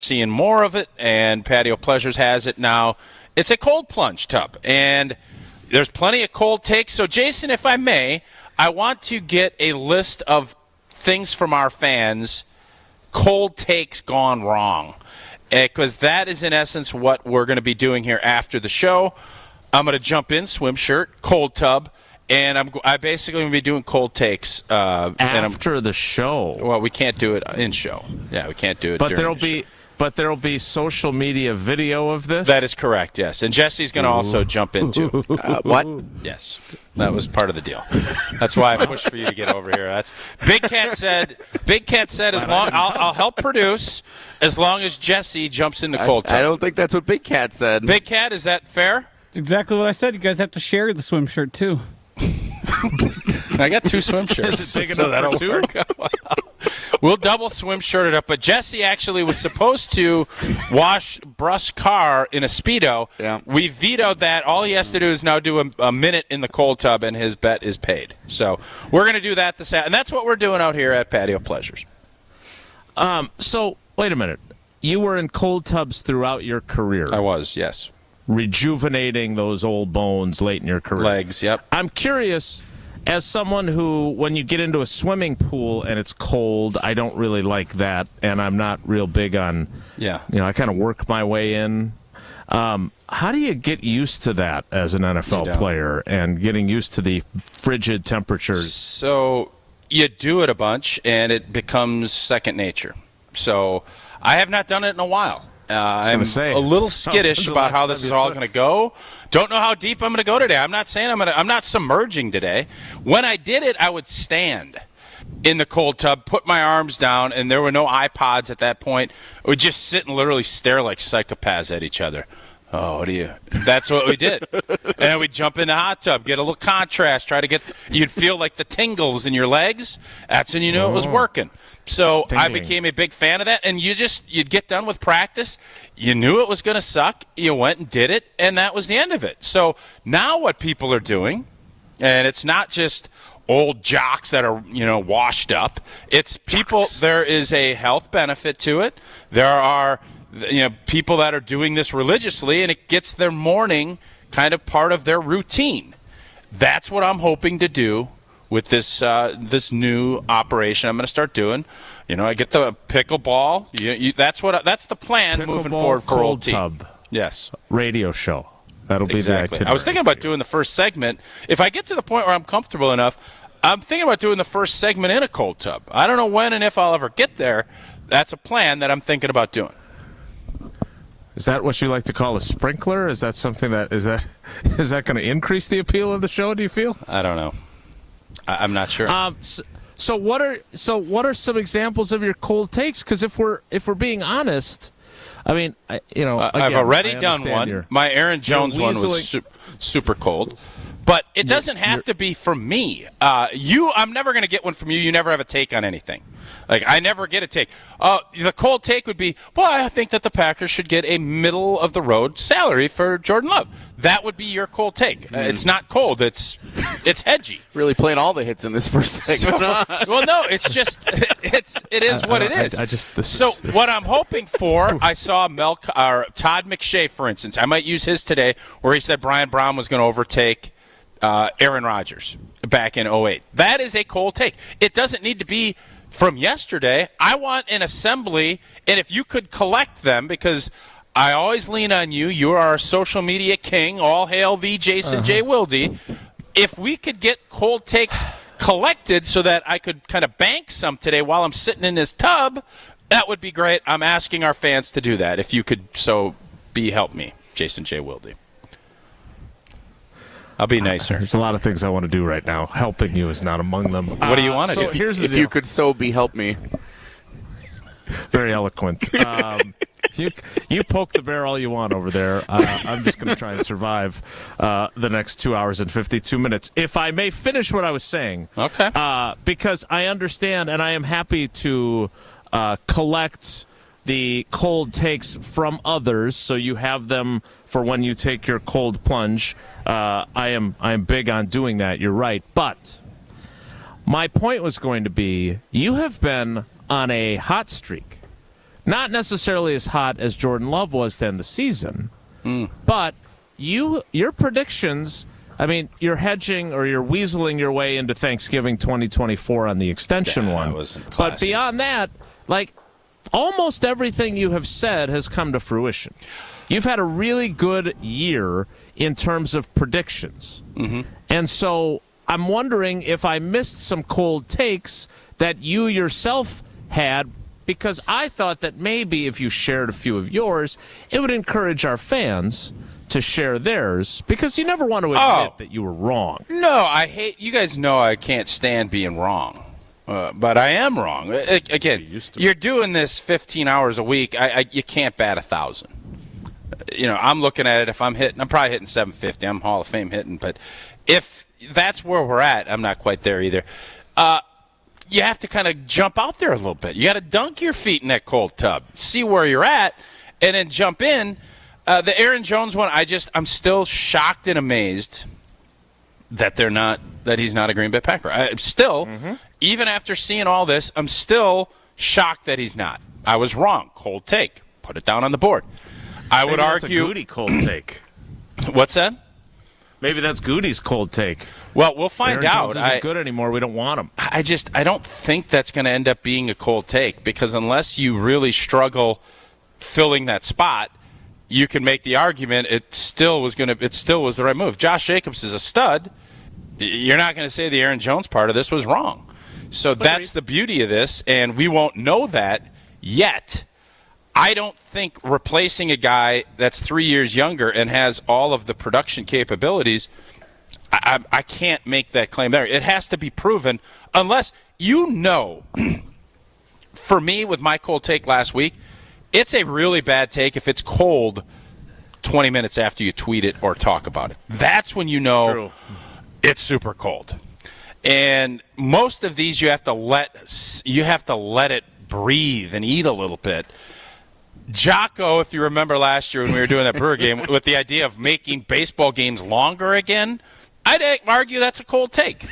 seeing more of it, and Patio Pleasures has it now. It's a cold plunge tub, and there's plenty of cold takes. So, Jason, if I may, I want to get a list of things from our fans, cold takes gone wrong, because that is, in essence, what we're going to be doing here after the show. I'm going to jump in, swim shirt, cold tub, and I basically going to be doing cold takes. After the show. Well, we can't do it in show. Yeah, we can't do it during the show. But there will be social media video of this? That is correct, yes. And Jesse's going to also jump into what? Yes. That was part of the deal. That's why I pushed for you to get over here. That's Big Cat said as long I'll help produce as long as Jesse jumps in the cold tub. I don't think that's what Big Cat said. Big Cat, is that fair? That's exactly what I said. You guys have to share the swim shirt too. I got 2 swim shirts. Is it big enough for 2? Work. We'll double swim shirt it up. But Jesse actually was supposed to wash Bruss' car in a Speedo. Yeah. We vetoed that. All he has to do is now do a minute in the cold tub, and his bet is paid. So we're going to do that and that's what we're doing out here at Patio Pleasures. So, wait a minute. You were in cold tubs throughout your career. I was, yes. Rejuvenating those old bones late in your career. Legs, yep. I'm curious, as someone who, when you get into a swimming pool and it's cold, I don't really like that, and I'm not real big on, I kind of work my way in. How do you get used to that as an NFL player and getting used to the frigid temperatures? So you do it a bunch, and it becomes second nature. So I have not done it in a while. I'm a little skittish about how this is all going to go. Don't know how deep I'm going to go today. I'm not saying I'm not submerging today. When I did it, I would stand in the cold tub, put my arms down, and there were no iPods at that point. We'd just sit and literally stare like psychopaths at each other. Oh, what do you? That's what we did. And then we'd jump in the hot tub, get a little contrast, you'd feel like the tingles in your legs. That's when you knew it was working. So I became a big fan of that. And you'd get done with practice. You knew it was going to suck. You went and did it, and that was the end of it. So now what people are doing, and it's not just old jocks that are, washed up. It's people, there is a health benefit to it. There are people that are doing this religiously, and it gets their morning kind of part of their routine. That's what I'm hoping to do with this new operation I'm going to start doing. I get the pickleball. That's the plan moving forward for Old Tub. Yes. Radio show. That'll be the itinerary. I was thinking about doing the first segment. If I get to the point where I'm comfortable enough, I'm thinking about doing the first segment in a cold tub. I don't know when and if I'll ever get there. That's a plan that I'm thinking about doing. Is that what you like to call a sprinkler? Is that something is that going to increase the appeal of the show, do you feel? I don't know. I'm not sure. So what are some examples of your cold takes? Because if we're being honest, I mean, again, I've already done one. My Aaron Jones one was super cold. But it doesn't have to be from me. I'm never going to get one from you. You never have a take on anything. Like, I never get a take. The cold take would be, well, I think that the Packers should get a middle-of-the-road salary for Jordan Love. That would be your cold take. It's not cold. It's hedgy. Really playing all the hits in this first segment. Well, no, it's just it is what it is. What I'm hoping for, I saw Todd McShay, for instance. I might use his today, where he said Brian Brown was going to overtake Aaron Rodgers back in 2008. That is a cold take. It doesn't need to be from yesterday. I want an assembly, and if you could collect them, because I always lean on you. You are our social media king. All hail thee, Jason J. Wilde. If we could get cold takes collected so that I could kind of bank some today while I'm sitting in this tub, that would be great. I'm asking our fans to do that. If you could help me, Jason J. Wilde. I'll be nicer. There's a lot of things I want to do right now. Helping you is not among them. What do you want to do? If you could help me. Very eloquent. You poke the bear all you want over there. I'm just going to try and survive the next 2 hours and 52 minutes. If I may finish what I was saying. Okay. Because I understand, and I am happy to collect the cold takes from others, so you have them for when you take your cold plunge. I am big on doing that. You're right. But my point was going to be, you have been on a hot streak Not necessarily as hot as Jordan Love was to end the season, but your predictions, I mean, you're hedging or you're weaseling your way into Thanksgiving 2024 on the extension one. But beyond that, like, almost everything you have said has come to fruition. You've had a really good year in terms of predictions. And so I'm wondering if I missed some cold takes that you yourself had, because I thought that maybe if you shared a few of yours, it would encourage our fans to share theirs, because you never want to admit that you were wrong. No, you guys know I can't stand being wrong. But I am wrong. Again, you're doing this 15 hours a week. You can't bat 1,000. I'm looking at it. If I'm probably hitting 750. I'm Hall of Fame hitting. But if that's where we're at, I'm not quite there either. You have to kind of jump out there a little bit. You got to dunk your feet in that cold tub, see where you're at, and then jump in. The Aaron Jones one, I'm still shocked and amazed that he's not a Green Bay Packer. I'm still, even after seeing all this, I'm still shocked that he's not. I was wrong. Cold take. Put it down on the board. I would argue. That's a Goody cold take. What's that? Maybe that's Goody's cold take. Well, we'll find Aaron out. Jones isn't good anymore. We don't want him. I don't think that's going to end up being a cold take, because unless you really struggle filling that spot, you can make the argument it still was the right move. Josh Jacobs is a stud. You're not going to say the Aaron Jones part of this was wrong. So that's the beauty of this, and we won't know that yet. I don't think replacing a guy that's 3 years younger and has all of the production capabilities, I can't make that claim there. It has to be proven, unless for me, with my cold take last week, it's a really bad take if it's cold 20 minutes after you tweet it or talk about it. That's when you know it's super cold. And most of these you have to let it breathe and eat a little bit. Jocko, if you remember last year when we were doing that Brewer game, with the idea of making baseball games longer again, I'd argue that's a cold take.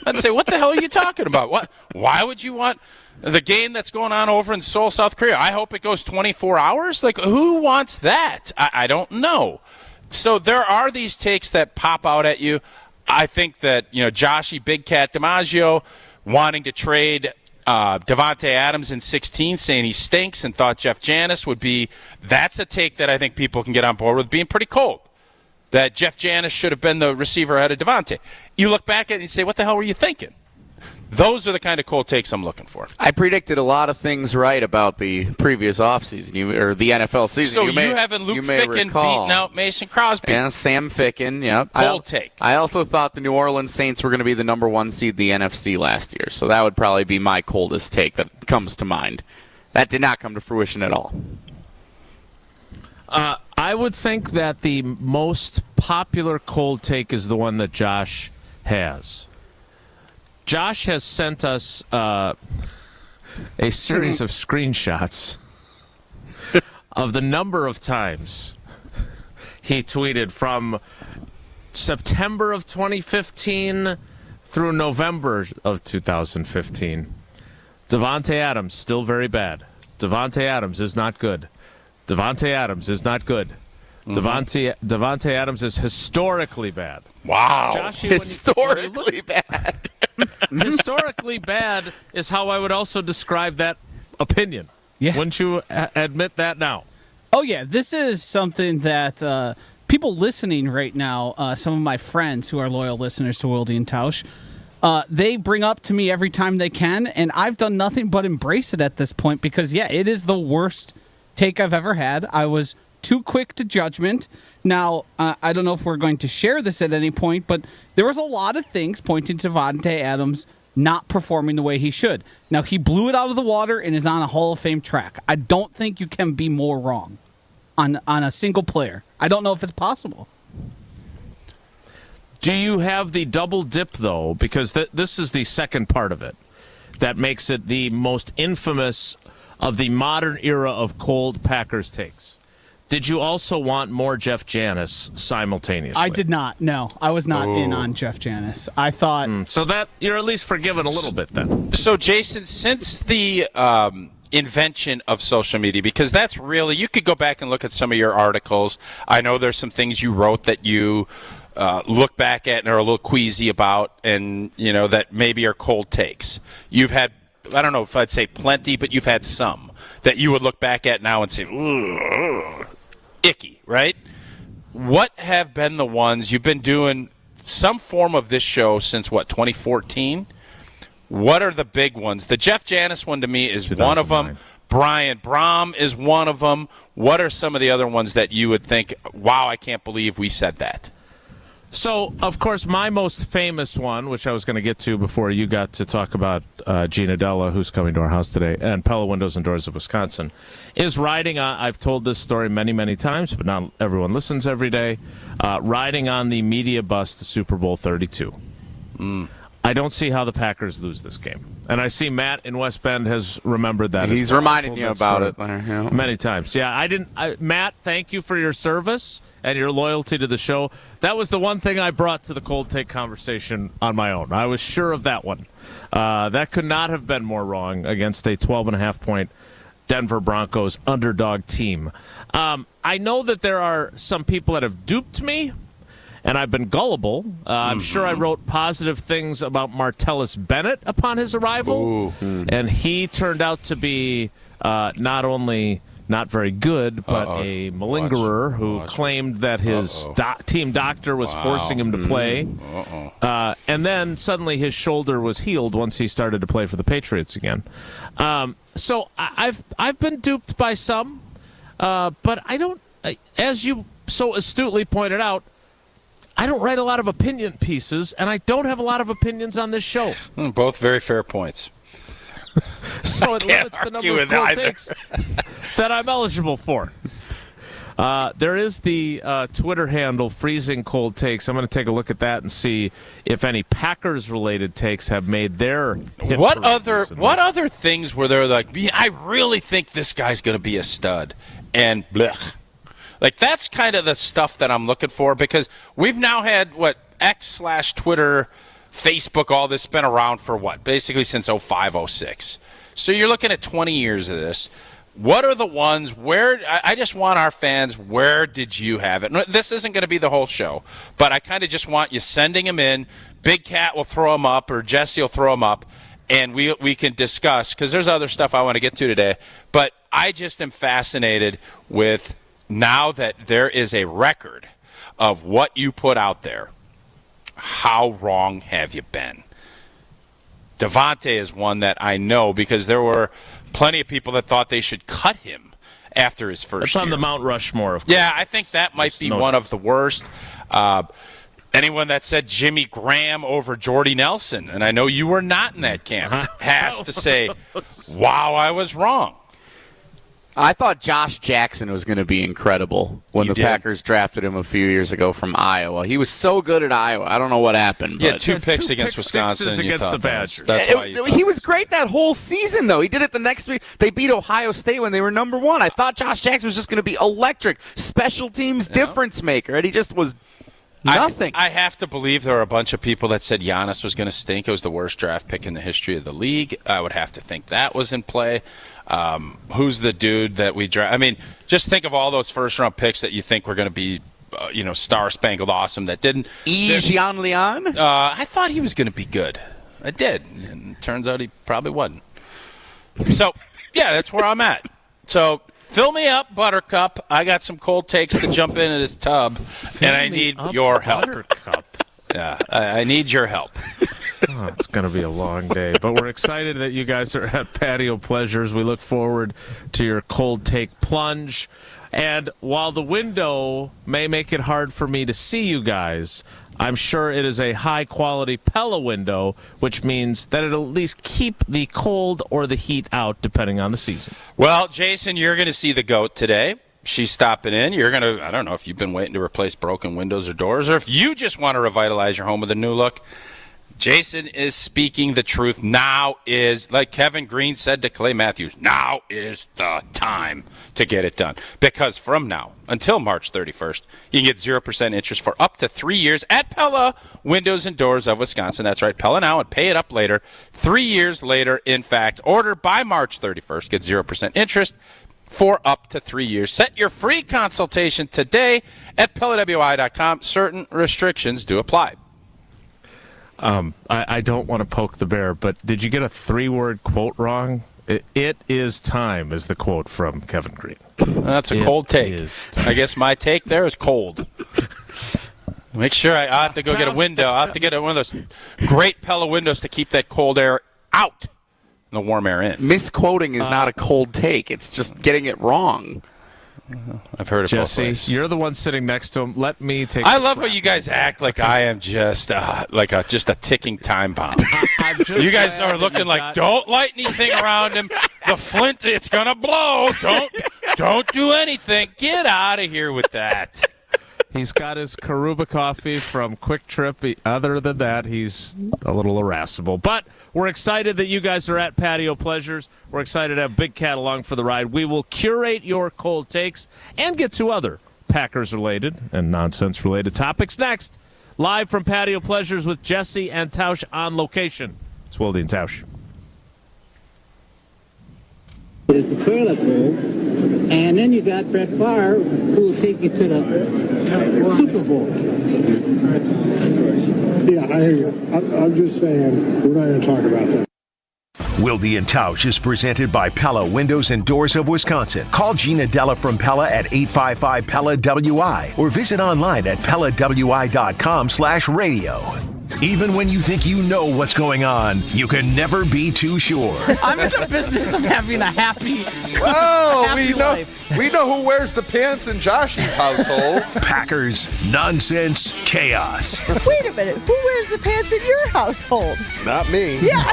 I'd say, what the hell are you talking about? What? Why would you want the game that's going on over in Seoul, South Korea? I hope it goes 24 hours. Like, who wants that? I don't know. So there are these takes that pop out at you. I think that, Joshy Big Cat DiMaggio wanting to trade Davante Adams in 16, saying he stinks, and thought Jeff Janis would be. That's a take that I think people can get on board with, being pretty cold. That Jeff Janis should have been the receiver ahead of Davante. You look back at it and you say, what the hell were you thinking? Those are the kind of cold takes I'm looking for. I predicted a lot of things right about the previous offseason, or the NFL season. So you having Luke Ficken beating out Mason Crosby. Yeah, Sam Ficken, yep. Cold take. I also thought the New Orleans Saints were going to be the number 1 seed in the NFC last year. So that would probably be my coldest take that comes to mind. That did not come to fruition at all. I would think that the most popular cold take is the one that Josh has. Josh has sent us a series of screenshots of the number of times he tweeted from September of 2015 through November of 2015. Davante Adams, still very bad. Davante Adams is not good. Davante Adams is not good. Davante Adams is historically bad. Wow. Josh, historically bad. Historically bad is how I would also describe that opinion. Yeah. Wouldn't you admit that now? Oh, yeah. This is something that people listening right now, some of my friends who are loyal listeners to Wilde and Tausch, they bring up to me every time they can, and I've done nothing but embrace it at this point because, yeah, it is the worst take I've ever had. I was too quick to judgment. Now, I don't know if we're going to share this at any point, but there was a lot of things pointing to Davante Adams not performing the way he should. Now, he blew it out of the water and is on a Hall of Fame track. I don't think you can be more wrong on a single player. I don't know if it's possible. Do you have the double dip, though? Because this is the second part of it that makes it the most infamous of the modern era of cold Packers takes. Did you also want more Jeff Janis simultaneously? I did not. No, I was not in on Jeff Janis. I thought so that you're at least forgiven a little bit then. So Jason, since the invention of social media, because that's really, you could go back and look at some of your articles. I know there's some things you wrote that you look back at and are a little queasy about, and that maybe are cold takes. You've had, I don't know if I'd say plenty, but you've had some that you would look back at now and say, ugh, icky, right? What have been the ones you've been doing some form of this show since 2014? What are the big ones? The Jeff Janis one to me is one of them. Brian Brom is one of them. What are some of the other ones that you would think, wow, I can't believe we said that? So, of course, my most famous one, which I was going to get to before you got to talk about Gina Della, who's coming to our house today, and Pella Windows and Doors of Wisconsin, is riding on, I've told this story many, many times, but not everyone listens every day, riding on the media bus to Super Bowl 32. I don't see how the Packers lose this game. And I see Matt in West Bend has remembered that. He's reminded you about it many times. Yeah, Matt, thank you for your service and your loyalty to the show. That was the one thing I brought to the cold take conversation on my own. I was sure of that one. That could not have been more wrong against a 12.5-point Denver Broncos underdog team. I know that there are some people that have duped me, and I've been gullible. I'm sure I wrote positive things about Martellus Bennett upon his arrival, and he turned out to be not only not very good, but a malingerer who claimed that his team doctor was forcing him to play. And then suddenly his shoulder was healed once he started to play for the Patriots again. So I've been duped by some, but I don't, as you so astutely pointed out, I don't write a lot of opinion pieces, and I don't have a lot of opinions on this show. Both very fair points. So it limits the number of cold takes that I'm eligible for. There is the Twitter handle, Freezing Cold Takes. I'm going to take a look at that and see if any Packers-related takes have made their hit. What other things were there like, I really think this guy's going to be a stud, and blech. Like, that's kind of the stuff that I'm looking for, because we've now had, X/Twitter, Facebook, all this been around for basically since 05, 06. So you're looking at 20 years of this. What are the ones where, I just want our fans, where did you have it? This isn't going to be the whole show, but I kind of just want you sending them in. Big Cat will throw them up, or Jesse will throw them up, and we can discuss, because there's other stuff I want to get to today. But I just am fascinated with, now that there is a record of what you put out there, how wrong have you been? Devontae is one that I know, because there were plenty of people that thought they should cut him after his first year. It's on the Mount Rushmore, of course. Yeah, I think that might be one of the worst. Anyone that said Jimmy Graham over Jordy Nelson, and I know you were not in that camp, has to say, wow, I was wrong. I thought Josh Jackson was going to be incredible when the Packers drafted him a few years ago from Iowa. He was so good at Iowa. I don't know what happened. Yeah, two picks against Wisconsin. Against the Badgers. That's why he was great that whole season, though. He did it the next week. They beat Ohio State when they were number one. I thought Josh Jackson was just going to be electric, special teams difference maker, and he just was nothing. I have to believe there are a bunch of people that said Giannis was going to stink. It was the worst draft pick in the history of the league. I would have to think that was in play. Who's the dude that we draft? I mean, just think of all those first-round picks that you think were going to be, star-spangled awesome that didn't. Jean Leon? I thought he was going to be good. I did. And it turns out he probably wasn't. So, yeah, that's where I'm at. So, fill me up, Buttercup. I got some cold takes to jump into this tub, and I need your help. Buttercup. Yeah, I need your help. Oh, it's going to be a long day, but we're excited that you guys are at Patio Pleasures. We look forward to your cold take plunge. And while the window may make it hard for me to see you guys, I'm sure it is a high-quality Pella window, which means that it'll at least keep the cold or the heat out, depending on the season. Well, Jason, you're going to see the GOAT today. She's stopping in. You're going to, I don't know if you've been waiting to replace broken windows or doors, or if you just want to revitalize your home with a new look. Jason is speaking the truth. Now is, like Kevin Green said to Clay Matthews, now is the time to get it done. Because from now until March 31st, you can get 0% interest for up to 3 years at Pella Windows and Doors of Wisconsin. That's right, Pella now and pay it up later. 3 years later, in fact, order by March 31st. Get 0% interest for up to 3 years. Set your free consultation today at PellaWI.com. Certain restrictions do apply. I don't want to poke the bear, but did you get a 3-word quote wrong? It is time is the quote from Kevin Green. That's a cold take. I guess my take there is cold. Make sure I have to go get a window. I have to get one of those great Pella windows to keep that cold air out and the warm air in. Misquoting is not a cold take. It's just getting it wrong. I've heard it both ways. You're the one sitting next to him. Let me take. I love how you guys act like I am just just a ticking time bomb. You guys are looking like, don't light anything around him. The flint, it's gonna blow. Don't do anything. Get out of here with that. He's got his Karuba coffee from Quick Trip. Other than that, he's a little irascible. But we're excited that you guys are at Patio Pleasures. We're excited to have Big Cat along for the ride. We will curate your cold takes and get to other Packers-related and nonsense-related topics next. Live from Patio Pleasures with Jesse and Tausch on location. It's Wilde and Tausch. Is the toilet bowl, and then you got Brett Favre, who will take you to the Super Bowl. Yeah, I hear you. I'm just saying, we're not going to talk about that. Wilde and Tausch is presented by Pella Windows and Doors of Wisconsin. Call Gina Della from Pella at 855-PELLA-WI or visit online at PellaWI.com/radio. Even when you think you know what's going on, you can never be too sure. I'm in the business of having a happy life. We know who wears the pants in Josh's household. Packers, nonsense, chaos. Wait a minute. Who wears the pants in your household? Not me. Yeah.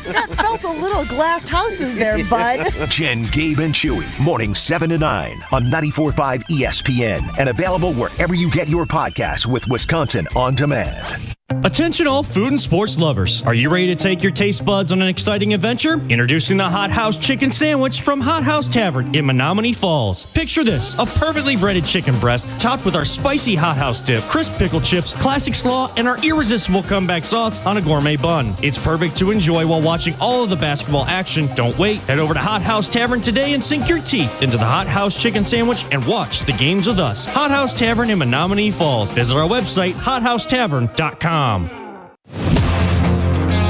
That felt a little glass houses there, bud. Jen, Gabe, and Chewy. Mornings 7 to 9 on 94.5 ESPN and available wherever you get your podcasts with Wisconsin On Demand. Attention all food and sports lovers. Are you ready to take your taste buds on an exciting adventure? Introducing the Hot House Chicken Sandwich from Hot House Tavern in Menominee Falls. Picture this, a perfectly breaded chicken breast topped with our spicy Hot House dip, crisp pickle chips, classic slaw, and our irresistible comeback sauce on a gourmet bun. It's perfect to enjoy while watching all of the basketball action. Don't wait. Head over to Hot House Tavern today and sink your teeth into the Hot House Chicken Sandwich and watch the games with us. Hot House Tavern in Menominee Falls. Visit our website, hothousetavern.com.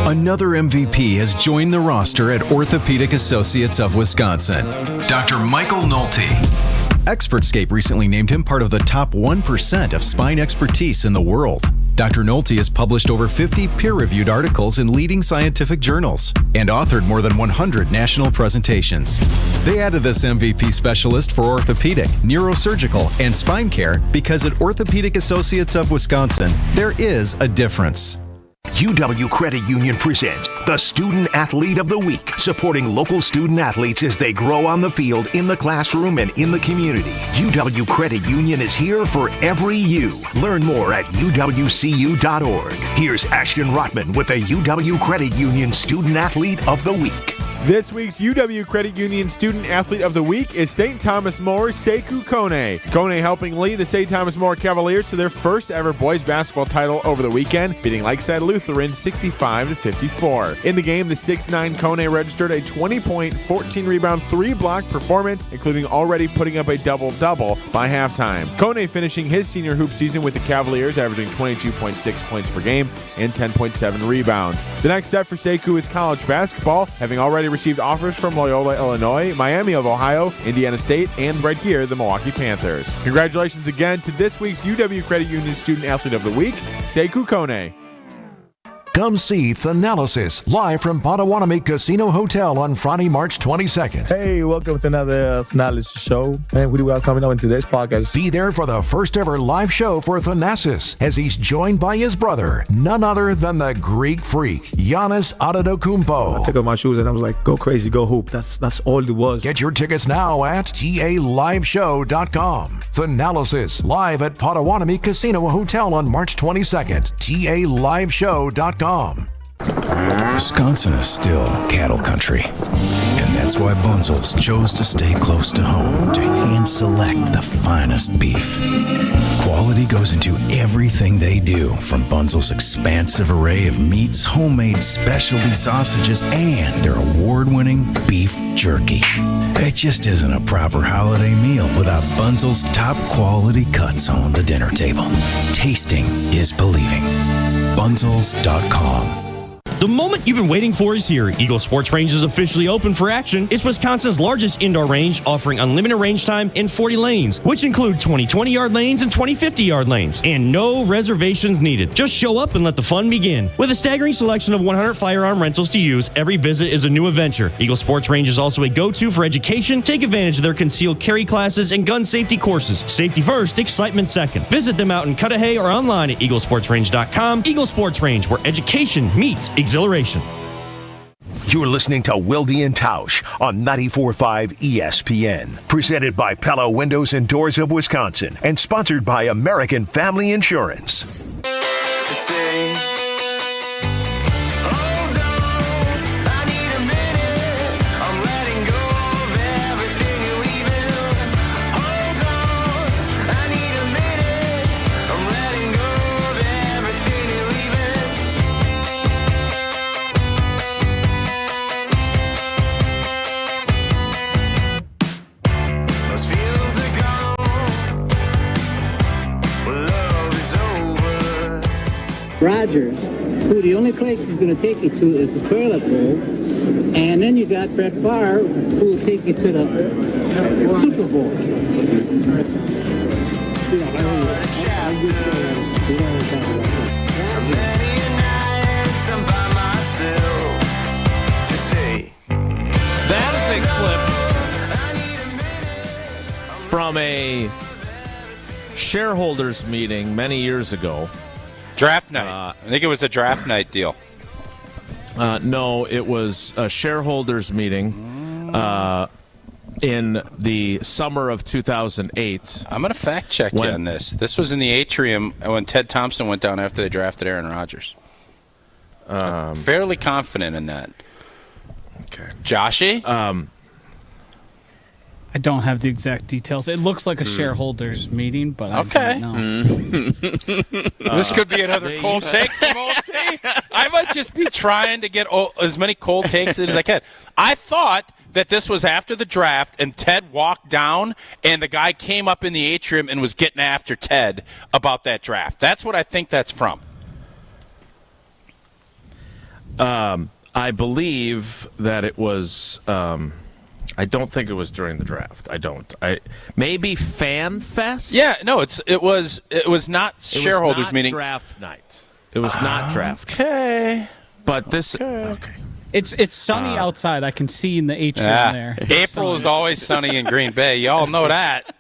Another MVP has joined the roster at Orthopedic Associates of Wisconsin, Dr. Michael Nolte. Expertscape recently named him part of the top 1% of spine expertise in the world. Dr. Nolte has published over 50 peer-reviewed articles in leading scientific journals and authored more than 100 national presentations. They added this MVP specialist for orthopedic, neurosurgical, and spine care because at Orthopedic Associates of Wisconsin, there is a difference. UW Credit Union presents the Student Athlete of the Week, supporting local student athletes as they grow on the field, in the classroom, and in the community. UW Credit Union is here for every you. Learn more at uwcu.org. Here's Ashton Rotman with the UW Credit Union Student Athlete of the Week. This week's UW Credit Union Student Athlete of the Week is St. Thomas More's Sekou Kone. Kone helping lead the St. Thomas More Cavaliers to their first ever boys basketball title over the weekend, beating Lakeside Lutheran 65-54. In the game, the 6'9" Kone registered a 20-point, 14-rebound, 3-block performance, including already putting up a double-double by halftime. Kone finishing his senior hoop season with the Cavaliers, averaging 22.6 points per game and 10.7 rebounds. The next step for Sekou is college basketball, having already received offers from Loyola, Illinois, Miami of Ohio, Indiana State, and right here, the Milwaukee Panthers. Congratulations again to this week's UW Credit Union Student Athlete of the Week, Sekou Kone. Come see Thanalysis live from Potawatomi Casino Hotel on Friday, March 22nd. Hey, welcome to another Thanalysis show. And we are coming on to today's podcast. Be there for the first ever live show for Thanasis as he's joined by his brother, none other than the Greek freak, Giannis Antetokounmpo. I took off my shoes and I was like, go crazy, go hoop. That's all it was. Get your tickets now at GALiveshow.com. Thanalysis, live at Potawatomi Casino Hotel on March 22nd. TALiveshow.com. Wisconsin is still cattle country. And that's why Bunzel's chose to stay close to home to hand select the finest beef. Quality goes into everything they do, from Bunzel's expansive array of meats, homemade specialty sausages, and their award-winning beef jerky. It just isn't a proper holiday meal without Bunzel's top quality cuts on the dinner table. Tasting is believing. Bunzels.com. The moment you've been waiting for is here. Eagle Sports Range is officially open for action. It's Wisconsin's largest indoor range, offering unlimited range time in 40 lanes, which include 20 20-yard lanes and 20 50-yard lanes, and no reservations needed. Just show up and let the fun begin. With a staggering selection of 100 firearm rentals to use, every visit is a new adventure. Eagle Sports Range is also a go-to for education. Take advantage of their concealed carry classes and gun safety courses. Safety first, excitement second. Visit them out in Cudahy or online at eaglesportsrange.com. Eagle Sports Range, where education meets exhilaration. You're listening to Wilde and Tausch on 94.5 ESPN. Presented by Pella Windows and Doors of Wisconsin and sponsored by American Family Insurance. Rogers, who the only place he's going to take you to is the toilet bowl, and then you got Brett Favre, who will take you to the Super Bowl. That is a clip from a shareholders meeting many years ago. Draft night. I think it was a draft night deal. No, it was a shareholders meeting in the summer of 2008. I'm going to fact check you on this. This was in the atrium when Ted Thompson went down after they drafted Aaron Rodgers. I'm fairly confident in that. Okay. Joshy? I don't have the exact details. It looks like a shareholders meeting, but I don't know. This could be another cold take from Old T. I might just be trying to get as many cold takes as I can. I thought that this was after the draft, and Ted walked down, and the guy came up in the atrium and was getting after Ted about that draft. That's what I think that's from. I believe that it was... I don't think it was during the draft. I don't. Maybe Fan Fest? Yeah, no, it was not shareholders meeting. Draft night. It was not draft. Okay. But this okay. It's sunny outside. I can see in the atrium there. April is always sunny in Green Bay. Y'all know that.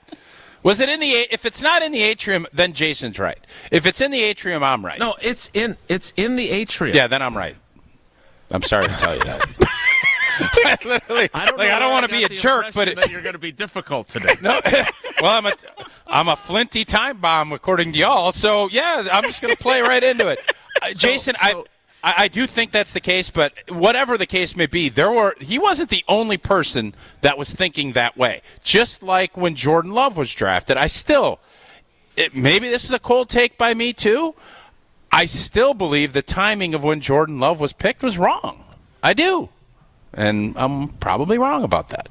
Was it in the if it's not in the atrium, then Jason's right. If it's in the atrium, I'm right. No, it's in the atrium. Yeah, then I'm right. I'm sorry to tell you that. I don't want to be a jerk, but you're going to be difficult today. No, well, I'm a flinty time bomb according to y'all. So yeah, I'm just going to play right into it. Jason, I do think that's the case, but whatever the case may be, he wasn't the only person that was thinking that way. Just like when Jordan Love was drafted, maybe this is a cold take by me too. I still believe the timing of when Jordan Love was picked was wrong. I do. And I'm probably wrong about that.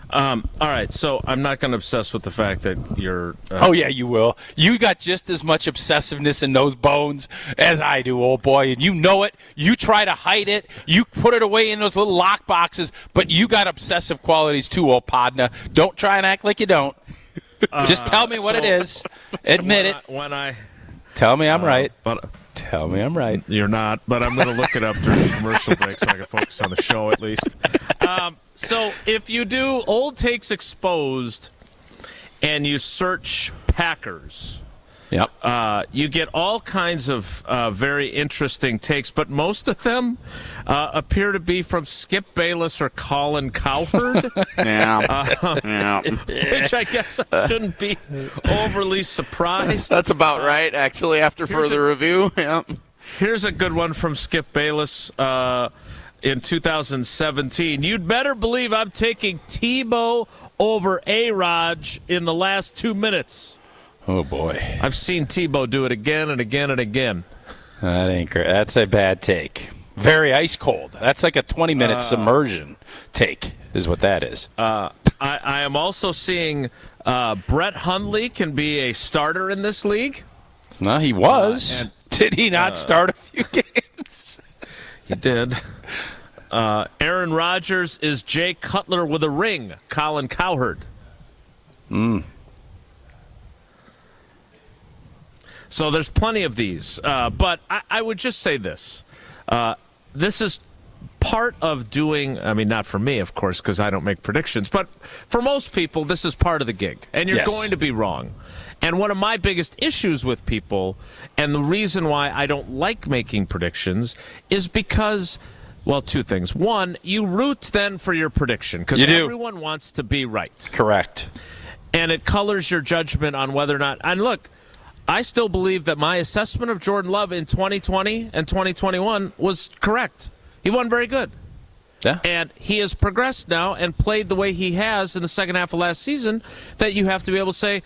All right, so I'm not going to obsess with the fact that you're... oh, yeah, you will. You got just as much obsessiveness in those bones as I do, old boy, and you know it. You try to hide it. You put it away in those little lock boxes, but you got obsessive qualities too, old Podna. Don't try and act like you don't. Just tell me what it is. Admit it. Tell me I'm right. Tell me I'm right. You're not, but I'm going to look it up during the commercial break so I can focus on the show at least. So if you do Old Takes Exposed and you search Packers, Yep. You get all kinds of very interesting takes, but most of them appear to be from Skip Bayless or Colin Cowherd. Which I guess I shouldn't be overly surprised. That's about right, actually, after further review. Yep. Here's a good one from Skip Bayless in 2017. You'd better believe I'm taking Tebow over A-Raj in the last 2 minutes. Oh, boy. I've seen Tebow do it again and again and again. That ain't great. That's a bad take. Very ice cold. That's like a 20-minute submersion take is what that is. I am also seeing Brett Hundley can be a starter in this league. No, he was. Did he not start a few games? He did. Aaron Rodgers is Jay Cutler with a ring. Colin Cowherd. So there's plenty of these. But I would just say this. This is part of doing, I mean, not for me, of course, because I don't make predictions, but for most people, this is part of the gig. And you're going to be wrong. And one of my biggest issues with people, and the reason why I don't like making predictions, is because, well, two things. One, you root then for your prediction, because everyone wants to be right. Correct. And it colors your judgment on whether or not, and look, I still believe that my assessment of Jordan Love in 2020 and 2021 was correct. He wasn't very good. Yeah. And he has progressed now and played the way he has in the second half of last season, that you have to be able to say,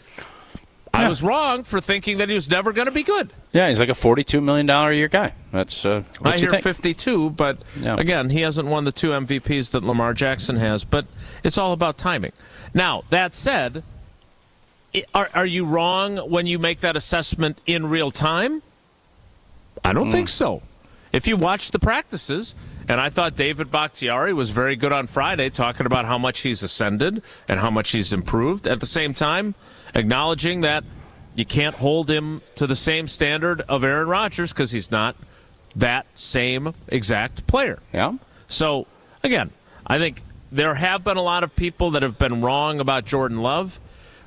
I was wrong for thinking that he was never going to be good. Yeah, he's like a $42 million a year guy. That's what I you hear think. 52, but again, he hasn't won the 2 MVPs that Lamar Jackson has, but it's all about timing. Now, that said, are you wrong when you make that assessment in real time? I don't think so. If you watch the practices, and I thought David Bakhtiari was very good on Friday, talking about how much he's ascended and how much he's improved. At the same time, acknowledging that you can't hold him to the same standard of Aaron Rodgers because he's not that same exact player. Yeah. So, again, I think there have been a lot of people that have been wrong about Jordan Love,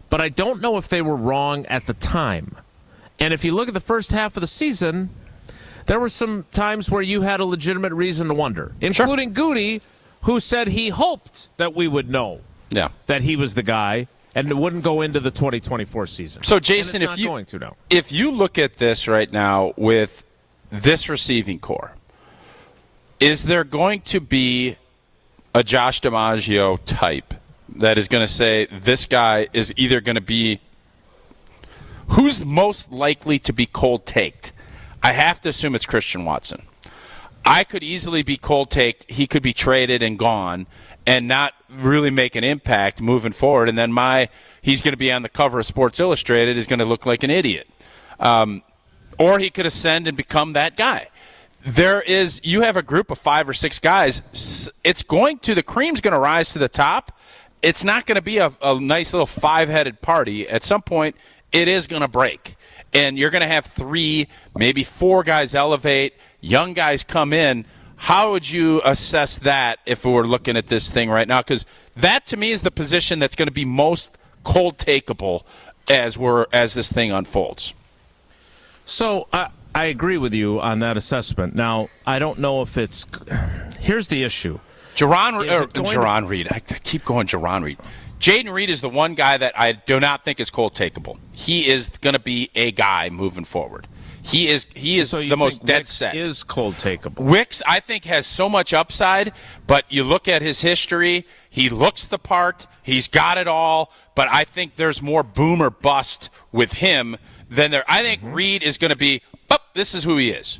but I don't know if they were wrong at the time. And if you look at the first half of the season, there were some times where you had a legitimate reason to wonder, including Goody, who said he hoped that we would know that he was the guy and it wouldn't go into the 2024 season. So, Jason, if you if you look at this right now with this receiving core, is there going to be a Josh DiMaggio type that is going to say this guy is either going to be who's most likely to be cold taked? I have to assume it's Christian Watson. I could easily be cold taked. He could be traded and gone and not really make an impact moving forward. And then he's going to be on the cover of Sports Illustrated is going to look like an idiot. Or he could ascend and become that guy. You have a group of 5 or 6 guys. The cream's going to rise to the top. It's not going to be a nice little 5-headed party. At some point, it is going to break. And you're going to have 3, maybe 4 guys elevate, young guys come in. How would you assess that if we were looking at this thing right now? Because that, to me, is the position that's going to be most cold takeable as this thing unfolds. So I agree with you on that assessment. Now, I don't know if it's – here's the issue. Jaron Reed. I keep going Jaron Reed. Jaden Reed is the one guy that I do not think is cold takeable. He is going to be a guy moving forward. He is the most dead set. Is cold takeable. Wicks, I think, has so much upside, but you look at his history, he looks the part, he's got it all, but I think there's more boom or bust with him than there. I think Reed is going to be, this is who he is.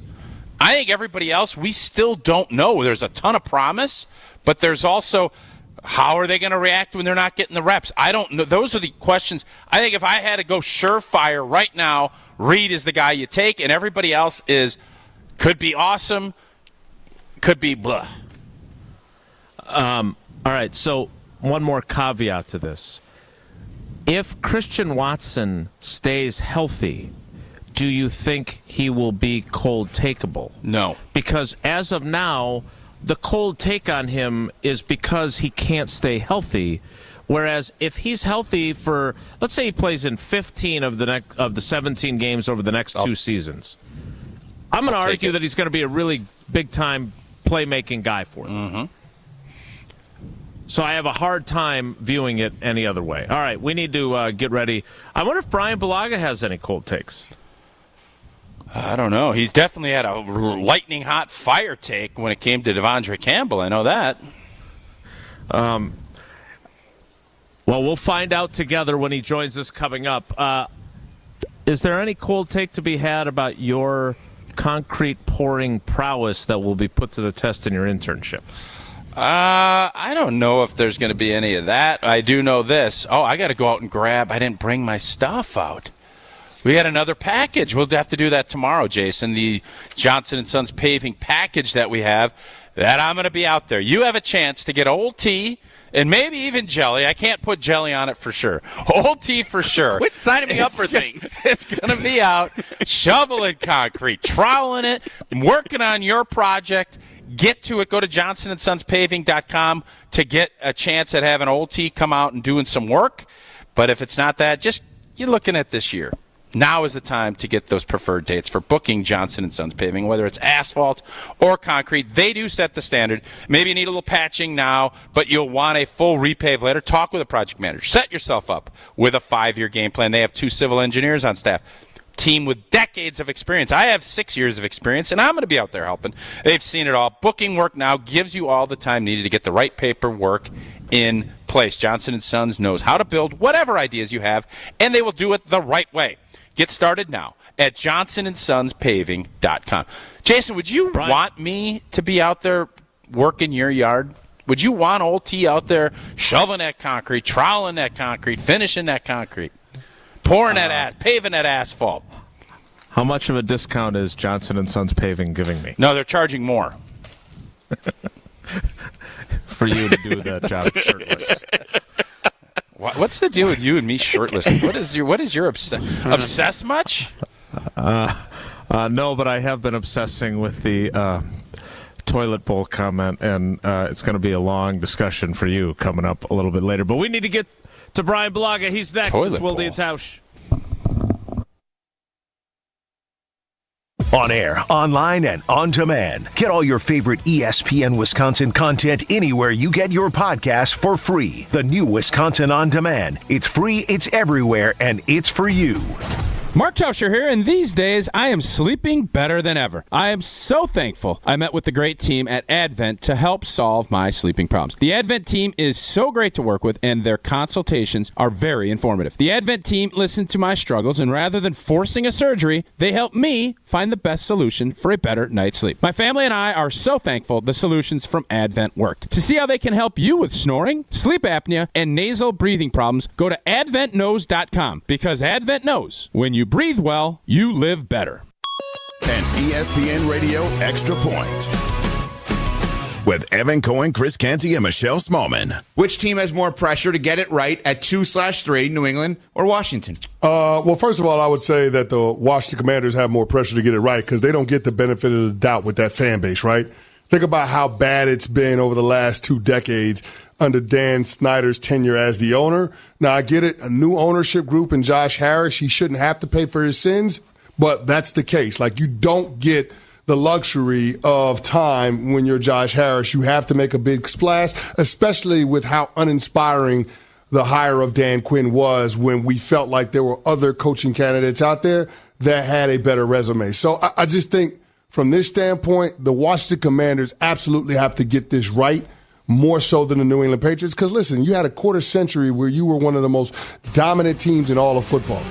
I think everybody else, we still don't know. There's a ton of promise, but there's also, how are they going to react when they're not getting the reps? I don't know. Those are the questions. I think if I had to go surefire right now, Reed is the guy you take, and everybody else could be awesome, could be blah. All right, so one more caveat to this. If Christian Watson stays healthy, do you think he will be cold takeable? No. Because as of now, the cold take on him is because he can't stay healthy, Whereas if he's healthy for, let's say he plays in 15 of the 17 games over the next 2 seasons, I'm going to argue that he's going to be a really big-time playmaking guy for them. Mm-hmm. So I have a hard time viewing it any other way. All right, we need to get ready. I wonder if Brian Bulaga has any cold takes. I don't know. He's definitely had a lightning hot fire take when it came to Devondre Campbell. I know that. Well, we'll find out together when he joins us coming up. Is there any cold take to be had about your concrete pouring prowess that will be put to the test in your internship? I don't know if there's going to be any of that. I do know this. Oh, I got to go out and grab. I didn't bring my stuff out. We had another package. We'll have to do that tomorrow, Jason. The Johnson & Sons paving package that we have, that I'm going to be out there. You have a chance to get Old Tea and maybe even jelly. I can't put jelly on it for sure. Old Tea for sure. Quit signing me up for things. It's going to be out shoveling concrete, troweling it, working on your project. Get to it. Go to johnsonsonspaving.com to get a chance at having Old Tea come out and doing some work. But if it's not that, just you're looking at this year. Now is the time to get those preferred dates for booking Johnson & Sons Paving, whether it's asphalt or concrete. They do set the standard. Maybe you need a little patching now, but you'll want a full repave later. Talk with a project manager. Set yourself up with a 5-year game plan. They have 2 civil engineers on staff. Team with decades of experience. I have 6 years of experience, and I'm going to be out there helping. They've seen it all. Booking work now gives you all the time needed to get the right paperwork in place. Johnson & Sons knows how to build whatever ideas you have, and they will do it the right way. Get started now at johnsonsonspaving.com. Jason, would you want me to be out there working your yard? Would you want Old Tea out there shoveling that concrete, troweling that concrete, finishing that concrete, pouring that paving that asphalt? How much of a discount is Johnson & Sons Paving giving me? No, they're charging more. For you to do that job shirtless. What's the deal with you and me shirtless? What is your obsess much? No, but I have been obsessing with the toilet bowl comment, and it's going to be a long discussion for you coming up a little bit later. But we need to get to Brian Bulaga. He's next. It's Wilde and Tausch. On air, online, and on demand. Get all your favorite ESPN Wisconsin content anywhere you get your podcast for free. The new Wisconsin On Demand. It's free, it's everywhere, and it's for you. Mark Tauscher here, and these days I am sleeping better than ever. I am so thankful I met with the great team at Advent to help solve my sleeping problems. The Advent team is so great to work with, and their consultations are very informative. The Advent team listened to my struggles, and rather than forcing a surgery, they helped me find the best solution for a better night's sleep. My family and I are so thankful the solutions from Advent worked. To see how they can help you with snoring, sleep apnea, and nasal breathing problems, go to adventknows.com, because Advent knows when you breathe well, you live better. An ESPN Radio Extra Point with Evan Cohen, Chris Canty, and Michelle Smallman. Which team has more pressure to get it right at 2/3, New England or Washington? Well, first of all, I would say that the Washington Commanders have more pressure to get it right because they don't get the benefit of the doubt with that fan base, right? Think about how bad it's been over the last 2 decades under Dan Snyder's tenure as the owner. Now, I get it, a new ownership group and Josh Harris, he shouldn't have to pay for his sins, but that's the case. Like, you don't get the luxury of time when you're Josh Harris. You have to make a big splash, especially with how uninspiring the hire of Dan Quinn was when we felt like there were other coaching candidates out there that had a better resume. So I just think from this standpoint, the Washington Commanders absolutely have to get this right, more so than the New England Patriots. Because, listen, you had a quarter century where you were one of the most dominant teams in all of football.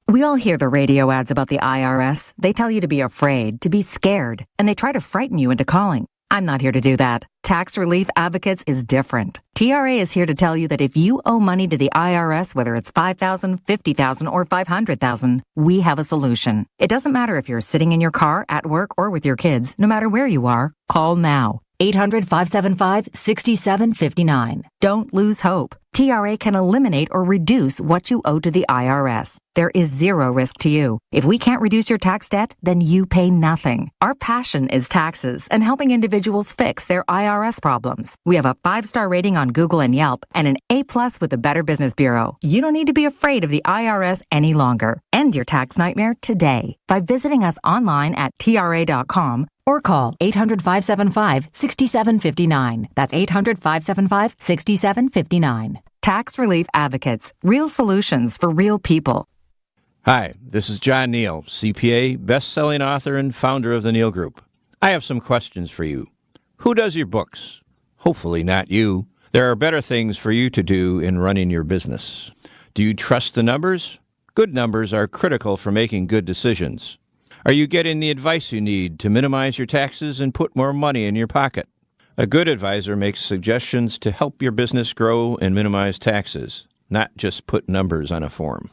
We all hear the radio ads about the IRS. They tell you to be afraid, to be scared, and they try to frighten you into calling. I'm not here to do that. Tax Relief Advocates is different. TRA is here to tell you that if you owe money to the IRS, whether it's $5,000, $50,000, or $500,000, we have a solution. It doesn't matter if you're sitting in your car, at work, or with your kids. No matter where you are, call now. 800-575-6759. Don't lose hope. TRA can eliminate or reduce what you owe to the IRS. There is zero risk to you. If we can't reduce your tax debt, then you pay nothing. Our passion is taxes and helping individuals fix their IRS problems. We have a 5-star rating on Google and Yelp and an A+ with the Better Business Bureau. You don't need to be afraid of the IRS any longer. End your tax nightmare today by visiting us online at TRA.com or call 800-575-6759. That's 800-575-6759. Tax Relief Advocates. Real solutions for real people. Hi, this is John Neal, CPA, best-selling author and founder of the Neal Group. I have some questions for you. Who does your books? Hopefully not you. There are better things for you to do in running your business. Do you trust the numbers? Good numbers are critical for making good decisions. Are you getting the advice you need to minimize your taxes and put more money in your pocket? A good advisor makes suggestions to help your business grow and minimize taxes, not just put numbers on a form.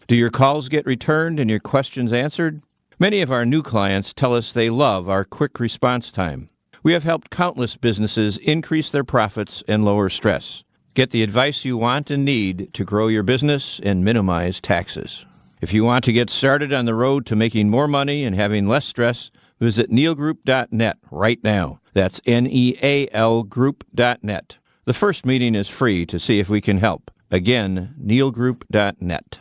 Do your calls get returned and your questions answered? Many of our new clients tell us they love our quick response time. We have helped countless businesses increase their profits and lower stress. Get the advice you want and need to grow your business and minimize taxes. If you want to get started on the road to making more money and having less stress, visit nealgroup.net right now. That's NEAL group.net. The first meeting is free to see if we can help. Again, nealgroup.net.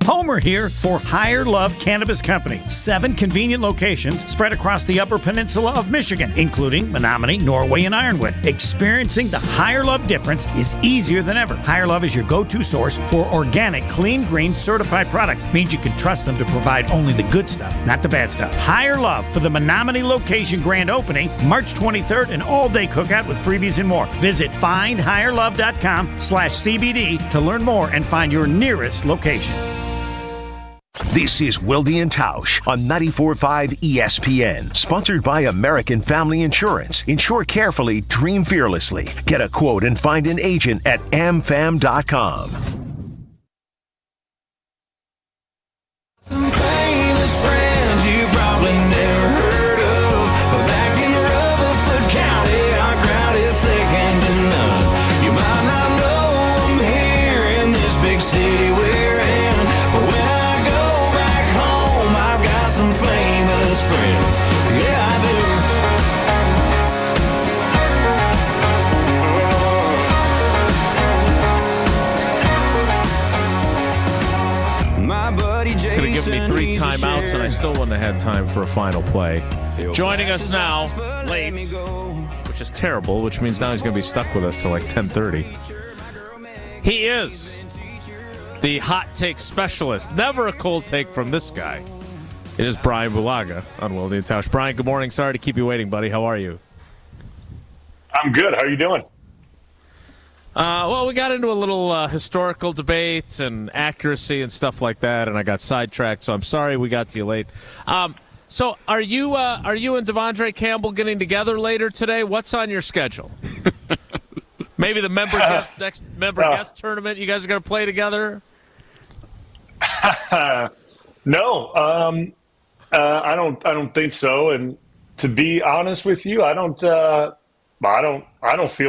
Homer here for Higher Love Cannabis Company. 7 convenient locations spread across the Upper Peninsula of Michigan, including Menominee, Norway, and Ironwood. Experiencing the Higher Love difference is easier than ever. Higher Love is your go-to source for organic, clean, green, certified products. Means you can trust them to provide only the good stuff, not the bad stuff. Higher Love for the Menominee location grand opening, March 23rd, an all-day cookout with freebies and more. Visit findhigherlove.com/CBD to learn more and find your nearest location. This is Wilde and Tausch on 94.5 ESPN. Sponsored by American Family Insurance. Insure carefully, dream fearlessly. Get a quote and find an agent at amfam.com. Some famous friends you probably never heard of, but back in Rutherford County, our crowd is second to none. You might not know them here in this big city we're in, but when I go back home, I've got some famous friends. Yeah, I do. My buddy Jason, could have given me 3 timeouts and I still wouldn't have had time for a final play. Joining us now, late, which is terrible, which means now he's going to be stuck with us till like 10:30. He is the hot take specialist. Never a cold take from this guy. It is Brian Bulaga on Wilde and Tausch. Brian, good morning. Sorry to keep you waiting, buddy. How are you? I'm good. How are you doing? Well, we got into a little historical debates and accuracy and stuff like that, and I got sidetracked, so I'm sorry we got to you late. So are you and Devondre Campbell getting together later today? What's on your schedule? Maybe the next member guest tournament you guys are going to play together? No, I don't think so. And to be honest with you, I don't feel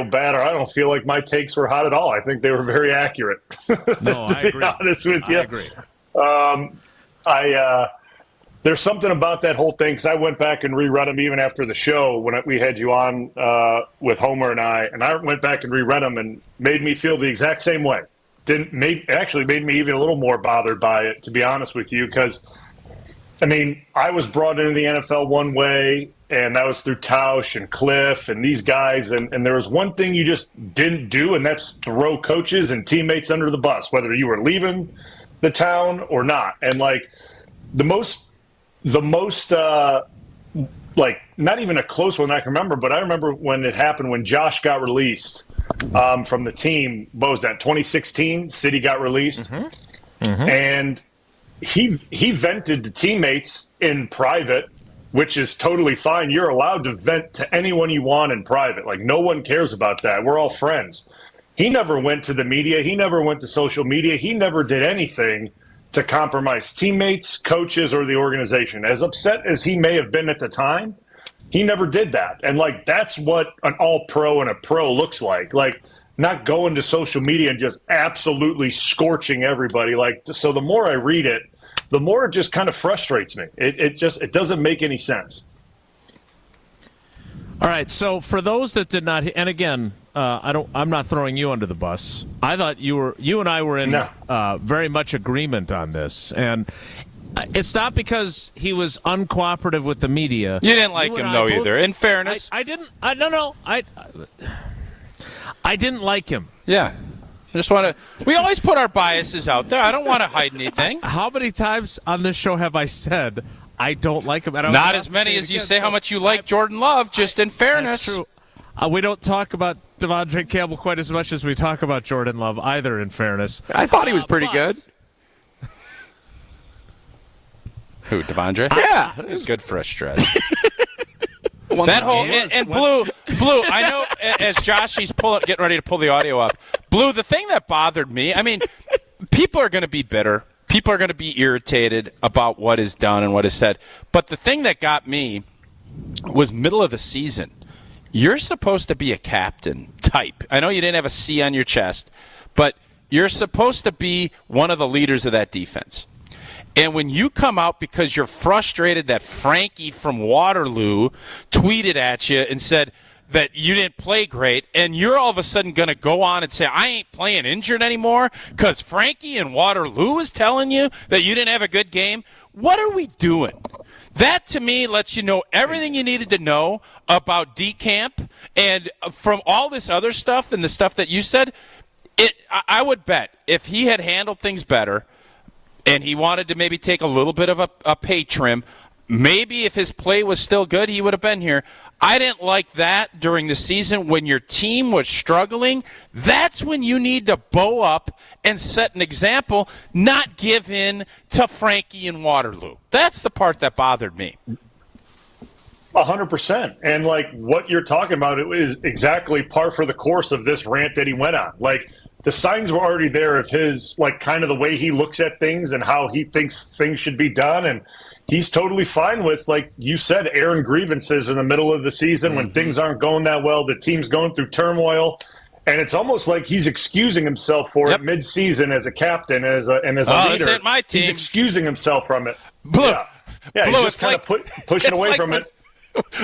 bad, or I don't feel like my takes were hot at all. I think they were very accurate. No, I agree. Be honest with you, I agree. There's something about that whole thing, because I went back and reread them even after the show when we had you on with Homer and I went back and reread them and made me feel the exact same way. Actually made me even a little more bothered by it, to be honest with you, because I mean, I was brought into the NFL one way, and that was through Tausch and Cliff and these guys, and there was one thing you just didn't do, and that's throw coaches and teammates under the bus, whether you were leaving the town or not. And like the most like not even a close one I can remember, but I remember when it happened when Josh got released from the team. What was that? 2016, City got released, and he vented to teammates in private, which is totally fine. You're allowed to vent to anyone you want in private. Like, no one cares about that. We're all friends. He never went to the media. He never went to social media. He never did anything to compromise teammates, coaches, or the organization. As upset as he may have been at the time, he never did that. And, like, that's what an all-pro and a pro looks like. Like, not going to social media and just absolutely scorching everybody. Like, so the more I read it, the more it just kind of frustrates me. It doesn't make any sense. All right, so for those that did not, and again, I'm not throwing you under the bus. I thought you and I were in very much agreement on this, and it's not because he was uncooperative with the media. You didn't like him though either. In fairness, I didn't. I didn't like him. Yeah. We always put our biases out there. I don't want to hide anything. How many times on this show have I said I don't like him? Not as many as you say how much you like Jordan Love, just in fairness. That's true. We don't talk about Devondre Campbell quite as much as we talk about Jordan Love either, in fairness. I thought he was pretty good. Who, Devondre? Yeah. He was good for a stretch. That whole and Blue, I know as Joshy's getting ready to pull the audio up. Blue, the thing that bothered me, I mean, people are going to be bitter. People are going to be irritated about what is done and what is said. But the thing that got me was middle of the season. You're supposed to be a captain type. I know you didn't have a C on your chest, but you're supposed to be one of the leaders of that defense. And when you come out because you're frustrated that Frankie from Waterloo tweeted at you and said that you didn't play great, and you're all of a sudden going to go on and say, I ain't playing injured anymore because Frankie in Waterloo is telling you that you didn't have a good game, what are we doing? That, to me, lets you know everything you needed to know about DeCamp, and from all this other stuff and the stuff that you said, I would bet if he had handled things better and he wanted to maybe take a little bit of a pay trim, maybe if his play was still good, he would have been here. I didn't like that during the season when your team was struggling. That's when you need to bow up and set an example, not give in to Frankie and Waterloo. That's the part that bothered me. 100%. And like what you're talking about, it is exactly par for the course of this rant that he went on. Like, the signs were already there of his, like, kind of the way he looks at things and how he thinks things should be done. And he's totally fine with, like you said, airing grievances in the middle of the season when things aren't going that well, the team's going through turmoil. And it's almost like he's excusing himself for it mid-season as a captain and as a leader. This ain't my team. He's excusing himself from it. Blue, yeah, Blue, he's just kind of pushing away from it.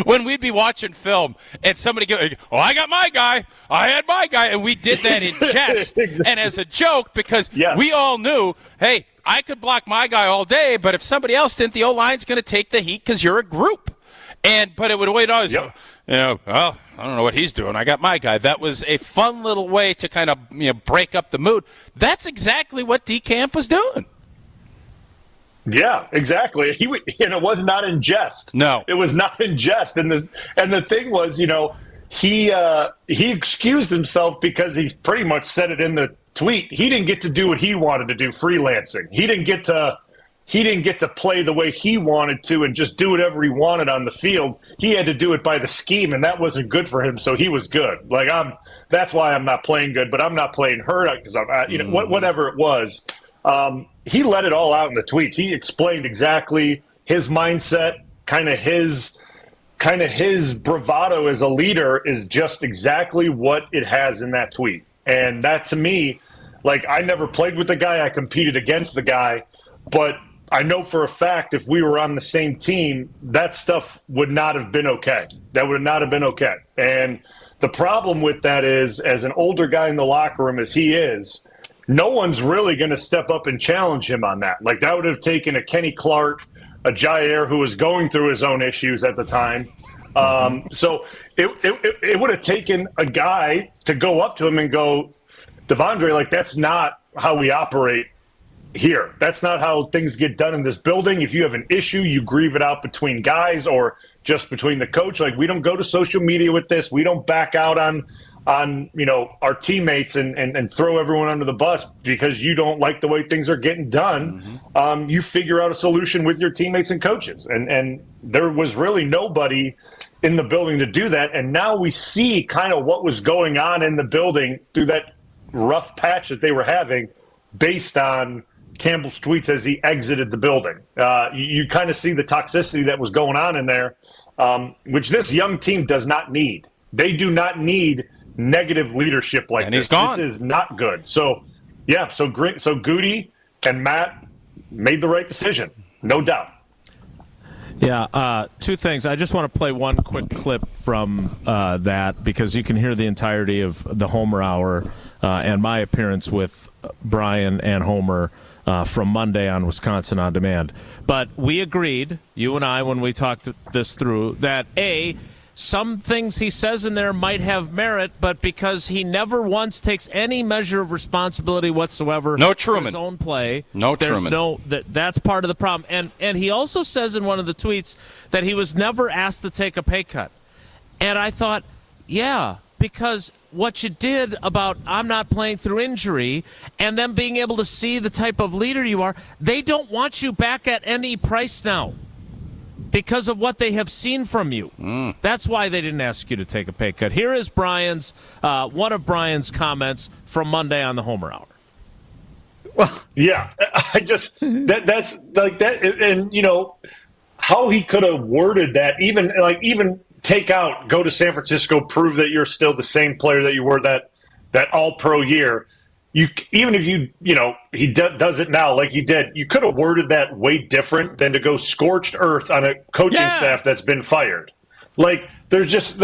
When we'd be watching film and somebody go, oh, I got my guy. I had my guy. And we did that in jest and as a joke because we all knew, hey, I could block my guy all day, but if somebody else didn't, the O-line's going to take the heat because you're a group. But it would always, well, I don't know what he's doing. I got my guy. That was a fun little way to kind of break up the mood. That's exactly what DeCamp was doing. Yeah, exactly. It was not in jest. No, it was not in jest. And the thing was, he excused himself because he pretty much said it in the tweet. He didn't get to do what he wanted to do, freelancing. He didn't get to play the way he wanted to and just do whatever he wanted on the field. He had to do it by the scheme, and that wasn't good for him. So he was good. Like that's why I'm not playing good, but I'm not playing hurt because whatever it was. He let it all out in the tweets. He explained exactly his mindset, kind of his bravado as a leader is just exactly what it has in that tweet. And that to me, like, I never played with the guy. I competed against the guy, but I know for a fact if we were on the same team, that stuff would not have been okay. That would not have been okay. And the problem with that is, as an older guy in the locker room as he is, no one's really going to step up and challenge him on that. Like, that would have taken a Kenny Clark, a Jair who was going through his own issues at the time. So it would have taken a guy to go up to him and go, Devondre, like, that's not how we operate here. That's not how things get done in this building. If you have an issue, you grieve it out between guys or just between the coach. Like, we don't go to social media with this. We don't back out on our teammates and throw everyone under the bus because you don't like the way things are getting done. You figure out a solution with your teammates and coaches. And there was really nobody in the building to do that. And now we see kind of what was going on in the building through that rough patch that they were having based on Campbell's tweets as he exited the building. You kind of see the toxicity that was going on in there, which this young team does not need. They do not need negative leadership like and this. He's gone. This is not good. So, yeah, so Goody and Matt made the right decision, no doubt. Yeah, two things. I just want to play one quick clip from that because you can hear the entirety of the Homer Hour and my appearance with Brian and Homer from Monday on Wisconsin On Demand. But we agreed, you and I, when we talked this through, that some things he says in there might have merit, but because he never once takes any measure of responsibility whatsoever for his own play, that's part of the problem. And he also says in one of the tweets that he was never asked to take a pay cut. And I thought, yeah, because what you did about I'm not playing through injury and them being able to see the type of leader you are, they don't want you back at any price now. Because of what they have seen from you. That's why they didn't ask you to take a pay cut. Here is Brian's one of Brian's comments from Monday on the Homer Hour. Well, yeah, I just that's like that, and how he could have worded that, even take out, go to San Francisco, prove that you're still the same player that you were that All-Pro year. Even if he does it now like you did, you could have worded that way different than to go scorched earth on a coaching staff that's been fired. Like there's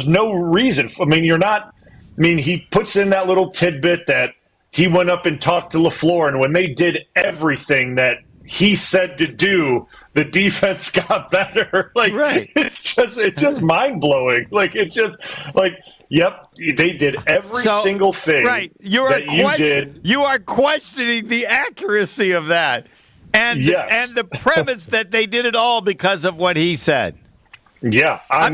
no reason. He puts in that little tidbit that he went up and talked to LaFleur, and when they did everything that he said to do, the defense got better. It's just mind blowing. Yep, they did every single thing. Right, you did. You are questioning the accuracy of that, and the premise that they did it all because of what he said. Yeah, I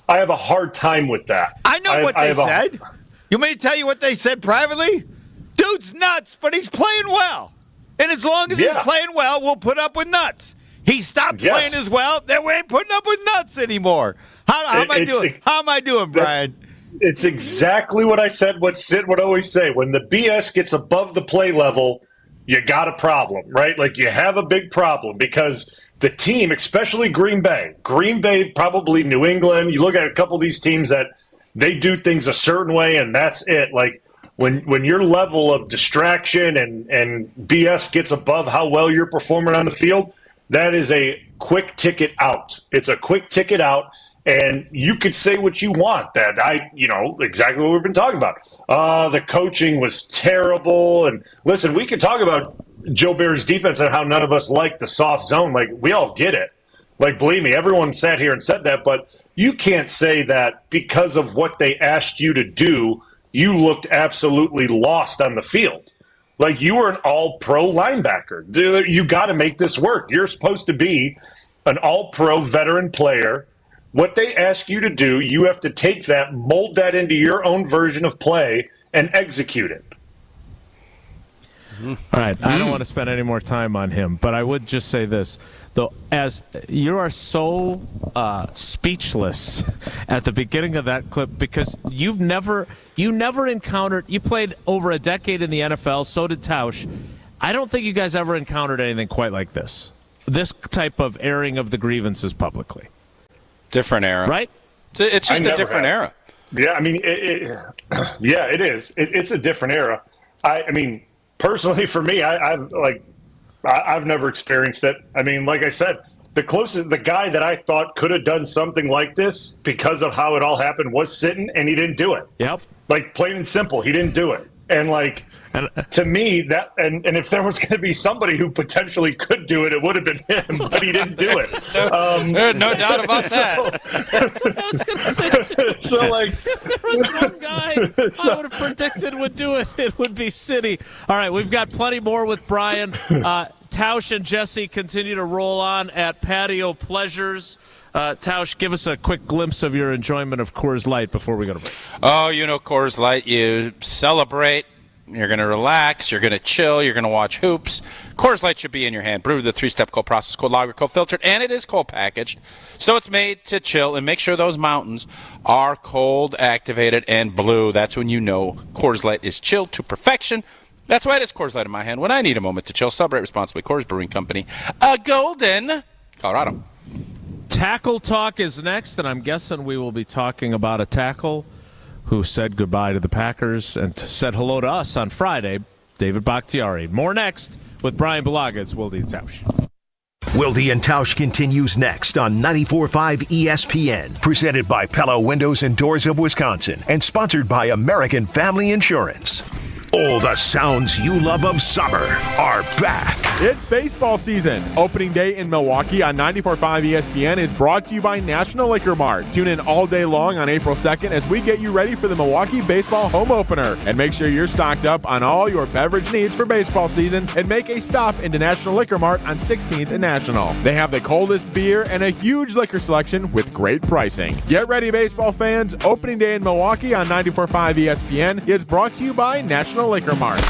have a hard time with that. I know what they said. You want me to tell you what they said privately? Dude's nuts, but he's playing well, and as long as he's playing well, we'll put up with nuts. He stopped playing as well, then we ain't putting up with nuts anymore. How am I doing? How am I doing, Brian? It's exactly what I said, what Sid would always say. When the BS gets above the play level, you got a problem, right? Like you have a big problem because the team, especially Green Bay, probably New England, you look at a couple of these teams that they do things a certain way and that's it. Like when your level of distraction and BS gets above how well you're performing on the field, that is a quick ticket out. It's a quick ticket out. And you could say what you want, that exactly what we've been talking about. The coaching was terrible. And listen, we could talk about Joe Barry's defense and how none of us like the soft zone. Like, we all get it. Like, believe me, everyone sat here and said that. But you can't say that because of what they asked you to do, you looked absolutely lost on the field. Like, you were an all-pro linebacker. You got to make this work. You're supposed to be an all-pro veteran player. What they ask you to do, you have to take that, mold that into your own version of play, and execute it. All right, I don't want to spend any more time on him, but I would just say this. Though, as you are so speechless at the beginning of that clip because you never encountered. You played over a decade in the NFL. So did Tausch. I don't think you guys ever encountered anything quite like this. This type of airing of the grievances publicly. Different era, right? It's just a different era. Yeah, it is. It's a different era. I mean, personally, for me, I've never experienced it. I mean, like I said, the guy that I thought could have done something like this because of how it all happened was sitting, and he didn't do it. Yep. Like, plain and simple, he didn't do it. And to me, that and if there was going to be somebody who potentially could do it, it would have been him, but he didn't do it. No doubt about that. That's what I was going to say too. So, if there was one guy I would have predicted would do it, it would be City. All right, we've got plenty more with Brian. Tausch and Jesse continue to roll on at Patio Pleasures. Tausch, give us a quick glimpse of your enjoyment of Coors Light before we go to break. Oh, Coors Light, you celebrate. You're going to relax. You're going to chill. You're going to watch hoops. Coors Light should be in your hand. Brewed with a 3-step cold process, cold lager, cold filtered, and it is cold packaged. So it's made to chill and make sure those mountains are cold activated and blue. That's when you know Coors Light is chilled to perfection. That's why it is Coors Light in my hand when I need a moment to chill. Celebrate responsibly. Coors Brewing Company, Golden, Colorado. Tackle talk is next, and I'm guessing we will be talking about a tackle who said goodbye to the Packers and said hello to us on Friday, David Bakhtiari. More next with Brian Bulaga. It's Wilde and Tausch. Wilde and Tausch continues next on 94.5 ESPN, presented by Pella Windows and Doors of Wisconsin, and sponsored by American Family Insurance. All the sounds you love of summer are back. It's baseball season. Opening day in Milwaukee on 94.5 ESPN is brought to you by National Liquor Mart. Tune in all day long on April 2nd as we get you ready for the Milwaukee baseball home opener. And make sure you're stocked up on all your beverage needs for baseball season and make a stop into National Liquor Mart on 16th and National. They have the coldest beer and a huge liquor selection with great pricing. Get ready, baseball fans. Opening day in Milwaukee on 94.5 ESPN is brought to you by National Liquor Mart.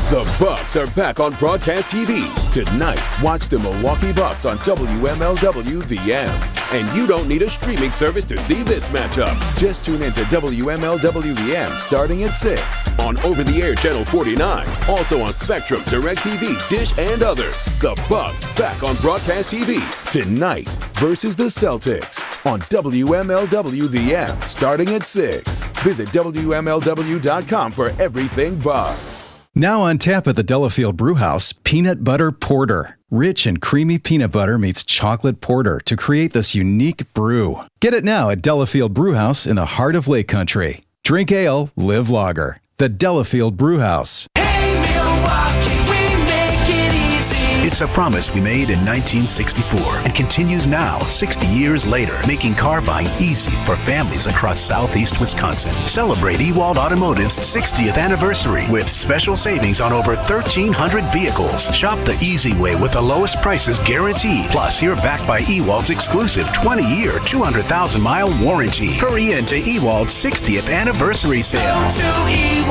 The Bucks are back on broadcast TV. Tonight, watch the Milwaukee Bucks on WMLW The M. And you don't need a streaming service to see this matchup. Just tune into WMLW The M starting at 6 on over-the-air channel 49. Also on Spectrum, DirecTV, Dish, and others. The Bucks back on broadcast TV. Tonight versus the Celtics on WMLW The M starting at 6. Visit WMLW.com for everything Bucks. Now on tap at the Delafield Brewhouse, Peanut Butter Porter. Rich and creamy peanut butter meets chocolate porter to create this unique brew. Get it now at Delafield Brewhouse in the heart of Lake Country. Drink ale, live lager. The Delafield Brewhouse. It's a promise we made in 1964 and continues now, 60 years later, making car buying easy for families across southeast Wisconsin. Celebrate Ewald Automotive's 60th anniversary with special savings on over 1,300 vehicles. Shop the easy way with the lowest prices guaranteed. Plus, you're backed by Ewald's exclusive 20-year, 200,000-mile warranty. Hurry in to Ewald's 60th anniversary sale. Go to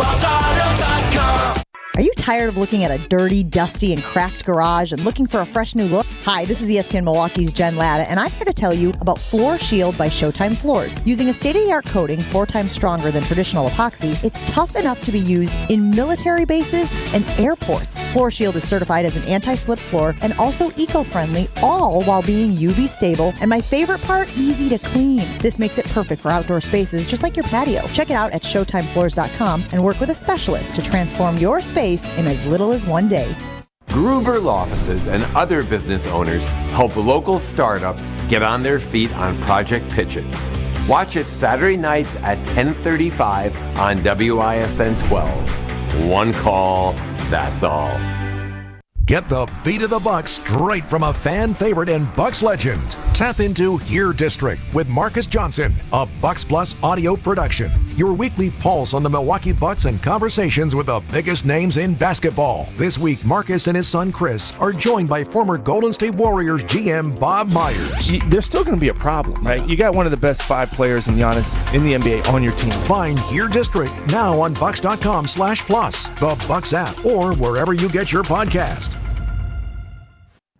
EwaldAuto.com. Are you tired of looking at a dirty, dusty, and cracked garage and looking for a fresh new look? Hi, this is ESPN Milwaukee's Jen Latta, and I'm here to tell you about Floor Shield by Showtime Floors. Using a state-of-the-art coating 4 times stronger than traditional epoxy, it's tough enough to be used in military bases and airports. Floor Shield is certified as an anti-slip floor and also eco-friendly, all while being UV stable, and my favorite part, easy to clean. This makes it perfect for outdoor spaces, just like your patio. Check it out at ShowtimeFloors.com and work with a specialist to transform your space in as little as one day. Gruber Law Offices and other business owners help local startups get on their feet on Project Pitch It. Watch it Saturday nights at 10:35 on WISN 12. One call, that's all. Get the beat of the Bucks straight from a fan favorite and Bucks legend. Tap into Here District with Marcus Johnson, a Bucks Plus audio production. Your weekly pulse on the Milwaukee Bucks and conversations with the biggest names in basketball. This week, Marcus and his son Chris are joined by former Golden State Warriors GM Bob Myers. There's still going to be a problem, right? You got one of the best 5 players in Giannis in the NBA on your team. Find Here District now on Bucks.com/plus, the Bucks app, or wherever you get your podcast.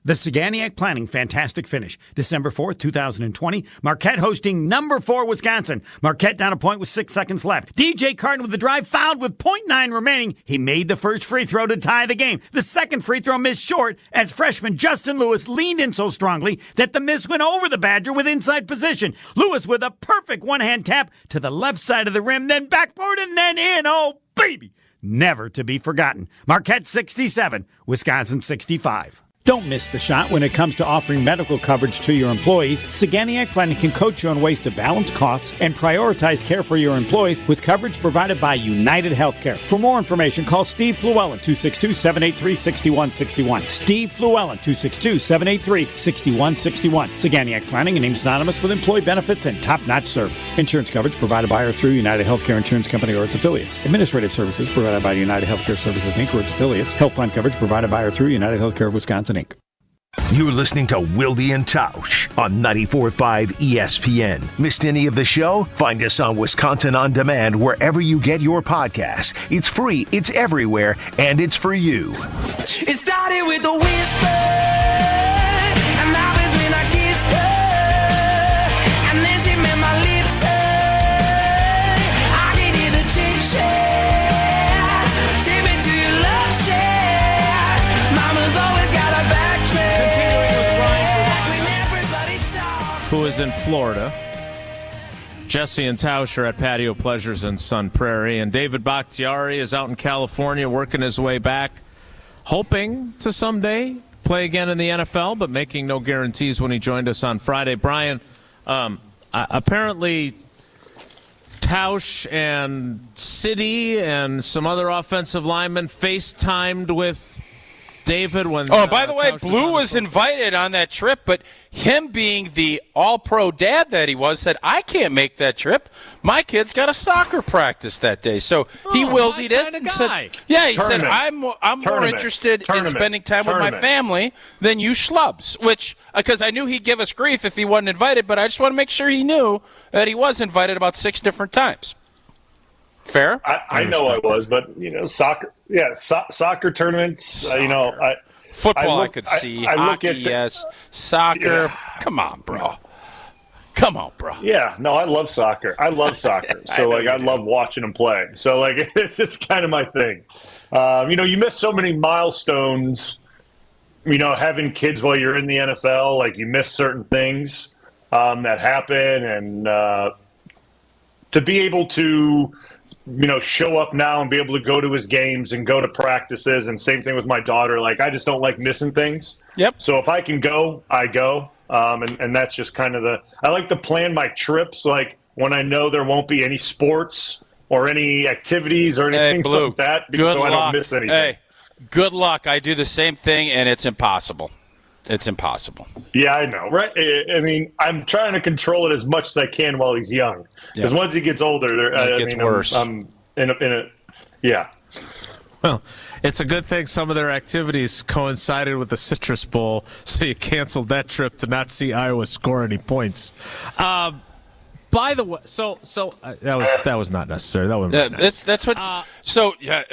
The Saganiac Planning Fantastic Finish. December 4th, 2020. Marquette hosting number 4 Wisconsin. Marquette down a point with 6 seconds left. DJ Carton with the drive, fouled with 0.9 remaining. He made the first free throw to tie the game. The second free throw missed short as freshman Justin Lewis leaned in so strongly that the miss went over the Badger with inside position. Lewis with a perfect one-hand tap to the left side of the rim, then backboard and then in. Oh, baby! Never to be forgotten. Marquette 67, Wisconsin 65. Don't miss the shot when it comes to offering medical coverage to your employees. Saganiac Planning can coach you on ways to balance costs and prioritize care for your employees with coverage provided by United Healthcare. For more information, call Steve Fluellen, 262-783-6161. Steve Fluellen, 262-783-6161. Saganiac Planning, a name synonymous with employee benefits and top-notch service. Insurance coverage provided by or through United Healthcare Insurance Company or its affiliates. Administrative services provided by United Healthcare Services, Inc. or its affiliates. Health plan coverage provided by or through United Healthcare of Wisconsin, Inc. You're listening to Wilde and Tausch on 94.5 ESPN. Missed any of the show? Find us on Wisconsin On Demand wherever you get your podcasts. It's free, it's everywhere, and it's for you. It started with a whisper, and now it's when I kissed her, and then she made my lips hurt. I can hear the chit-chat, take me to your love shack. Mama's always got a backtrack. Continuing with Brian Bulaga, who is in Florida. Jesse and Tausch are at Patio Pleasures in Sun Prairie, and David Bakhtiari is out in California working his way back, hoping to someday play again in the NFL, but making no guarantees when he joined us on Friday. Brian, apparently Tausch and City and some other offensive linemen FaceTimed with David when by the way, Blue was invited on that trip, but him being the all-pro dad that he was said, I can't make that trip. My kid's got a soccer practice that day. So he wildied it and said, yeah, he said, I'm more interested in spending time with my family than you schlubs, which, because I knew he'd give us grief if he wasn't invited, but I just want to make sure he knew that he was invited about 6 different times. Fair? I know I was, but soccer. Yeah, soccer tournaments. Football, I could see. Hockey, yes. Soccer. Yeah. Come on, bro. Yeah, no, I love soccer. I So I love watching them play. So it's just kind of my thing. You miss so many milestones. Having kids while you're in the NFL, you miss certain things that happen, and to be able to show up now and be able to go to his games and go to practices, and same thing with my daughter. I just don't like missing things. Yep. So if I can go, I go. And that's just kind of I like to plan my trips, when I know there won't be any sports or any activities or anything like that, so I don't miss anything. Hey, good luck. I do the same thing, and it's impossible. Yeah, I know, right? I mean, I'm trying to control it as much as I can while he's young. Because once he gets older, it gets worse. I'm in a yeah. Well, it's a good thing some of their activities coincided with the Citrus Bowl, so you canceled that trip to not see Iowa score any points. By the way, so that was not necessary. That was that's what.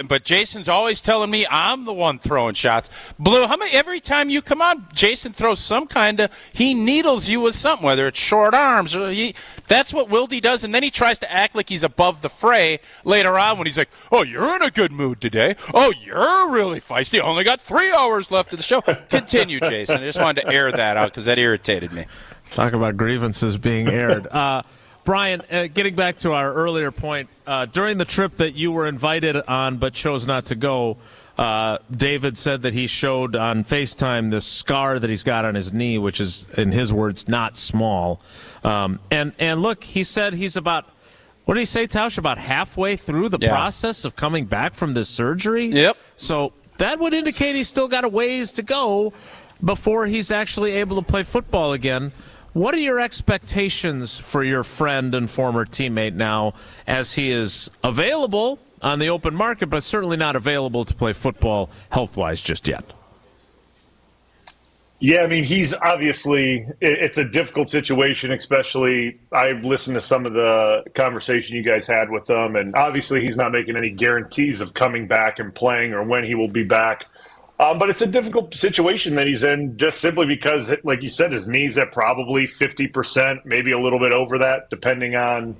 But Jason's always telling me I'm the one throwing shots. Blue, every time you come on, Jason throws some kind of. He needles you with something, whether it's short arms or that's what Wilde does, and then he tries to act like he's above the fray later on when he's like, "Oh, you're in a good mood today. Oh, you're really feisty. Only got 3 hours left of the show." Continue, Jason. I just wanted to air that out because that irritated me. Talk about grievances being aired. Brian, getting back to our earlier point, during the trip that you were invited on but chose not to go, David said that he showed on FaceTime this scar that he's got on his knee, which is, in his words, not small. And look, he said he's about, what did he say, Tausch, about halfway through the process of coming back from this surgery? Yep. So that would indicate he's still got a ways to go before he's actually able to play football again. What are your expectations for your friend and former teammate now as he is available on the open market, but certainly not available to play football health-wise just yet? Yeah, I mean, he's obviously – it's a difficult situation, especially I've listened to some of the conversation you guys had with him, and obviously he's not making any guarantees of coming back and playing or when he will be back. But it's a difficult situation that he's in just simply because, like you said, his knee's at probably 50%, maybe a little bit over that, depending on,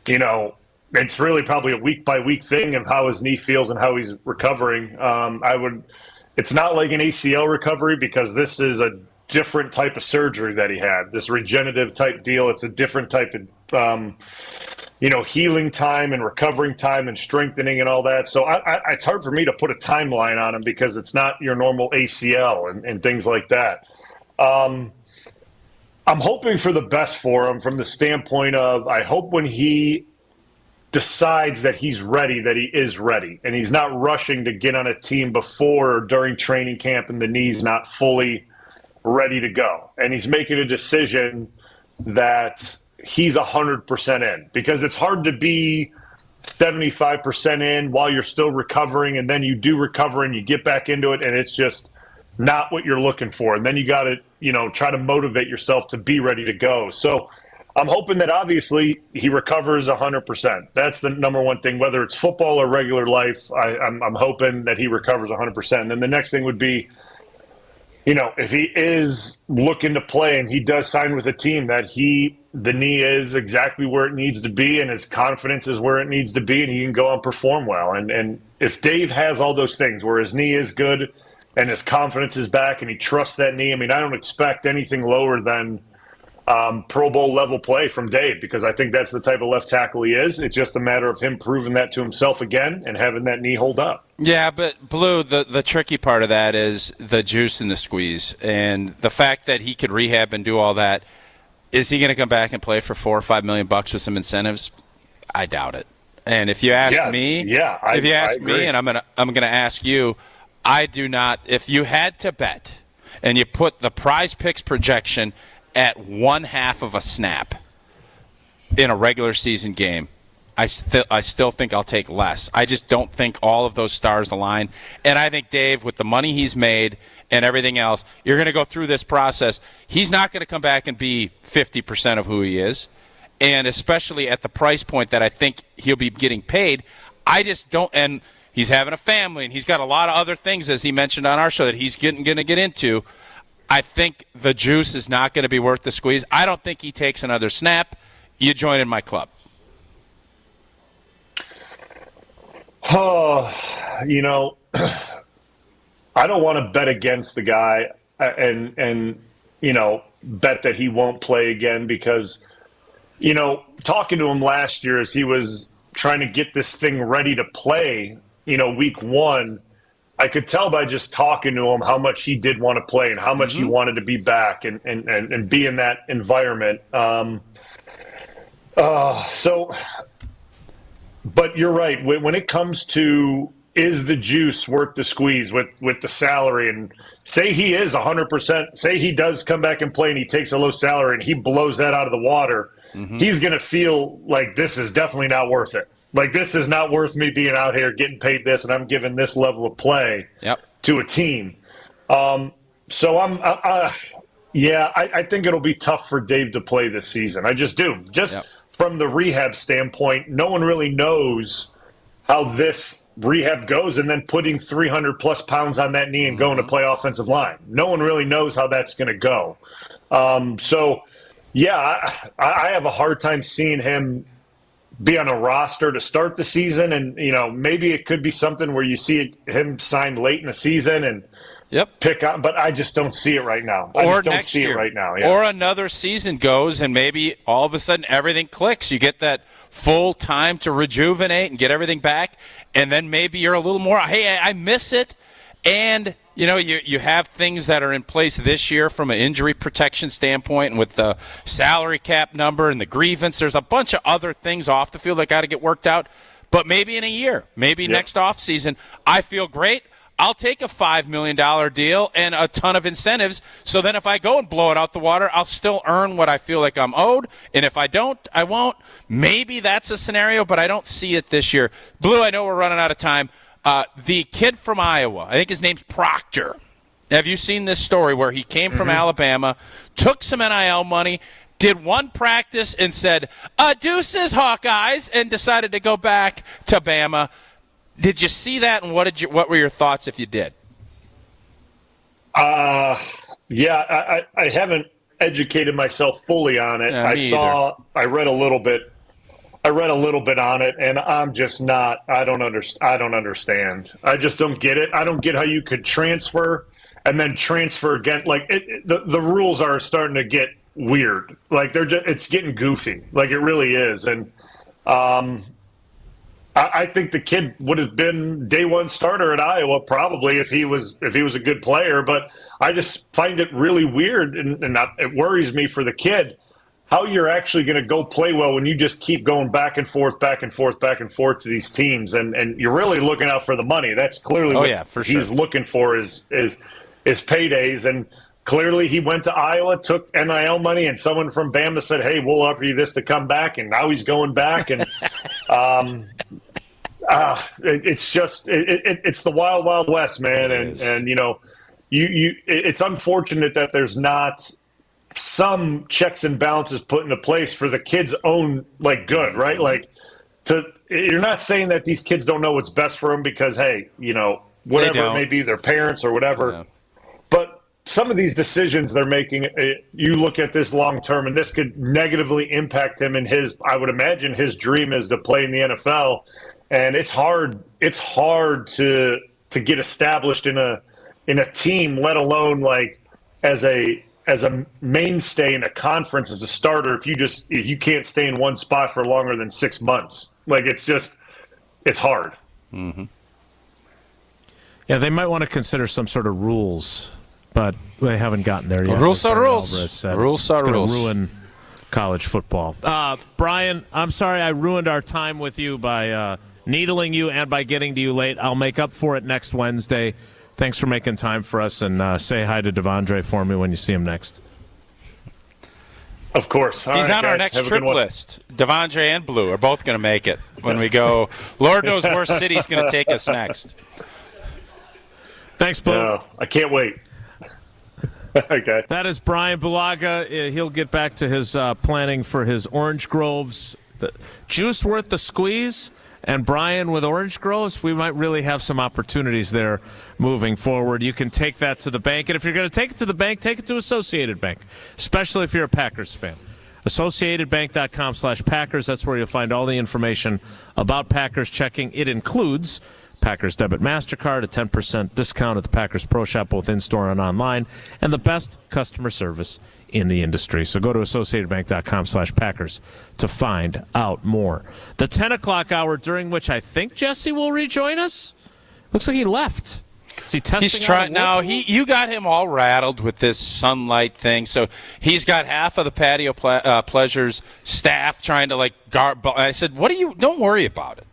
it's really probably a week-by-week thing of how his knee feels and how he's recovering. It's not like an ACL recovery because this is a different type of surgery that he had, this regenerative type deal. It's a different type of healing time and recovering time and strengthening and all that. So it's hard for me to put a timeline on him because it's not your normal ACL and things like that. I'm hoping for the best for him from the standpoint of I hope when he decides that he's ready, that he is ready. And he's not rushing to get on a team before or during training camp and the knee's not fully ready to go. And he's making a decision that – he's 100% in because it's hard to be 75% in while you're still recovering, and then you do recover and you get back into it and it's just not what you're looking for. And then you got to, try to motivate yourself to be ready to go. So I'm hoping that obviously he recovers 100%. That's the number one thing, whether it's football or regular life. I'm hoping that he recovers 100%. And then the next thing would be, if he is looking to play and he does sign with a team that the knee is exactly where it needs to be and his confidence is where it needs to be and he can go and perform well. And if Dave has all those things where his knee is good and his confidence is back and he trusts that knee, I mean, I don't expect anything lower than Pro Bowl level play from Dave, because I think that's the type of left tackle he is. It's just a matter of him proving that to himself again and having that knee hold up. Yeah, but Blue, the tricky part of that is the juice and the squeeze, and the fact that he could rehab and do all that. Is he going to come back and play for $4 or $5 million with some incentives? I doubt it. And if you ask me, and I'm gonna ask you, I do not. If you had to bet, and you put the Prize Picks projection at 1/2 of a snap in a regular season game, I still think I'll take less. I just don't think all of those stars align. And I think Dave, with the money he's made and everything else, you're going to go through this process. He's not going to come back and be 50% of who he is. And especially at the price point that I think he'll be getting paid, I just don't. And he's having a family, and he's got a lot of other things, as he mentioned on our show, that he's going to get into. I think the juice is not going to be worth the squeeze. I don't think he takes another snap. You join in my club. Oh, I don't want to bet against the guy and bet that he won't play again, because talking to him last year as he was trying to get this thing ready to play, week one, I could tell by just talking to him how much he did want to play and how much he wanted to be back and be in that environment. But you're right. When it comes to, is the juice worth the squeeze with the salary, and say he is 100%, say he does come back and play and he takes a low salary and he blows that out of the water, he's going to feel like this is definitely not worth it. Like, this is not worth me being out here getting paid this, and I'm giving this level of play to a team. I think it'll be tough for Dave to play this season. I just do. From the rehab standpoint, no one really knows how this rehab goes, and then putting 300-plus pounds on that knee and going to play offensive line. No one really knows how that's going to go. I have a hard time seeing him be on a roster to start the season, and maybe it could be something where you see him signed late in the season and pick up, but I just don't see it right now. Or another season goes, and maybe all of a sudden everything clicks. You get that full time to rejuvenate and get everything back, and then maybe you're a little more, hey, I miss it. And you have things that are in place this year from an injury protection standpoint, and with the salary cap number and the grievance, there's a bunch of other things off the field that got to get worked out. But maybe in a year, next offseason, I feel great. I'll take a $5 million deal and a ton of incentives, so then if I go and blow it out the water, I'll still earn what I feel like I'm owed, and if I don't, I won't. Maybe that's a scenario, but I don't see it this year. Blue, I know we're running out of time. The kid from Iowa, I think his name's Proctor. Have you seen this story where he came from Alabama, took some NIL money, did one practice and said, deuces, Hawkeyes, and decided to go back to Bama? Did you see that, and what were your thoughts if you did? I haven't educated myself fully on it. I read a little bit on it, and I'm just not. I don't understand. I just don't get it. I don't get how you could transfer and then transfer again. Like the rules are starting to get weird. Like it's getting goofy. Like it really is, and I think the kid would have been day one starter at Iowa probably if he was a good player. But I just find it really weird, and it worries me for the kid how you're actually going to go play well when you just keep going back and forth to these teams, and you're really looking out for the money. That's clearly what he's looking for is paydays, and clearly he went to Iowa, took NIL money, and someone from Bama said, hey, we'll offer you this to come back, and now he's going back, and it's just it's the wild, wild west, man, and it's unfortunate that there's not some checks and balances put into place for the kid's own good, right? You're not saying that these kids don't know what's best for them because, hey, whatever it may be, their parents or whatever. But some of these decisions they're making, you look at this long term, and this could negatively impact him in I would imagine his dream is to play in the NFL, and it's hard to get established in a team, let alone as as a mainstay in a conference as a starter if you can't stay in one spot for longer than 6 months. Like, it's hard. Mm-hmm. Yeah, they might want to consider some sort of rules, but they haven't gotten there yet. Rules are rules. Rules are rules. Ruin college football. Brian, I'm sorry I ruined our time with you by needling you and by getting to you late. I'll make up for it next Wednesday. Thanks for making time for us, and say hi to Devondre for me when you see him next. Of course. He's on our next trip list. Devondre and Blue are both going to make it when we go. Lord knows where city's going to take us next. Thanks, Blue. I can't wait. Okay. That is Brian Bulaga. He'll get back to his planning for his orange groves. The juice worth the squeeze. And Brian, with orange groves, we might really have some opportunities there moving forward. You can take that to the bank. And if you're going to take it to the bank, take it to Associated Bank, especially if you're a Packers fan. AssociatedBank.com/Packers. That's where you'll find all the information about Packers checking. It includes Packers Debit MasterCard, a 10% discount at the Packers Pro Shop, both in-store and online, and the best customer service in the industry. So go to AssociatedBank.com/Packers to find out more. The 10 o'clock hour, during which I think Jesse will rejoin us. Looks like he left. Is he testing? He's trying now. You got him all rattled with this sunlight thing. So he's got half of the Patio Pleasures staff trying to guard. I said, "What do you? Don't worry about it."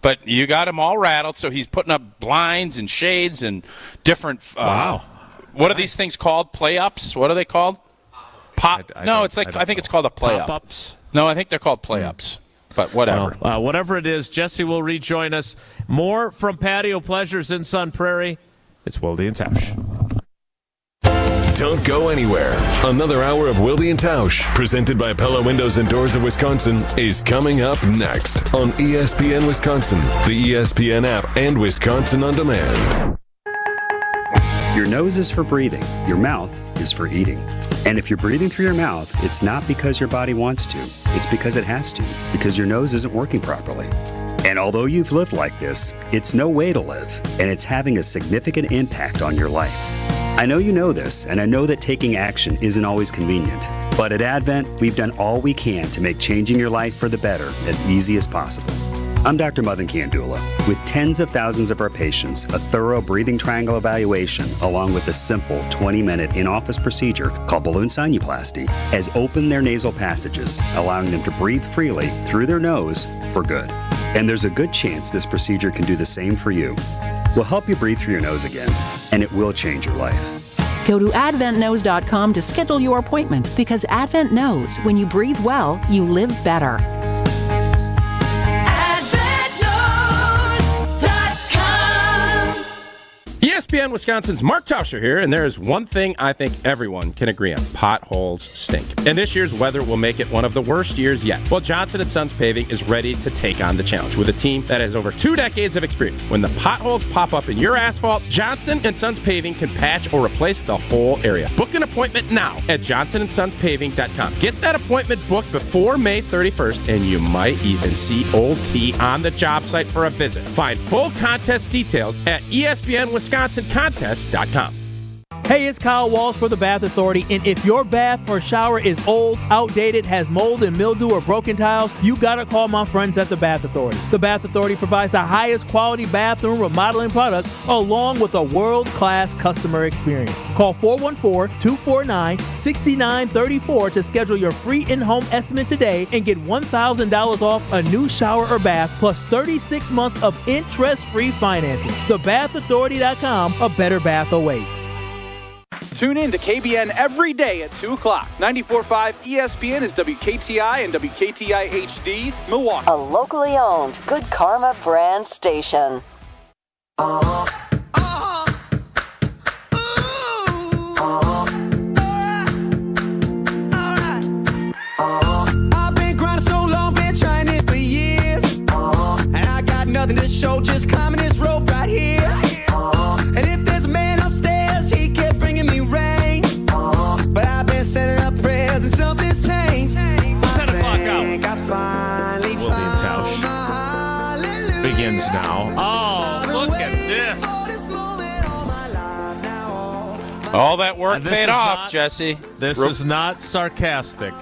But you got him all rattled, so he's putting up blinds and shades and different. Wow. What are these things called? Play-ups? What are they called? I think it's called a play-up. Pop-ups? No, I think they're called play-ups. But whatever. Well, whatever it is, Jesse will rejoin us. More from Patio Pleasures in Sun Prairie. It's Wilde and Tausch. Don't go anywhere. Another hour of Wilde and Tausch, presented by Pella Windows and Doors of Wisconsin, is coming up next on ESPN Wisconsin, the ESPN app, and Wisconsin On Demand. Your nose is for breathing. Your mouth is for eating. And if you're breathing through your mouth, it's not because your body wants to. It's because it has to, because your nose isn't working properly. And although you've lived like this, it's no way to live, and it's having a significant impact on your life. I know you know this, and I know that taking action isn't always convenient. But at Advent, we've done all we can to make changing your life for the better as easy as possible. I'm Dr. Madan Kandula. With tens of thousands of our patients, a thorough breathing triangle evaluation, along with a simple 20-minute in-office procedure called balloon sinuplasty, has opened their nasal passages, allowing them to breathe freely through their nose for good. And there's a good chance this procedure can do the same for you. We'll help you breathe through your nose again, and it will change your life. Go to AdventKnows.com to schedule your appointment, because Advent knows when you breathe well, you live better. ESPN Wisconsin's Mark Tauscher here, and there is one thing I think everyone can agree on. Potholes stink. And this year's weather will make it one of the worst years yet. Well, Johnson & Sons Paving is ready to take on the challenge with a team that has over 2 decades of experience. When the potholes pop up in your asphalt, Johnson & Sons Paving can patch or replace the whole area. Book an appointment now at johnsonsonspaving.com. Get that appointment booked before May 31st, and you might even see Old T on the job site for a visit. Find full contest details at ESPNWisconsinContest.com. Hey, it's Kyle Walsh for the Bath Authority, and if your bath or shower is old, outdated, has mold and mildew or broken tiles, you gotta call my friends at the Bath Authority. The Bath Authority provides the highest quality bathroom remodeling products along with a world-class customer experience. Call 414-249-6934 to schedule your free in-home estimate today and get $1,000 off a new shower or bath plus 36 months of interest-free financing. TheBathAuthority.com, a better bath awaits. Tune in to KBN every day at 2 o'clock. 94.5 ESPN is WKTI and WKTI HD, Milwaukee. A locally owned Good Karma brand station. I've been grinding so long, been trying it for years. And I got nothing to show, just climbing this rope right here. And if there's a man upstairs, he kept bringing me rain. But I've been sending up prayers and something's changed. 10 o'clock hour. Wilde and Tausch begins now. Oh, look at this. All that work paid off, Jesse. This is not sarcastic.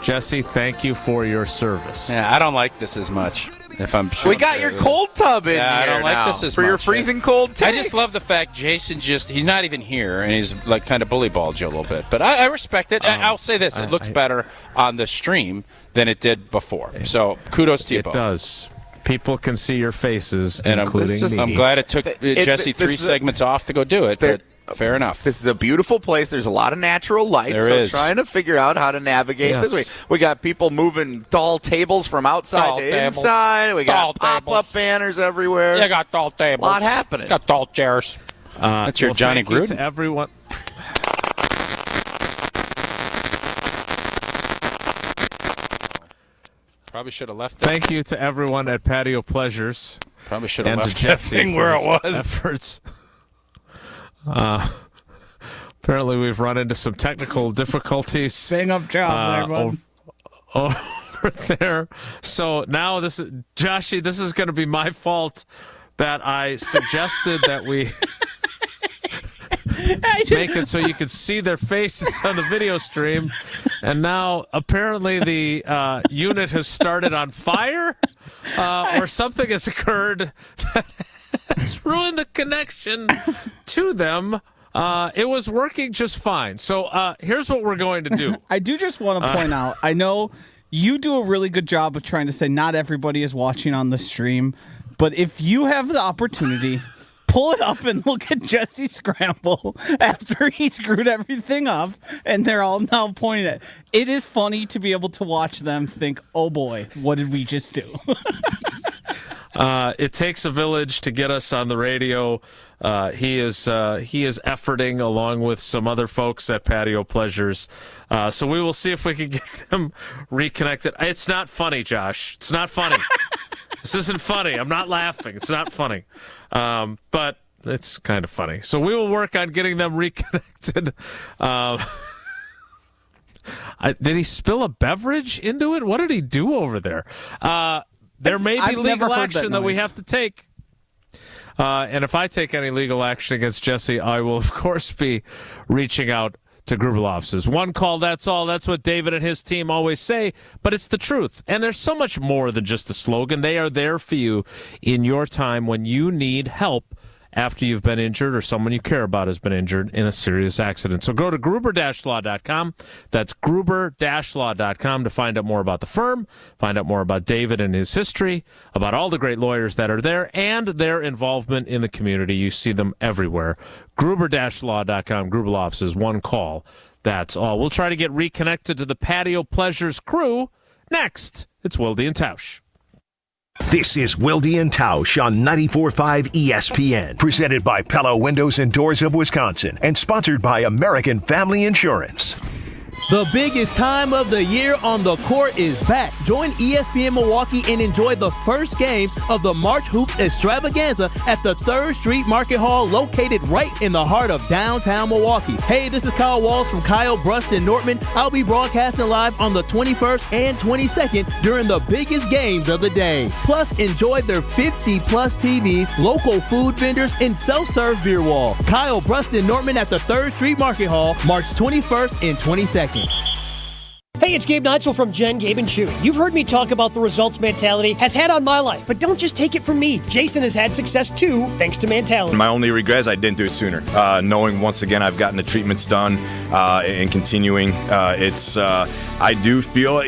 Jesse, thank you for your service. Yeah, I don't like this as much. If I'm sure. We got your cold tub in here. I don't like this as much. For your freezing cold takes. I just love the fact Jason he's not even here, and he's like kind of bully balled you a little bit. But I respect it. I'll say this. It looks better on the stream than it did before. So kudos to you both. It does. People can see your faces, and including me. I'm glad it took Jesse 3 segments off to go do it, but fair enough. This is a beautiful place. There's a lot of natural light, trying to figure out how to navigate this way. We got people moving tall tables from outside to inside. We got pop-up banners everywhere. You got tall tables. A lot happening. Got tall chairs. That's your Johnny Gruden. To everyone. Probably should have left. Thank you to everyone at Patio Pleasures. Probably should have left Jesse that thing where it was. Efforts. Apparently, we've run into some technical difficulties. Bang up job there, bud. Over there. So now Joshy, this is going to be my fault that I suggested that we make it so you could see their faces on the video stream. And now apparently the unit has started on fire or something has occurred that has ruined the connection to them. It was working just fine. So here's what we're going to do. I do just want to point out, I know you do a really good job of trying to say not everybody is watching on the stream, but if you have the opportunity, pull it up and look at Jesse scramble after he screwed everything up, and they're all now pointing at it. It is funny to be able to watch them think, oh boy, what did we just do? It takes a village to get us on the radio. He is efforting along with some other folks at Patio Pleasures. So we will see if we can get them reconnected. It's not funny, Josh. It's not funny. This isn't funny. I'm not laughing. It's not funny. But it's kind of funny. So we will work on getting them reconnected. Did he spill a beverage into it? What did he do over there? There may be legal action that we have to take. And if I take any legal action against Jesse, I will, of course, be reaching out to Gruber offices. One call, that's all. That's what David and his team always say, but it's the truth. And there's so much more than just a slogan. They are there for you in your time when you need help after you've been injured or someone you care about has been injured in a serious accident. So go to Gruber-Law.com. That's Gruber-Law.com to find out more about the firm, find out more about David and his history, about all the great lawyers that are there, and their involvement in the community. You see them everywhere. Gruber-Law.com. Gruber Law offices, one call. That's all. We'll try to get reconnected to the Patio Pleasures crew next. It's Wilde and Tausch. This is Wilde and Tausch on 94.5 ESPN, presented by Pella Windows and Doors of Wisconsin, and sponsored by American Family Insurance. The biggest time of the year on the court is back. Join ESPN Milwaukee and enjoy the first game of the March Hoops Extravaganza at the 3rd Street Market Hall, located right in the heart of downtown Milwaukee. Hey, this is Kyle Walsh from Kyle Brust and Nortman. I'll be broadcasting live on the 21st and 22nd during the biggest games of the day. Plus, enjoy their 50-plus TVs, local food vendors, and self-serve beer wall. Kyle Brust and Nortman at the 3rd Street Market Hall, March 21st and 22nd. Hey, it's Gabe Neitzel from Jen, Gabe, and Chewy. You've heard me talk about the results Mentality has had on my life, but don't just take it from me. Jason has had success too, thanks to Mentality. My only regret is I didn't do it sooner. Knowing once again I've gotten the treatments done and continuing, I do feel,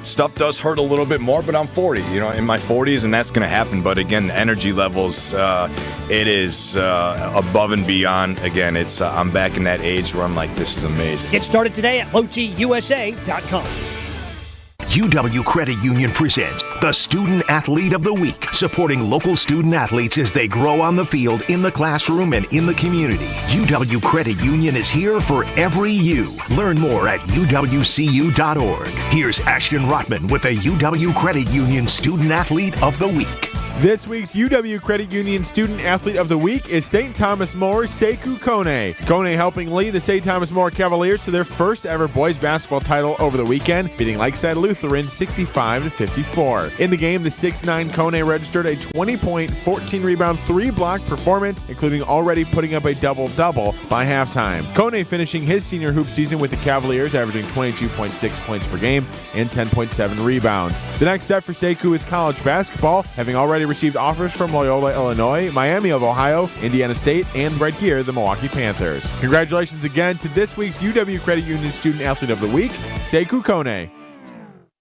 stuff does hurt a little bit more, but I'm 40, in my 40s, and that's going to happen. But again, the energy levels, it is above and beyond. Again, I'm back in that age where I'm like, this is amazing. Get started today at LoTUSA.com. UW Credit Union presents the Student Athlete of the Week, supporting local student athletes as they grow on the field, in the classroom, and in the community. UW Credit Union is here for every you. Learn more at uwcu.org. Here's Ashton Rotman with the UW Credit Union Student Athlete of the Week. This week's UW Credit Union Student Athlete of the Week is St. Thomas More's Sekou Kone. Kone helping lead the St. Thomas More Cavaliers to their first ever boys basketball title over the weekend, beating Lakeside Lutheran 65-54. In the game, the 6'9" Kone registered a 20-point, 14-rebound, 3-block performance, including already putting up a double-double by halftime. Kone finishing his senior hoop season with the Cavaliers, averaging 22.6 points per game and 10.7 rebounds. The next step for Sekou is college basketball, having already received offers from Loyola, Illinois, Miami of Ohio, Indiana State, and right here, the Milwaukee Panthers. Congratulations again to this week's UW Credit Union Student Athlete of the Week, Sekou Kone.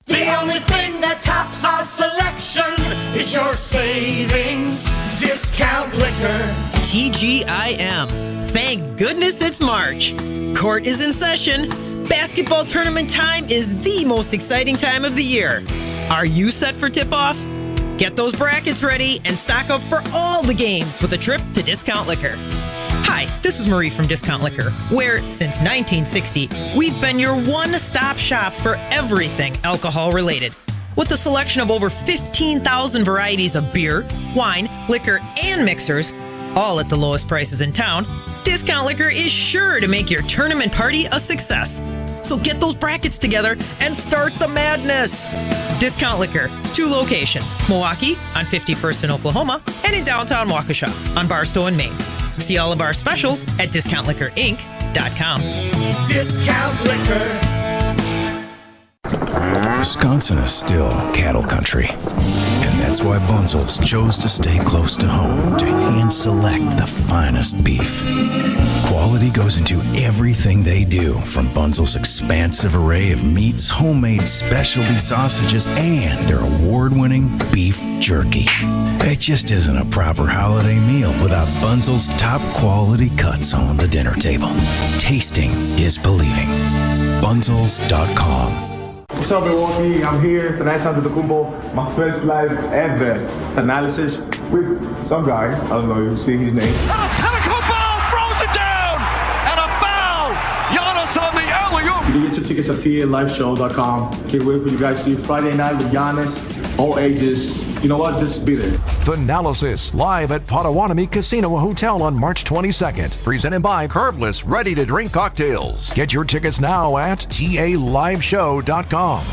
The only thing that tops our selection is your savings discount liquor. TGIM. Thank goodness it's March. Court is in session. Basketball tournament time is the most exciting time of the year. Are you set for tip-off? Get those brackets ready and stock up for all the games with a trip to Discount Liquor. Hi, this is Marie from Discount Liquor, where since 1960, we've been your one-stop shop for everything alcohol-related. With a selection of over 15,000 varieties of beer, wine, liquor, and mixers, all at the lowest prices in town, Discount Liquor is sure to make your tournament party a success. So get those brackets together and start the madness. Discount Liquor, 2 locations, Milwaukee on 51st in Oklahoma and in downtown Waukesha on Barstow in Maine. See all of our specials at discountliquorinc.com. Discount Liquor. Wisconsin is still cattle country, and that's why Bunzel's chose to stay close to home to hand select the finest beef. Quality goes into everything they do, from Bunzel's expansive array of meats, homemade specialty sausages, and their award-winning beef jerky. It just isn't a proper holiday meal without Bunzel's top quality cuts on the dinner table. Tasting is believing. Bunzels.com. What's up, Milwaukee? I'm here tonight, Antetokounmpo, my first live ever analysis with some guy. I don't know, you can see his name. Antetokounmpo throws it down, and a foul. Giannis on the alley-oop. You can get your tickets at TALiveshow.com. Can't wait for you guys to see Friday night with Giannis, all ages. You know what? Just be there. Thanalysis, live at Potawatomi Casino Hotel on March 22nd. Presented by Curveless Ready-to-Drink Cocktails. Get your tickets now at TALiveshow.com.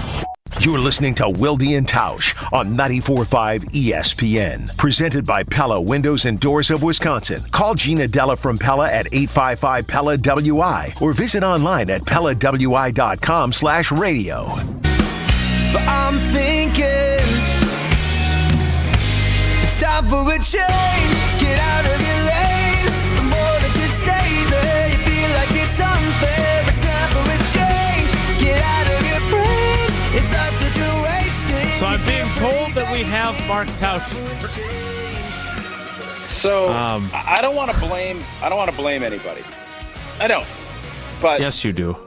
You're listening to Wilde and Tausch on 94.5 ESPN. Presented by Pella Windows and Doors of Wisconsin. Call Gina Della from Pella at 855-PELLA-WI or visit online at PellaWI.com/radio. But I'm thinking it's time for a change. Get out of your lane. The more that you stay there, you feel like it's unfair. It's time for a change. Get out of your brain. It's life that you're wasting. So I'm being told that we have Mark Tausch. So I don't want to blame. I don't want to blame anybody. I don't. But yes, you do.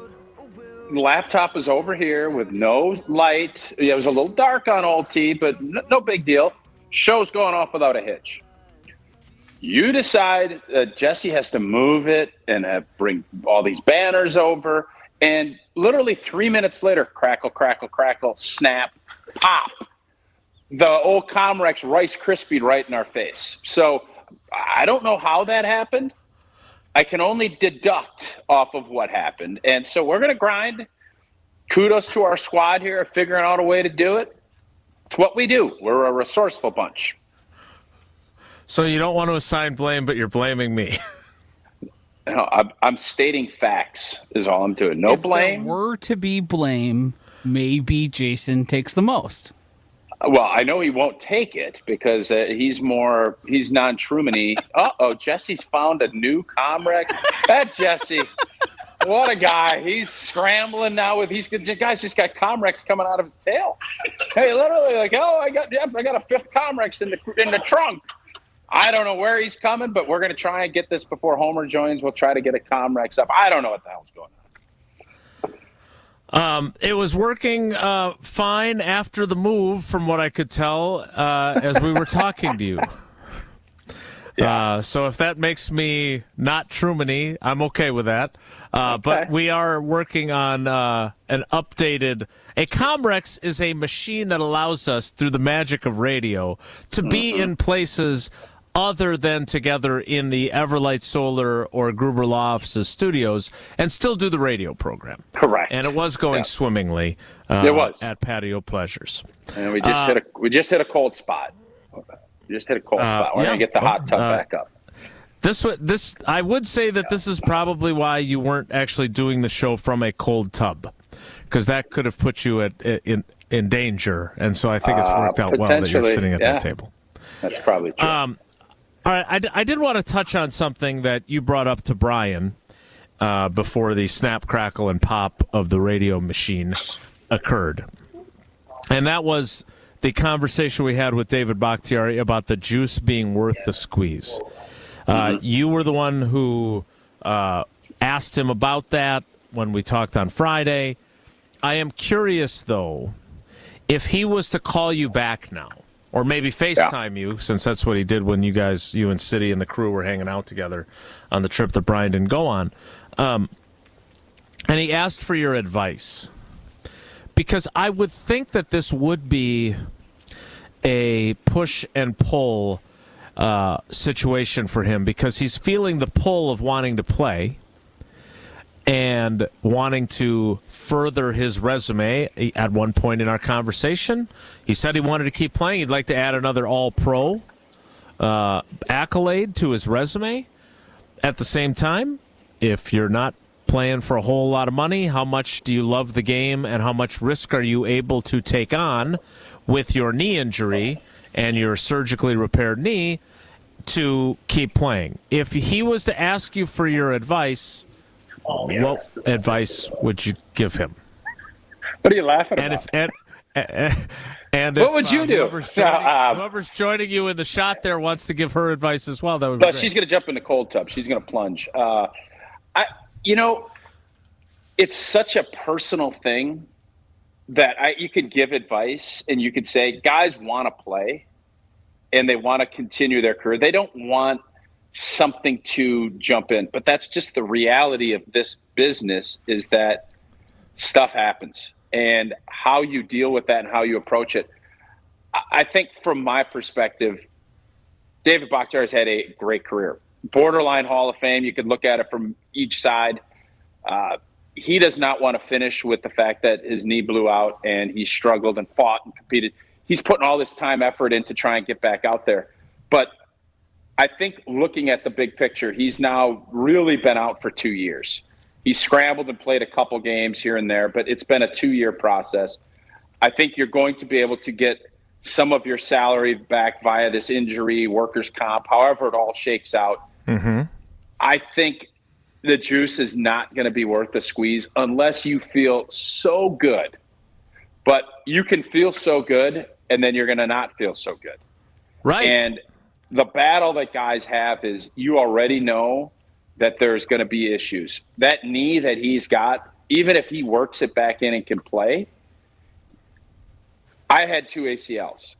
Laptop is over here with no light. Yeah, it was a little dark on Old T, but no big deal. Show's going off without a hitch. You decide that Jesse has to move it and bring all these banners over, and literally 3 minutes later, crackle, crackle, crackle, snap, pop. The old Comrex Rice Krispie right in our face. So I don't know how that happened. I can only deduct off of what happened. And so we're going to grind. Kudos to our squad here figuring out a way to do it. It's what we do. We're a resourceful bunch. So you don't want to assign blame, but you're blaming me. No, I'm stating facts is all I'm doing. No blame. If there were to be blame, maybe Jason takes the most. Well, I know he won't take it because he's non-Truman-y. Uh-oh, Jesse's found a new Comrex. That Jesse, what a guy. He's scrambling now with guy's just got Comrex coming out of his tail. Hey, literally like, I got a fifth Comrex in the trunk. I don't know where he's coming, but we're going to try and get this before Homer joins. We'll try to get a Comrex up. I don't know what the hell's going on. It was working fine after the move, from what I could tell, as we were talking to you. So if that makes me not Truman-y, I'm okay with that. But we are working on an updated. A Comrex is a machine that allows us, through the magic of radio, to be in places other than together in the Everlight Solar or Gruber Law Offices studios and still do the radio program. Correct. And it was going swimmingly it was. at Patio Pleasures. And we just hit a cold spot. We just hit a cold spot. We're going to get the hot tub back up. I would say that this is probably why you weren't actually doing the show from a cold tub, because that could have put you in danger. And so I think it's worked out well that you're sitting at that table. That's probably true. All right, I did want to touch on something that you brought up to Brian before the snap, crackle, and pop of the radio machine occurred. And that was the conversation we had with David Bakhtiari about the juice being worth the squeeze. You were the one who asked him about that when we talked on Friday. I am curious, though, if he was to call you back now, or maybe FaceTime you, since that's what he did when you and City and the crew were hanging out together on the trip that Brian didn't go on. And he asked for your advice. Because I would think that this would be a push and pull situation for him, because he's feeling the pull of wanting to play and wanting to further his resume. At one point in our conversation, he said he wanted to keep playing. He'd like to add another All-Pro accolade to his resume. At the same time, if you're not playing for a whole lot of money, how much do you love the game and how much risk are you able to take on with your knee injury and your surgically repaired knee to keep playing? If he was to ask you for your advice, what advice would you give him? What are you laughing about? And what would you do? Whoever's joining you in the shot there wants to give her advice as well. That would be great. She's going to jump in the cold tub. She's going to plunge. It's such a personal thing that you could give advice and you could say, guys want to play and they want to continue their career. They don't want something to jump in, but that's just the reality of this business, is that stuff happens, and how you deal with that and how you approach it. I think from my perspective, David Bakhtiari's had a great career. Borderline Hall of Fame. You could look at it from each side. He does not want to finish with the fact that his knee blew out and he struggled and fought and competed. He's putting all this time, effort in to try and get back out there. But I think looking at the big picture, he's now really been out for 2 years. He scrambled and played a couple games here and there, but it's been a 2-year process. I think you're going to be able to get some of your salary back via this injury, workers' comp, however it all shakes out. Mm-hmm. I think the juice is not going to be worth the squeeze unless you feel so good. But you can feel so good, and then you're going to not feel so good. Right. And the battle that guys have is you already know that there's going to be issues. That knee that he's got, even if he works it back in and can play, I had 2 ACLs.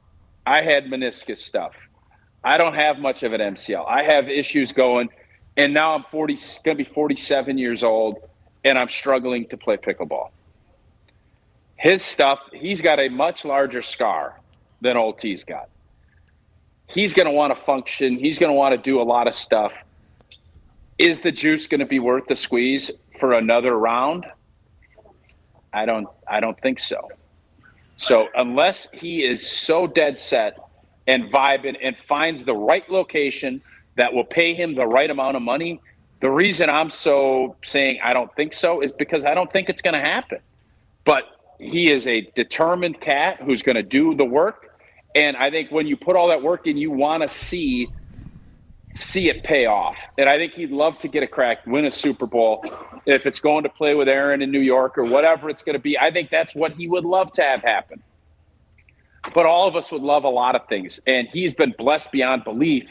I had meniscus stuff. I don't have much of an MCL. I have issues going, and now I'm going to be 47 years old, and I'm struggling to play pickleball. His stuff, he's got a much larger scar than old T's got. He's going to want to function. He's going to want to do a lot of stuff. Is the juice going to be worth the squeeze for another round? I don't think so. So unless he is so dead set and vibing and finds the right location that will pay him the right amount of money, the reason I'm so saying I don't think so is because I don't think it's going to happen. But he is a determined cat who's going to do the work. And I think when you put all that work in, you want to see it pay off. And I think he'd love to get a crack, win a Super Bowl. If it's going to play with Aaron in New York or whatever it's going to be, I think that's what he would love to have happen. But all of us would love a lot of things. And he's been blessed beyond belief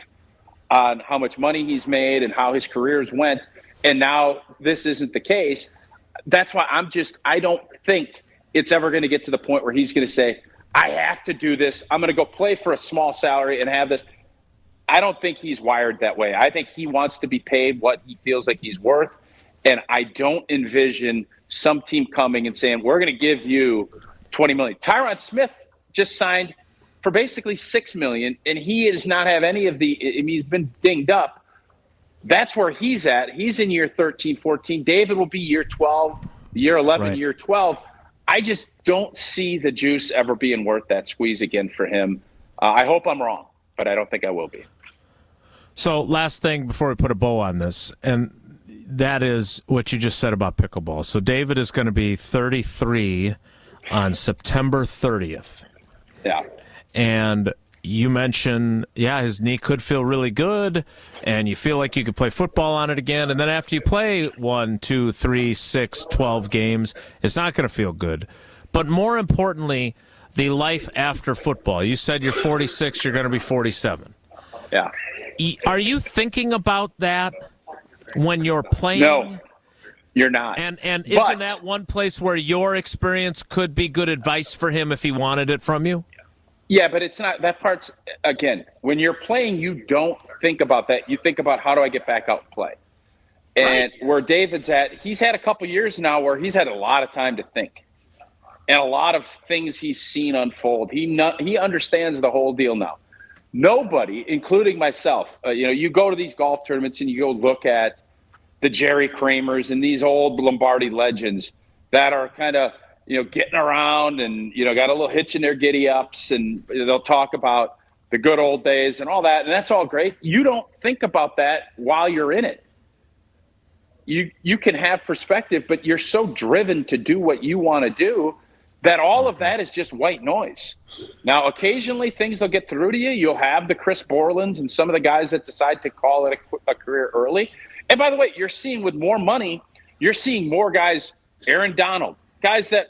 on how much money he's made and how his careers went. And now this isn't the case. That's why I don't think it's ever going to get to the point where he's going to say, I have to do this. I'm going to go play for a small salary and have this. I don't think he's wired that way. I think he wants to be paid what he feels like he's worth. And I don't envision some team coming and saying, we're going to give you $20 million. Tyron Smith just signed for basically $6 million, and he does not have any of he's been dinged up. That's where he's at. He's in year 13, 14. David will be year 12, year 11, right. Year 12. I just don't see the juice ever being worth that squeeze again for him. I hope I'm wrong, but I don't think I will be. So last thing before we put a bow on this, and that is what you just said about pickleball. So David is going to be 33 on September 30th. Yeah. And you mentioned, his knee could feel really good, and you feel like you could play football on it again. And then after you play 1, 2, 3, 6, 12 games, it's not going to feel good. But more importantly, the life after football. You said you're 46, you're going to be 47. Yeah. Are you thinking about that when you're playing? No, you're not. And isn't that one place where your experience could be good advice for him if he wanted it from you? Yeah, but it's not. That part's, again, when you're playing, you don't think about that. You think about, how do I get back out and play? And where David's at, he's had a couple years now where he's had a lot of time to think. And a lot of things he's seen unfold. He understands the whole deal now. Nobody, including myself, you go to these golf tournaments and you go look at the Jerry Kramers and these old Lombardi legends that are kind of, getting around and, got a little hitch in their giddy-ups, and they'll talk about the good old days and all that, and that's all great. You don't think about that while you're in it. You can have perspective, but you're so driven to do what you want to do that all of that is just white noise. Now, occasionally things will get through to you. You'll have the Chris Borlands and some of the guys that decide to call it a career early. And by the way, you're seeing with more money, you're seeing more guys, Aaron Donald, guys that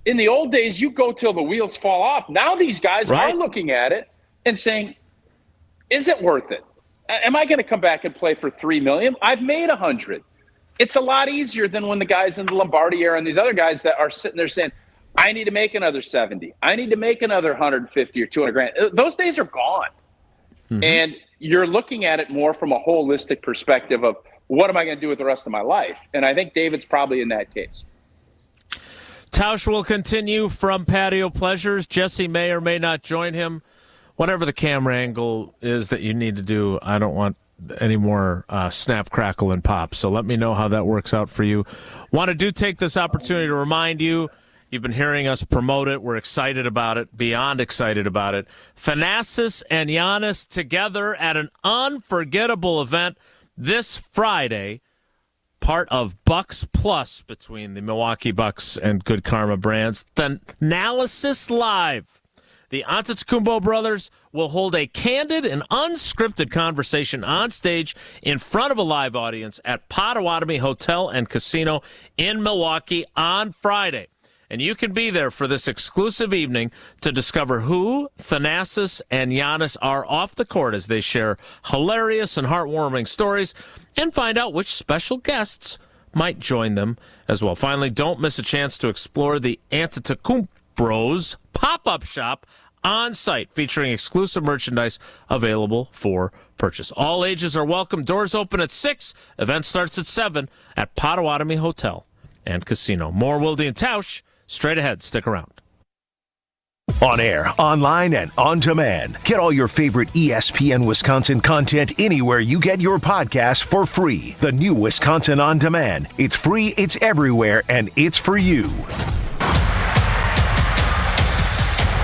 in the old days, you go till the wheels fall off. Now these guys are looking at it and saying, is it worth it? Am I going to come back and play for $3 million? I've made $100. It's a lot easier than when the guys in the Lombardi era and these other guys that are sitting there saying, I need to make another 70. I need to make another 150 or 200 grand. Those days are gone. Mm-hmm. And you're looking at it more from a holistic perspective of, what am I going to do with the rest of my life? And I think David's probably in that case. Tausch will continue from Patio Pleasures. Jesse may or may not join him. Whatever the camera angle is that you need to do, I don't want any more snap, crackle, and pop. So let me know how that works out for you. Want to take this opportunity to remind you, you've been hearing us promote it. We're excited about it, beyond excited about it. Thanasis and Giannis together at an unforgettable event this Friday, part of Bucks Plus between the Milwaukee Bucks and Good Karma Brands. Thanasis Live. The Antetokounmpo brothers will hold a candid and unscripted conversation on stage in front of a live audience at Potawatomi Hotel and Casino in Milwaukee on Friday. And you can be there for this exclusive evening to discover who Thanasis and Giannis are off the court as they share hilarious and heartwarming stories and find out which special guests might join them as well. Finally, don't miss a chance to explore the Antetokounmpo's pop-up shop on site featuring exclusive merchandise available for purchase. All ages are welcome. Doors open at 6. Event starts at 7 at Potawatomi Hotel and Casino. More Wilde and Tausch straight ahead. Stick around. On air, online, and on demand. Get all your favorite ESPN Wisconsin content anywhere you get your podcasts for free. The new Wisconsin On Demand. It's free, it's everywhere, and it's for you.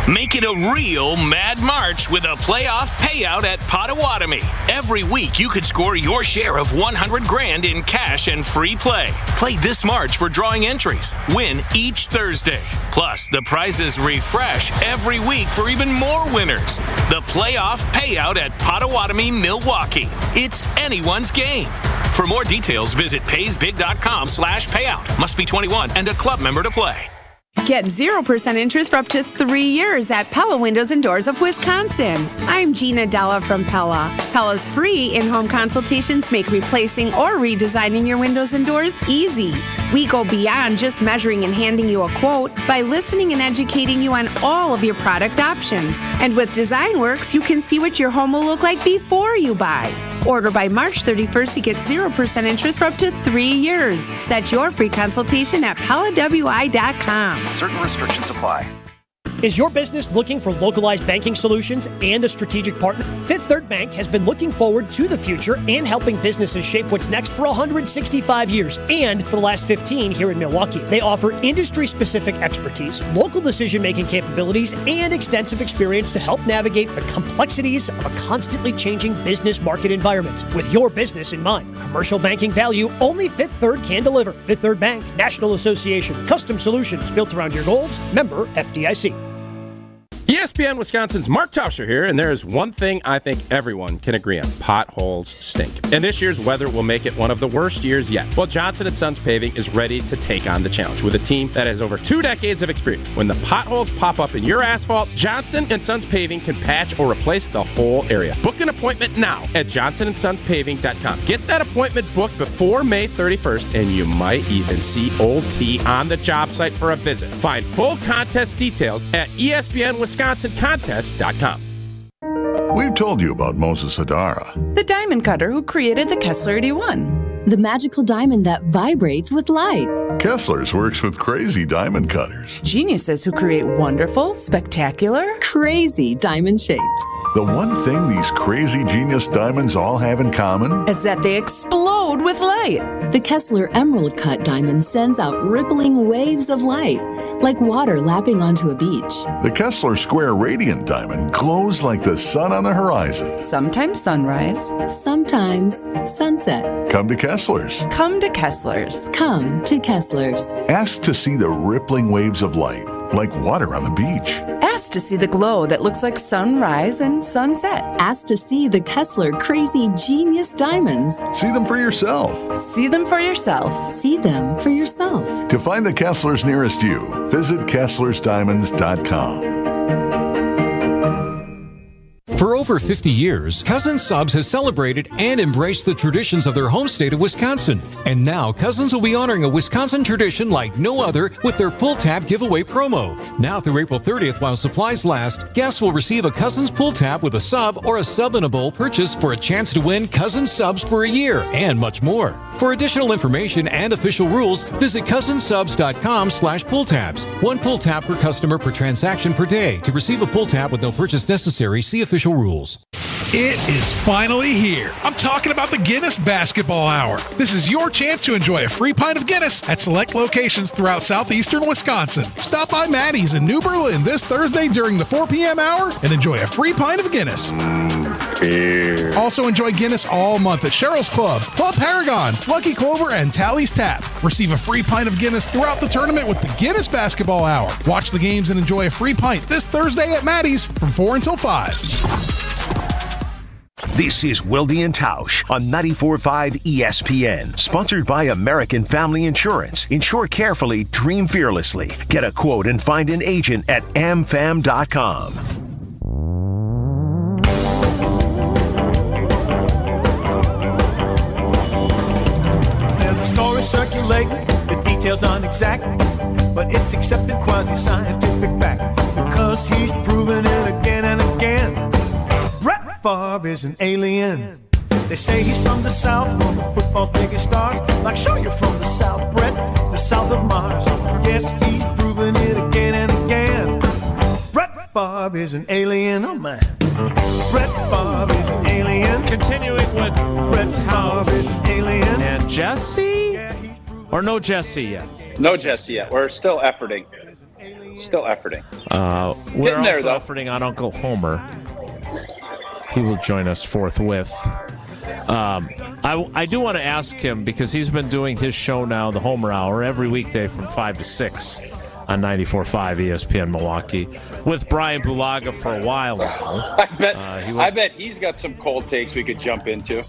Make it a real Mad March with a playoff payout at Potawatomi. Every week you could score your share of $100 grand in cash and free play. Play this March for drawing entries. Win each Thursday. Plus, the prizes refresh every week for even more winners. The playoff payout at Potawatomi, Milwaukee. It's anyone's game. For more details, visit paysbig.com/payout. Must be 21 and a club member to play. Get 0% interest for up to 3 years at Pella Windows and Doors of Wisconsin. I'm Gina Della from Pella. Pella's free in-home consultations make replacing or redesigning your windows and doors easy. We go beyond just measuring and handing you a quote by listening and educating you on all of your product options. And with DesignWorks, you can see what your home will look like before you buy. Order by March 31st to get 0% interest for up to 3 years. Set your free consultation at PellaWI.com. Certain restrictions apply. Is your business looking for localized banking solutions and a strategic partner? Fifth Third Bank has been looking forward to the future and helping businesses shape what's next for 165 years and for the last 15 here in Milwaukee. They offer industry-specific expertise, local decision-making capabilities, and extensive experience to help navigate the complexities of a constantly changing business market environment. With your business in mind, commercial banking value only Fifth Third can deliver. Fifth Third Bank, National Association, custom solutions built around your goals, member FDIC. ESPN Wisconsin's Mark Tausch here, and there is one thing I think everyone can agree on. Potholes stink. And this year's weather will make it one of the worst years yet. Well, Johnson & Sons Paving is ready to take on the challenge with a team that has over 2 decades of experience. When the potholes pop up in your asphalt, Johnson & Sons Paving can patch or replace the whole area. Book an appointment now at johnsonsonspaving.com. Get that appointment booked before May 31st, and you might even see Old T on the job site for a visit. Find full contest details at ESPNWisconsinContest.com. We've told you about Moses Hadara, the diamond cutter who created the Kessler 81, the magical diamond that vibrates with light. Kessler's works with crazy diamond cutters, geniuses who create wonderful, spectacular, crazy diamond shapes. The one thing these crazy genius diamonds all have in common is that they explode with light. The Kessler Emerald Cut diamond sends out rippling waves of light, like water lapping onto a beach. The Kessler Square Radiant Diamond glows like the sun on the horizon. Sometimes sunrise, sometimes sunset. Come to Kessler's. Come to Kessler's. Come to Kessler's. Ask to see the rippling waves of light, like water on the beach. Ask to see the glow that looks like sunrise and sunset. Ask to see the Kessler Crazy Genius Diamonds. See them for yourself. See them for yourself. See them for yourself. To find the Kesslers nearest you, visit KesslersDiamonds.com. For over 50 years, Cousins Subs has celebrated and embraced the traditions of their home state of Wisconsin. And now, Cousins will be honoring a Wisconsin tradition like no other with their Pull Tab giveaway promo. Now through April 30th while supplies last, guests will receive a Cousins Pull Tab with a sub or a sub and a bowl purchase for a chance to win Cousins Subs for a year and much more. For additional information and official rules, visit cousinsubs.com/pulltabs. 1 pull tab per customer per transaction per day. To receive a pull tab with no purchase necessary, see official rules. It is finally here. I'm talking about the Guinness Basketball Hour. This is your chance to enjoy a free pint of Guinness at select locations throughout southeastern Wisconsin. Stop by Maddie's in New Berlin this Thursday during the 4 p.m. hour and enjoy a free pint of Guinness. Beer. Also enjoy Guinness all month at Cheryl's Club, Club Paragon, Lucky Clover, and Tally's Tap. Receive a free pint of Guinness throughout the tournament with the Guinness Basketball Hour. Watch the games and enjoy a free pint this Thursday at Maddie's from 4 until 5. This is Wilde and Tausch on 94.5 ESPN. Sponsored by American Family Insurance. Insure carefully, dream fearlessly. Get a quote and find an agent at amfam.com. There's a story circulating, the details unexact, but it's accepted quasi-scientific fact because he's proven it again and again. Brett Favre is an alien. They say he's from the South, one of football's biggest stars. Like, sure, you're from the South, Brett, the South of Mars. Yes, he's proven it again and again. Brett Favre is an alien, oh man. Brett Favre is an alien. Continuing with Brett Favre is an alien. And Jesse? Or no Jesse yet? No Jesse yet. We're still efforting. We're also efforting on Uncle Homer. He will join us forthwith. I do want to ask him, because he's been doing his show now, the Homer Hour, every weekday from 5 to 6 on 94.5 ESPN Milwaukee, with Brian Bulaga for a while now. I bet he's got some cold takes we could jump into.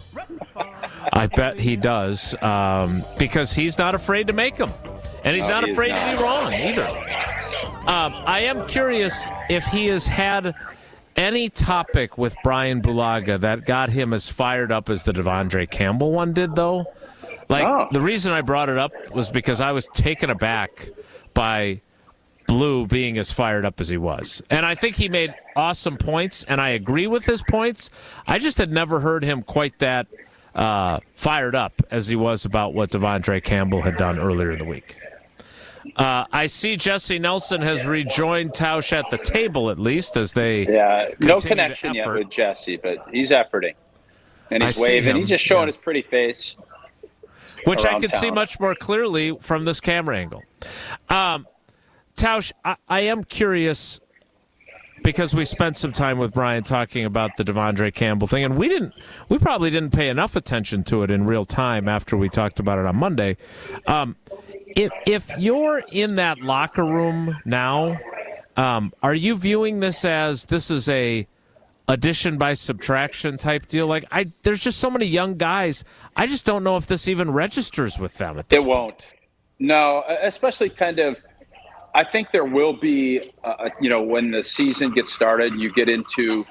I bet he does, because he's not afraid to make them. And he's not afraid to be wrong either. I am curious if he has had any topic with Brian Bulaga that got him as fired up as the Devondre Campbell one did, though. The reason I brought it up was because I was taken aback by Blue being as fired up as he was. And I think he made awesome points, and I agree with his points. I just had never heard him quite that fired up as he was about what Devondre Campbell had done earlier in the week. I see Jesse Nelson has rejoined Tausch at the table, at least, as they no connection yet with Jesse, but he's efforting. And he's waving. He's just showing his pretty face. Which I can see much more clearly from this camera angle. Tausch, I am curious because we spent some time with Brian talking about the Devondre Campbell thing, and we probably didn't pay enough attention to it in real time after we talked about it on Monday. If you're in that locker room now, are you viewing this as this is a addition by subtraction type deal? Like, there's just so many young guys. I just don't know if this even registers with them. It won't. No, especially kind of. I think there will be, when the season gets started, you get into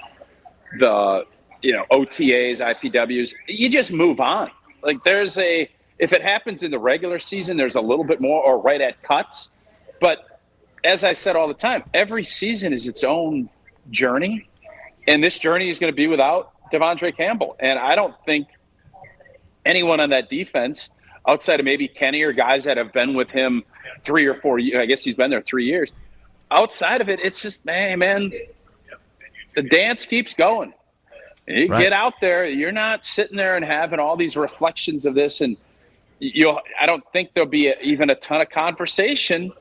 the, OTAs, IPWs, you just move on. Like if it happens in the regular season, there's a little bit more or right at cuts. But as I said all the time, every season is its own journey. And this journey is going to be without Devondre Campbell. And I don't think anyone on that defense, outside of maybe Kenny or guys that have been with him 3 or 4 years, I guess he's been there 3 years. Outside of it, it's just, man, the dance keeps going. You get out there, you're not sitting there and having all these reflections of this. And I don't think there'll be even a ton of conversation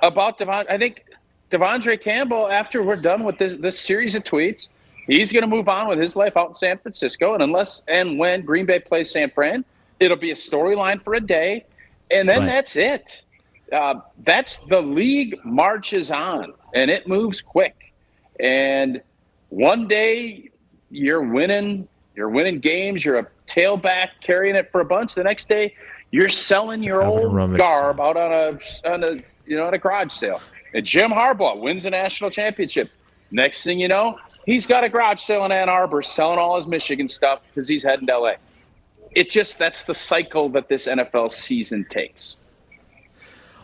about Devondre. I think Devondre Campbell, after we're done with this series of tweets, he's going to move on with his life out in San Francisco. And when Green Bay plays San Fran, it'll be a storyline for a day. And then that's it. That's the league marches on, and it moves quick. And one day you're winning games. You're a tailback carrying it for a bunch. The next day you're selling your old garb out on a garage sale. And Jim Harbaugh wins a national championship. Next thing you know, he's got a garage sale in Ann Arbor selling all his Michigan stuff because he's heading to LA. That's the cycle that this NFL season takes.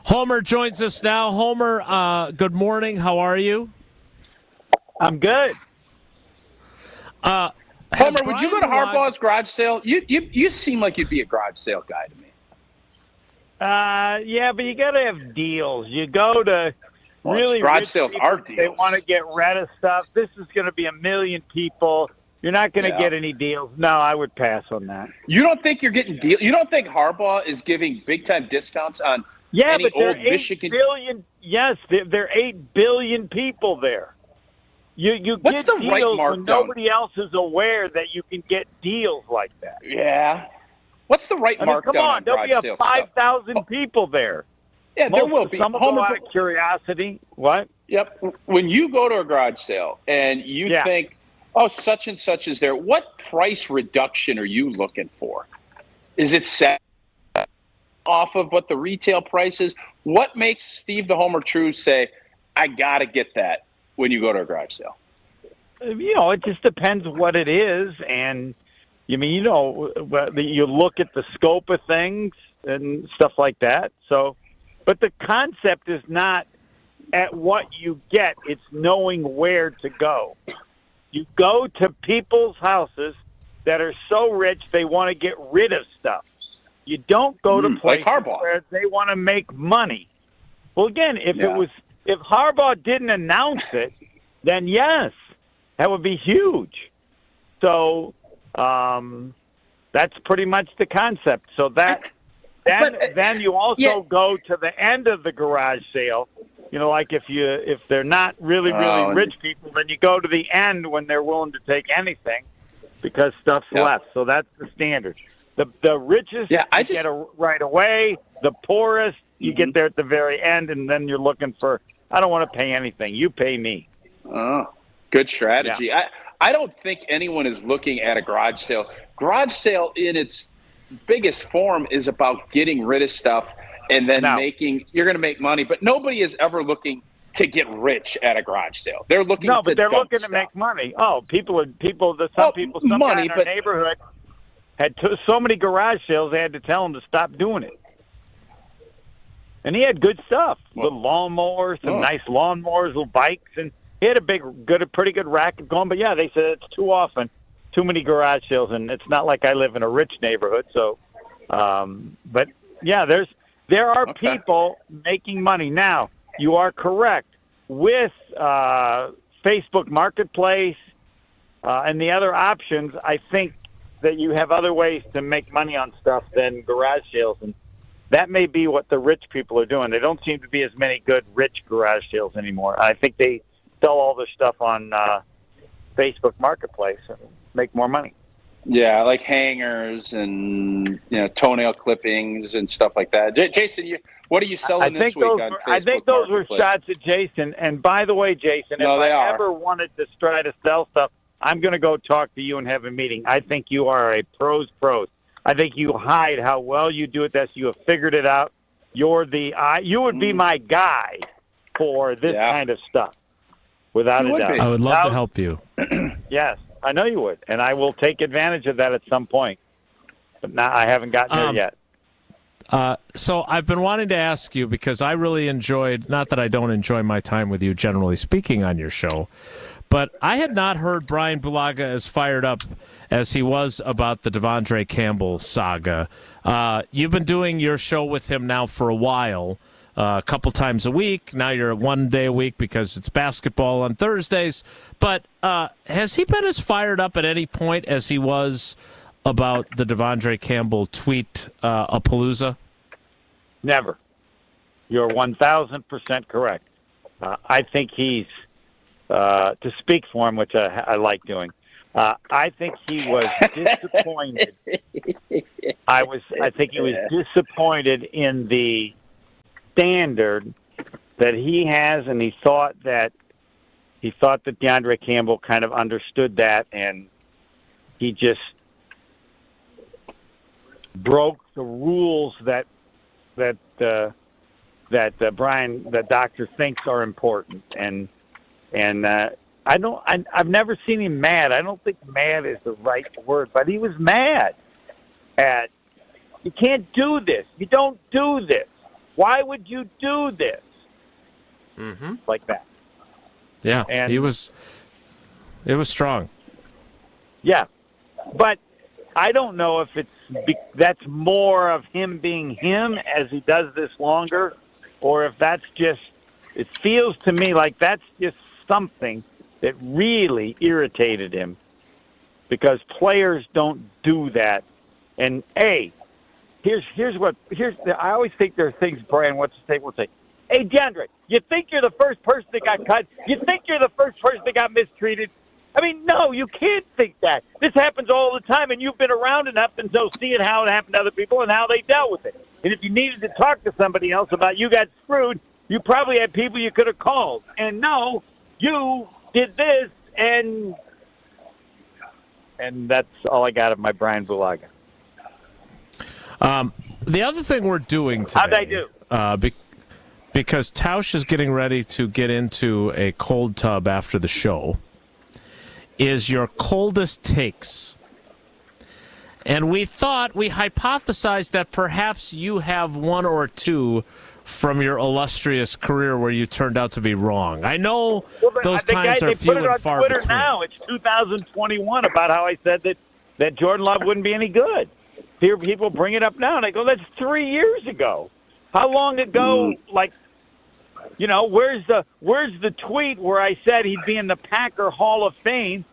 Homer joins us now. Homer, good morning. How are you? I'm good. Homer, would you go to Harbaugh's garage sale? You seem like you'd be a garage sale guy to me. Yeah, but you got to have deals. You go to really garage sales are deals. They want to get rid of stuff. This is going to be 1 million people. You're not going to get any deals. No, I would pass on that. You don't think you're getting deals? You don't think Harbaugh is giving big-time discounts on any but old there are Michigan? 8 billion, yes, there are 8 billion people there. You What's get the deals right when markdown? nobody else is aware that you can get deals like that. Yeah. What's the right markdown? Come on, there'll be garage 5,000 people there. Yeah, there will be. Some will go out of curiosity. What? Yep. When you go to a garage sale and you think, such and such is there, what price reduction are you looking for? Is it set off of what the retail price is? What makes Steve the Homer True say, I got to get that when you go to a garage sale? It just depends what it is. And, you look at the scope of things and stuff like that. So, but the concept is not at what you get. It's knowing where to go. You go to people's houses that are so rich they want to get rid of stuff. You don't go to places where they want to make money. Well, again, if Harbaugh didn't announce it, then yes, that would be huge. So that's pretty much the concept. So then you also go to the end of the garage sale. Like if they're not really rich people, then you go to the end when they're willing to take anything because stuff's left. So that's the standard. The richest get right away. The poorest you get there at the very end, and then you're looking for. I don't want to pay anything. You pay me. Oh, good strategy. Yeah. I don't think anyone is looking at a garage sale. Garage sale in its biggest form is about getting rid of stuff. And then you're going to make money, but nobody is ever looking to get rich at a garage sale. They're looking but they're looking to make money. Oh, some people in our neighborhood had so many garage sales they had to tell him to stop doing it. And he had good stuff, little lawnmowers, some nice lawnmowers, little bikes, and he had a pretty good racket going. But yeah, they said it's too often, too many garage sales, and it's not like I live in a rich neighborhood. So, but yeah, there are people making money now. You are correct with Facebook Marketplace and the other options. I think that you have other ways to make money on stuff than garage sales, and that may be what the rich people are doing. There don't seem to be as many good rich garage sales anymore. I think they sell all their stuff on Facebook Marketplace and make more money. Yeah, like hangers and toenail clippings and stuff like that. Jason, what are you selling this week on Facebook I think those were Marketplace? shots at Jason. And by the way, Jason, if I ever wanted to try to sell stuff, I'm going to go talk to you and have a meeting. I think you are a pros. I think you hide how well you do it. You have figured it out. You would be my guy for this kind of stuff, without a doubt. I would love to help you. Yes, I know you would, and I will take advantage of that at some point. But I haven't gotten there yet. So I've been wanting to ask you, because I really enjoyed, not that I don't enjoy my time with you generally speaking on your show, but I had not heard Brian Bulaga as fired up as he was about the Devondre Campbell saga. You've been doing your show with him now for a while, a couple times a week. Now you're 1 day a week because it's basketball on Thursdays. But has he been as fired up at any point as he was about the Devondre Campbell tweet a Palooza? Never. You're 1,000% correct. I think he's, to speak for him, which I like doing, I think he was disappointed. I think he was disappointed in the standard that he has, and he thought that DeAndre Campbell kind of understood that, and he just broke the rules that Doctor thinks are important, and I've never seen him mad. I don't think mad is the right word, but he was mad at, you can't do this. You don't do this. Why would you do this? Mm-hmm. Like that. Yeah, and it was strong. Yeah, but I don't know if that's more of him being him as he does this longer, or if that's just, it feels to me like that's just something that really irritated him, because players don't do that. And I always think there are things Brian wants to say. We'll say, hey, DeAndre, you think you're the first person that got cut? You think you're the first person that got mistreated? I mean, no, you can't think that. This happens all the time, and you've been around enough to know, seeing how it happened to other people and how they dealt with it. And if you needed to talk to somebody else about you got screwed, you probably had people you could have called. And no, you did this, and that's all I got of my Brian Bulaga. The other thing we're doing today, How'd I do? Because Tausch is getting ready to get into a cold tub after the show, is your coldest takes. And we hypothesized that perhaps you have one or two from your illustrious career where you turned out to be wrong. I know those times are few and far between. They put it on Twitter now. It's 2021 about how I said that Jordan Love wouldn't be any good. Here people bring it up now, and I go, that's 3 years ago. How long ago, where's the tweet where I said he'd be in the Packer Hall of Fame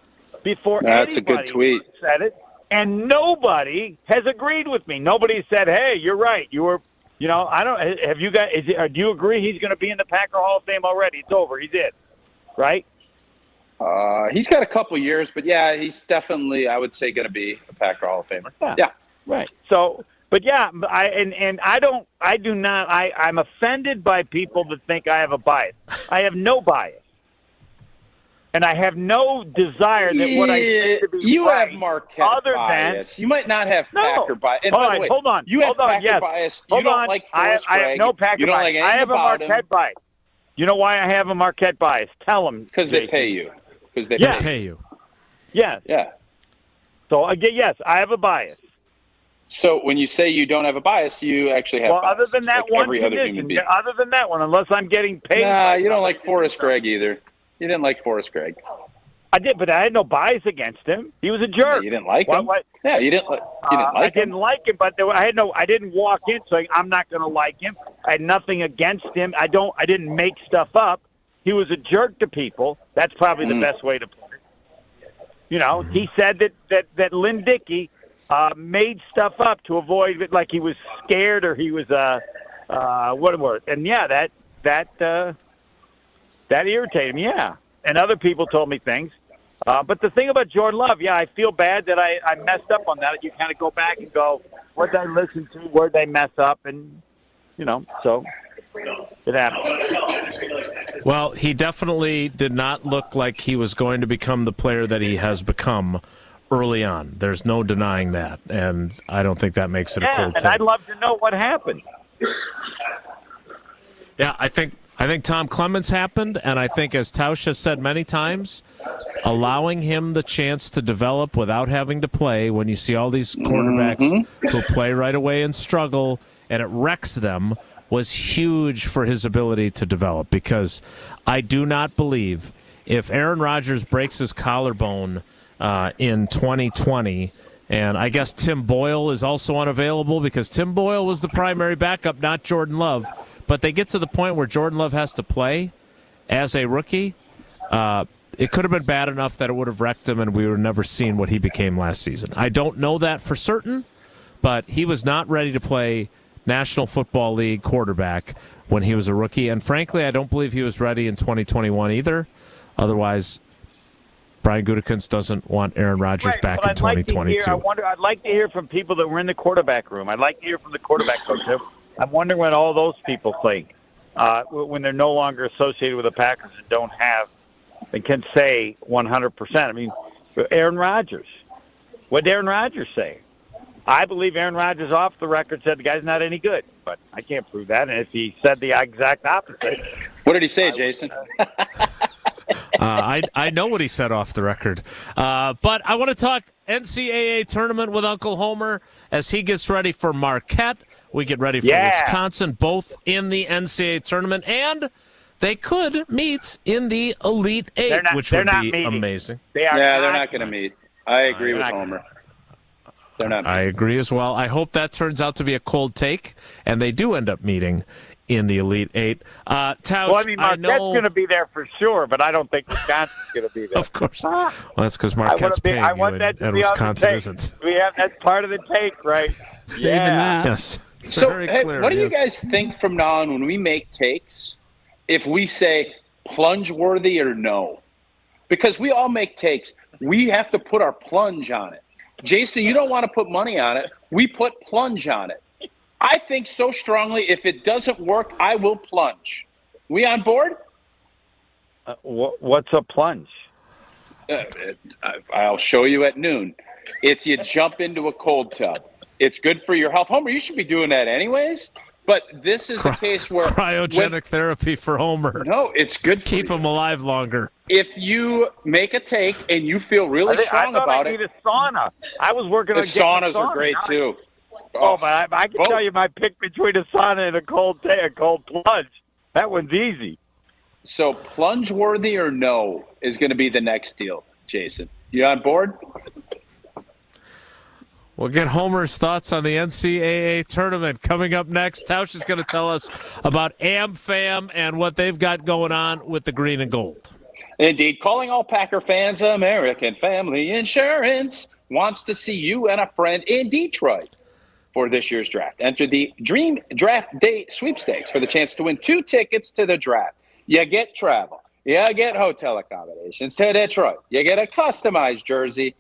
before That's a good tweet. Said it? And nobody has agreed with me. Nobody said, hey, you're right. You were, I don't, have you guys, do you agree he's going to be in the Packer Hall of Fame already? It's over. He's in, right? He's got a couple years, but yeah, he's definitely, I would say, going to be a Packer Hall of Famer. Yeah. Right. So, but yeah, I'm offended by people that think I have a bias. I have no bias. And I have no desire that what I say to be you right, have Marquette other bias. Than, you might not have Packer bias. And by the way, hold on. You have Packer bias. You don't like Forrest I have no Packer you don't bias. like I have a Marquette him. bias. You know why I have a Marquette bias? Tell them. Because they pay you. Because they pay you. Yes. Yeah. So, yes, I have a bias. So when you say you don't have a bias, you actually have. Well, bias, other than that like one every other human condition, being. other than that one, unless I'm getting paid. Nah, you don't like Forrest Gregg either. You didn't like Forrest Gregg. I did, but I had no bias against him. He was a jerk. You didn't like him. Yeah, you didn't. You didn't like I him. didn't like him, but I didn't walk in saying I'm not going to like him. I had nothing against him. I didn't make stuff up. He was a jerk to people. That's probably the best way to put it. You know, he said that Lynn Dickey made stuff up to avoid it, like he was scared or he was whatever. And yeah, that irritated me. Yeah, and other people told me things. But the thing about Jordan Love, yeah, I feel bad that I messed up on that. You kind of go back and go, what did I listen to? Where did I mess up? And so it happened. Well, he definitely did not look like he was going to become the player that he has become early on. There's no denying that, and I don't think that makes it a cold take. And I'd love to know what happened. Yeah, I think Tom Clements happened, and I think, as Tausch has said many times, allowing him the chance to develop without having to play, when you see all these quarterbacks who play right away and struggle, and it wrecks them, was huge for his ability to develop, because I do not believe if Aaron Rodgers breaks his collarbone in 2020, and I guess Tim Boyle is also unavailable because Tim Boyle was the primary backup, not Jordan Love, but they get to the point where Jordan Love has to play as a rookie, it could have been bad enough that it would have wrecked him and we would have never seen what he became last season. I don't know that for certain, but he was not ready to play National Football League quarterback when he was a rookie, and frankly, I don't believe he was ready in 2021 either. Otherwise, Brian Gutekunst doesn't want Aaron Rodgers back in 2022. I'd like to hear from people that were in the quarterback room. I'd like to hear from the quarterback coach. I'm wondering what all those people think when they're no longer associated with the Packers and don't have and can say 100%. I mean, Aaron Rodgers. What did Aaron Rodgers say? I believe Aaron Rodgers off the record said the guy's not any good, but I can't prove that. And if he said the exact opposite. What did he say, Jason? I know what he said off the record. But I want to talk NCAA tournament with Uncle Homer as he gets ready for Marquette. We get ready for Wisconsin, both in the NCAA tournament, and they could meet in the Elite Eight, which would be amazing. They're not going to meet. I agree with Homer. They're not. I agree as well. I hope that turns out to be a cold take, and they do end up meeting in the Elite Eight. Tausch, well, I mean, Marquette's going to be there for sure, but I don't think Wisconsin's going to be there. Of course. Well, that's because Marquette's paying you, and Wisconsin isn't. That's part of the take, right? Saving that. Yes. So, what do you guys think from now on when we make takes, if we say plunge-worthy or no? Because we all make takes. We have to put our plunge on it. Jason, you don't want to put money on it. We put plunge on it. I think so strongly, if it doesn't work, I will plunge. We on board? What's a plunge? I'll show you at noon. It's you jump into a cold tub. It's good for your health. Homer, you should be doing that anyways. But this is a case where cryogenic therapy for Homer. No, it's good. Keep him alive longer. If you make a take and you feel really strong about it, I need a sauna. I was working on the saunas are great too. Oh, but I can tell you my pick between a sauna and a cold plunge. That one's easy. So plunge worthy or no is going to be the next deal, Jason. You on board? We'll get Homer's thoughts on the NCAA tournament coming up next. Tausch is going to tell us about AmFam and what they've got going on with the green and gold. Indeed. Calling all Packer fans, American Family Insurance wants to see you and a friend in Detroit for this year's draft. Enter the Dream Draft Day Sweepstakes for the chance to win 2 tickets to the draft. You get travel. You get hotel accommodations to Detroit. You get a customized jersey.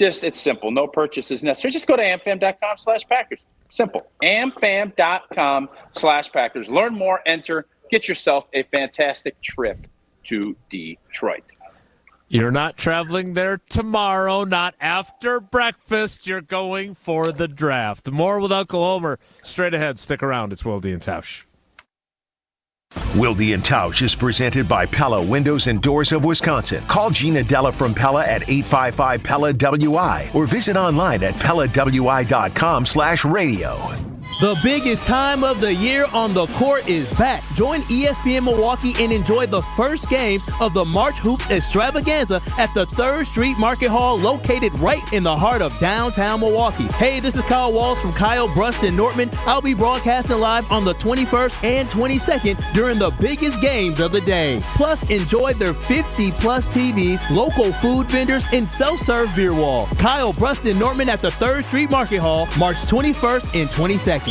It's simple. No purchase is necessary. Just go to amfam.com/Packers. Simple. amfam.com/Packers. Learn more, enter, get yourself a fantastic trip to Detroit. You're not traveling there tomorrow, not after breakfast. You're going for the draft. More with Uncle Homer straight ahead. Stick around. It's Wilde and Tausch. Wilde and Tausch is presented by Pella Windows and Doors of Wisconsin. Call Gina Della from Pella at 855-PELLA-WI or visit online at PellaWI.com/radio. The biggest time of the year on the court is back. Join ESPN Milwaukee and enjoy the first game of the March Hoops Extravaganza at the 3rd Street Market Hall, located right in the heart of downtown Milwaukee. Hey, this is Kyle Walsh from Kyle Brust and Nortman. I'll be broadcasting live on the 21st and 22nd during the biggest games of the day. Plus, enjoy their 50-plus TVs, local food vendors, and self-serve beer wall. Kyle Brust and Nortman at the 3rd Street Market Hall, March 21st and 22nd.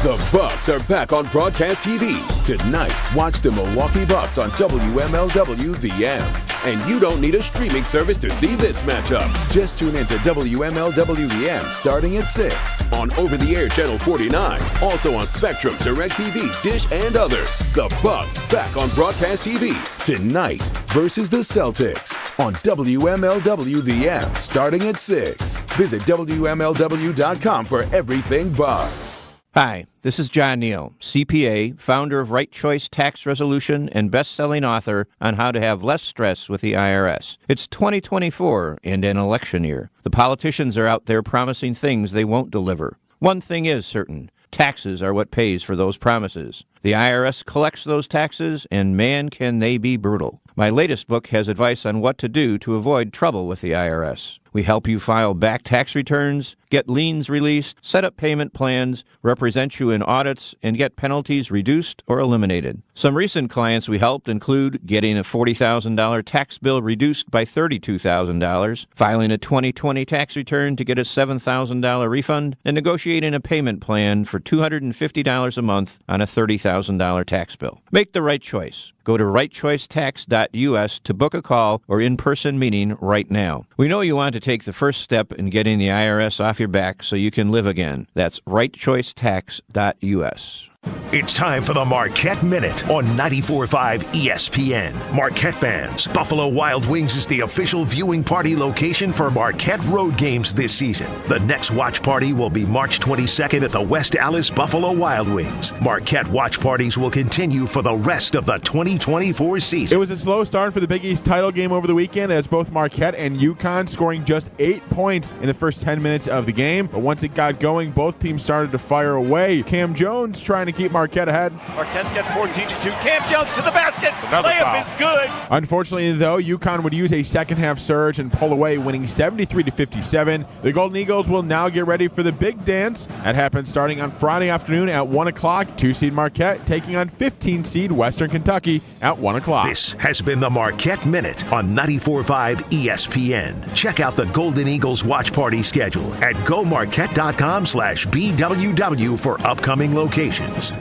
The Bucks are back on broadcast TV. Tonight, watch the Milwaukee Bucks on WMLW The M. And you don't need a streaming service to see this matchup. Just tune in to WMLW The M starting at 6 on over-the-air Channel 49. Also on Spectrum, DirecTV, Dish, and others. The Bucks back on broadcast TV. Tonight versus the Celtics on WMLW The M starting at 6. Visit WMLW.com for everything Bucks. Hi, this is John Neal, CPA, founder of Right Choice Tax Resolution and best-selling author on how to have less stress with the IRS. It's 2024 and an election year. The politicians are out there promising things they won't deliver. One thing is certain. Taxes are what pays for those promises. The IRS collects those taxes, and man, can they be brutal. My latest book has advice on what to do to avoid trouble with the IRS. We help you file back tax returns, get liens released, set up payment plans, represent you in audits, and get penalties reduced or eliminated. Some recent clients we helped include getting a $40,000 tax bill reduced by $32,000, filing a 2020 tax return to get a $7,000 refund, and negotiating a payment plan for $250 a month on a $30,000 tax bill. Make the right choice. Go to rightchoicetax.us to book a call or in-person meeting right now. We know you want to take the first step in getting the IRS off your back so you can live again. That's rightchoicetax.us. It's time for the Marquette Minute on 94.5 ESPN. Marquette fans, Buffalo Wild Wings is the official viewing party location for Marquette road games this season. The next watch party will be March 22nd at the West Allis Buffalo Wild Wings. Marquette watch parties will continue for the rest of the 2024 season. It was a slow start for the Big East title game over the weekend as both Marquette and UConn scoring just 8 points in the first 10 minutes of the game. But once it got going, both teams started to fire away. Cam Jones trying to keep Marquette ahead. Marquette's got 14-2. Cam Jones to the basket. Layup is good. Unfortunately, though, UConn would use a second-half surge and pull away, winning 73-57. The Golden Eagles will now get ready for the big dance. That happens starting on Friday afternoon at 1 o'clock. 2-seed Marquette taking on 15-seed Western Kentucky at 1 o'clock. This has been the Marquette Minute on 94.5 ESPN. Check out the Golden Eagles watch party schedule at gomarquette.com/BWW for upcoming locations.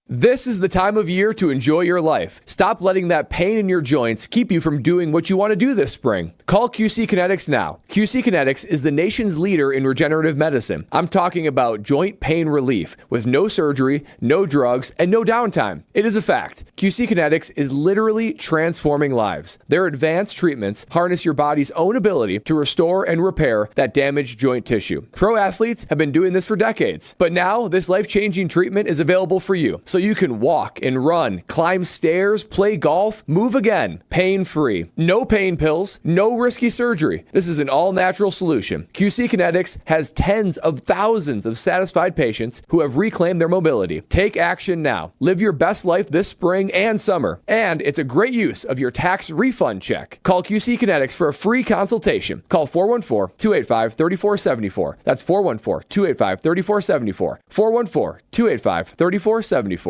This is the time of year to enjoy your life. Stop letting that pain in your joints keep you from doing what you want to do this spring. Call QC Kinetics now. QC Kinetics is the nation's leader in regenerative medicine. I'm talking about joint pain relief with no surgery, no drugs, and no downtime. It is a fact. QC Kinetics is literally transforming lives. Their advanced treatments harness your body's own ability to restore and repair that damaged joint tissue. Pro athletes have been doing this for decades, but now this life-changing treatment is available for you. So you can walk and run, climb stairs, play golf, move again, pain-free. No pain pills, no risky surgery. This is an all-natural solution. QC Kinetics has tens of thousands of satisfied patients who have reclaimed their mobility. Take action now. Live your best life this spring and summer. And it's a great use of your tax refund check. Call QC Kinetics for a free consultation. Call 414-285-3474. That's 414-285-3474. 414-285-3474.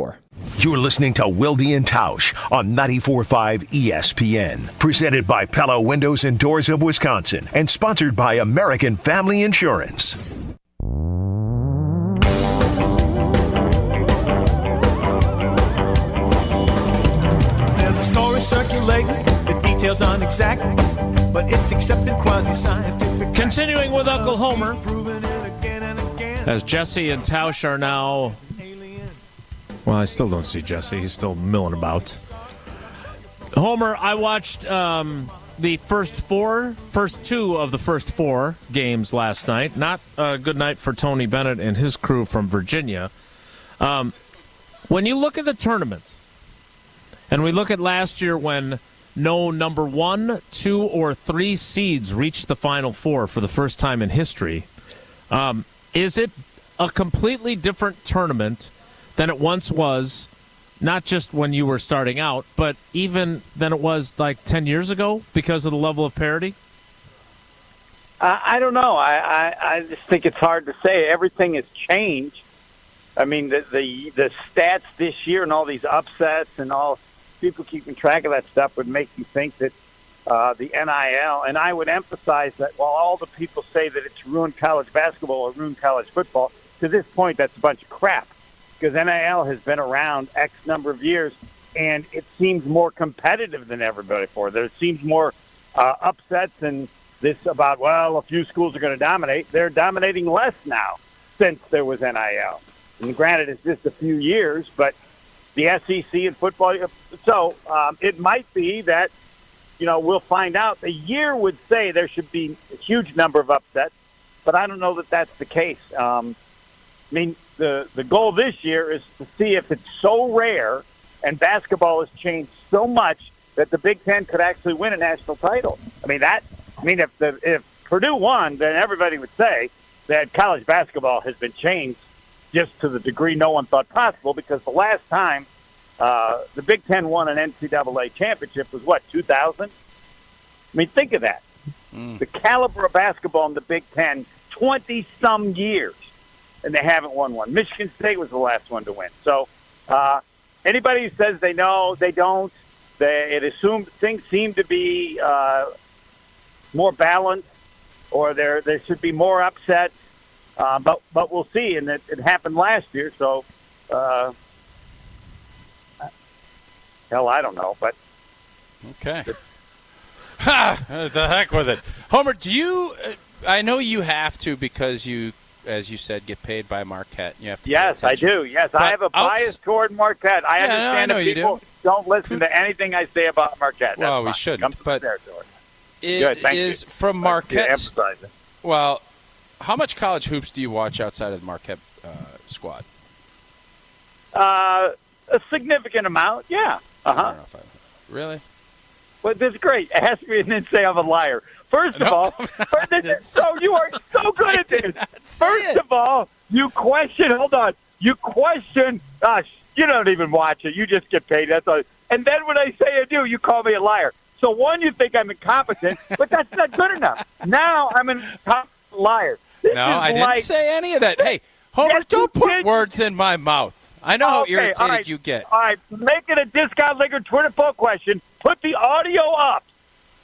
You're listening to Wilde and Tausch on 94.5 ESPN. Presented by Pella Windows and Doors of Wisconsin and sponsored by American Family Insurance. There's a story circulating, the details aren't exact, but it's accepted quasi-scientific. Continuing with Uncle Homer, as Jesse and Tausch are now... Well, I still don't see Jesse. He's still milling about. Homer, I watched the first two of the first four games last night. Not a good night for Tony Bennett and his crew from Virginia. When you look at the tournaments, and we look at last year when no number 1, 2, or 3 seeds reached the Final Four for the first time in history, is it a completely different tournament than it once was, not just when you were starting out, but even than it was like 10 years ago because of the level of parity? I don't know. I just think it's hard to say. Everything has changed. I mean, the stats this year and all these upsets and all people keeping track of that stuff would make you think that the NIL, and I would emphasize that while all the people say that it's ruined college basketball or ruined college football, to this point, that's a bunch of crap because NIL has been around X number of years, and it seems more competitive than ever before. There seems more upsets and this about, well, a few schools are going to dominate. They're dominating less now since there was NIL. And granted, it's just a few years, but the SEC and football. So it might be that, we'll find out. The year would say there should be a huge number of upsets, but I don't know that that's the case. The goal this year is to see if it's so rare and basketball has changed so much that the Big Ten could actually win a national title. If Purdue won, then everybody would say that college basketball has been changed just to the degree no one thought possible, because the last time the Big Ten won an NCAA championship was, 2000? Think of that. The caliber of basketball in the Big Ten, 20-some years, and they haven't won one. Michigan State was the last one to win. So anybody who says they know, they don't, it assumes things seem to be more balanced, or there should be more upsets. But we'll see, and it happened last year, so hell, I don't know, but okay. The heck with it, Homer. Do you? I know you have to because you, as you said, get paid by Marquette. You have to. Yes, I do. Yes, but I have a bias toward Marquette. I understand that people don't listen to anything I say about Marquette. Well, we shouldn't. But it is from Marquette. Well, how much college hoops do you watch outside of the Marquette squad? A significant amount, yeah. Really? Well, this is great. Ask me and then say I'm a liar. First of all, so you are so good at this. First of all, you question. Hold on. You question. Gosh, you don't even watch it. You just get paid. That's all. And then when I say I do, you call me a liar. So one, you think I'm incompetent, but that's not good enough. Now I'm an incompetent liar. I didn't say any of that. Hey, Homer, don't put words in my mouth. I know how irritated you get. All right, make it a Discount Liquor Twitter poll question. Put the audio up,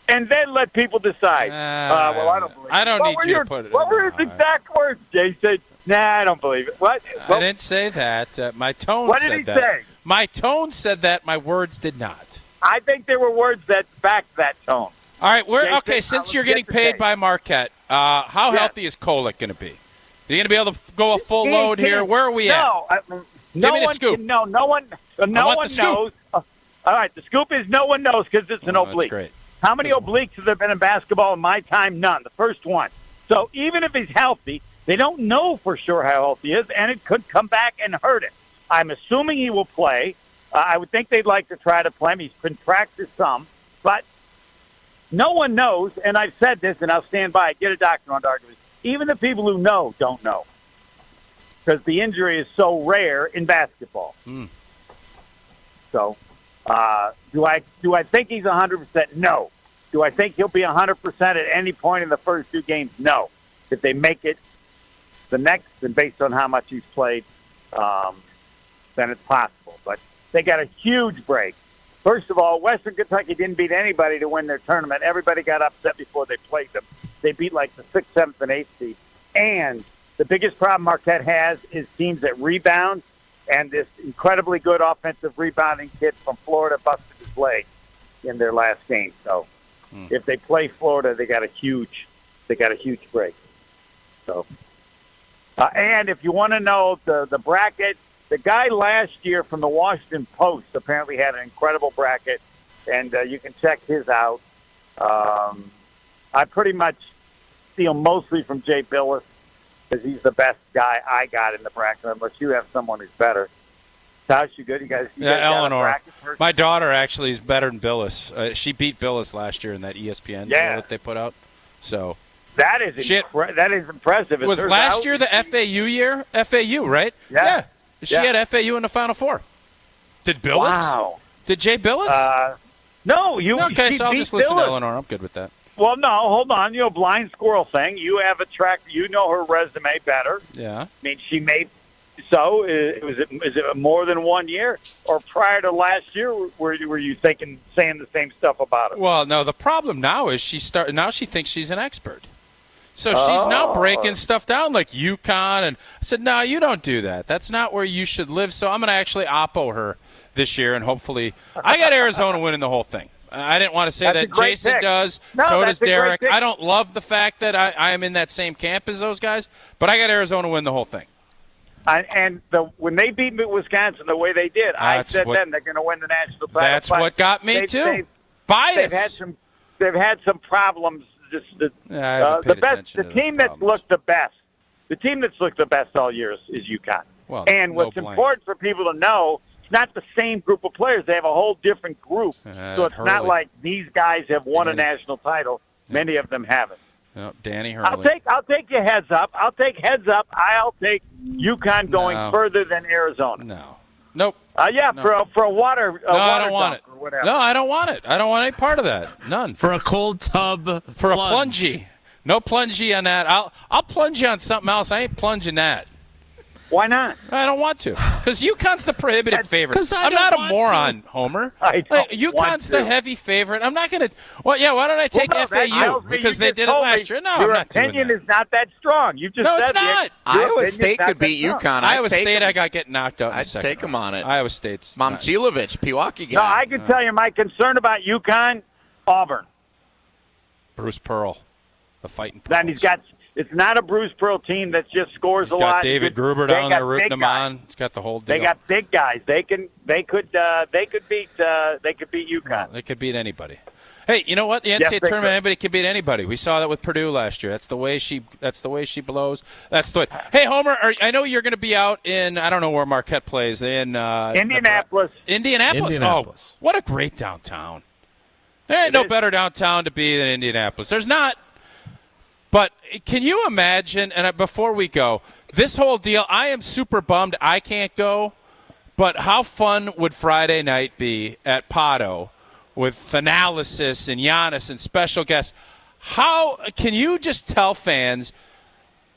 and then let people decide. Well, I don't believe it. I don't need you to put it. What were his exact words, Jason? Nah, I don't believe it. What? I didn't say that. My tone what said did he that. Say? My tone said that. My words did not. I think there were words that backed that tone. All right, okay. Since you're getting paid by Marquette, how healthy is Kolek going to be? Are you going to be able to go a full load here? Where are we at? Give me the scoop. No one knows. All right, the scoop is no one knows because it's an oblique. That's great. How many obliques have there been in basketball in my time? None. The first one. So even if he's healthy, they don't know for sure how healthy he is, and it could come back and hurt him. I'm assuming he will play. I would think they'd like to try to play him. He's been practiced some, but no one knows, and I've said this, and I'll stand by it. Get a doctor on to argue. Even the people who know don't know, because the injury is so rare in basketball. So, do I think he's 100%? No. Do I think he'll be 100% at any point in the first 2 games? No. If they make it the next, and based on how much he's played, then it's possible. But they got a huge break. First of all, Western Kentucky didn't beat anybody to win their tournament. Everybody got upset before they played them. They beat like the 6th, 7th, and 8th seed. And the biggest problem Marquette has is teams that rebound, and this incredibly good offensive rebounding kid from Florida busted his leg in their last game. So if they play Florida, they got a huge break. So, and if you want to know the bracket, the guy last year from the Washington Post apparently had an incredible bracket, and you can check his out. I pretty much steal mostly from Jay Billis because he's the best guy I got in the bracket, unless you have someone who's better. Tausch, you good? You guys Eleanor. My daughter actually is better than Billis. She beat Billis last year in that ESPN deal that they put out. So that is that is impressive. Was last year the FAU year? FAU, right? Yeah. She had FAU in the Final Four. Did Billis? Wow. Did Jay Billis? No, you. Okay, so I'll just listen Billis. to Eleanor. I'm good with that. Well, no, hold on. Blind squirrel thing. You have a track. You know her resume better. Yeah. I mean, she made. So, is it more than 1 year, or prior to last year, were you saying the same stuff about it? Well, no. The problem now is now she thinks she's an expert. So she's now breaking stuff down like UConn, and I said, no, you don't do that. That's not where you should live. So I'm going to actually oppo her this year, and hopefully I got Arizona winning the whole thing. I didn't want to say that. Jason does. No, so does Derek. I don't love the fact that I am in that same camp as those guys, but I got Arizona win the whole thing. When they beat Wisconsin the way they did, I said then they're going to win the national title. That's what got me too. Bias. They've had some problems. The team that's looked the best all year is UConn. Well, and what's important for people to know, it's not the same group of players. They have a whole different group. So it's not like these guys have won a national title. Many of them haven't. No, Danny Hurley. I'll take your heads up. I'll take UConn going further than Arizona. No. Nope. For a water. I don't want it. Or whatever. No, I don't want it. I don't want any part of that. None. For a cold tub. For a plungy. No plungy on that. I'll plunge you on something else. I ain't plunging that. Why not? I don't want to. Because UConn's the prohibitive favorite. I'm not a moron, Homer. UConn's the heavy favorite. I'm not going to. Well, yeah, why don't I take FAU? Because they did it last year. No, I'm not doing that. Your opinion is not that strong. You just said it's not. Iowa State could beat UConn. Iowa State, I got getting knocked out. I'd take them on it. Iowa State's. Momcilovic, Pewaukee guy. No, I can tell you my concern about UConn, Auburn. Bruce Pearl, the fighting Pearls. Then he's got. It's not a Bruce Pearl team that just scores a lot. He's got David Gruber down there rooting him on. He's got the whole deal. They got big guys. They could beat UConn. Well, they could beat anybody. Hey, you know what? The NCAA tournament, anybody can beat anybody. We saw that with Purdue last year. That's the way she blows. That's the way. Hey, Homer, I know you're going to be out in, I don't know where Marquette plays. In Indianapolis. Indianapolis. Oh, what a great downtown. There ain't no better downtown to be than Indianapolis. There's not. But can you imagine, and before we go, this whole deal, I am super bummed I can't go, but how fun would Friday night be at Patio with Thanalysis and Giannis and special guests? How can you just tell fans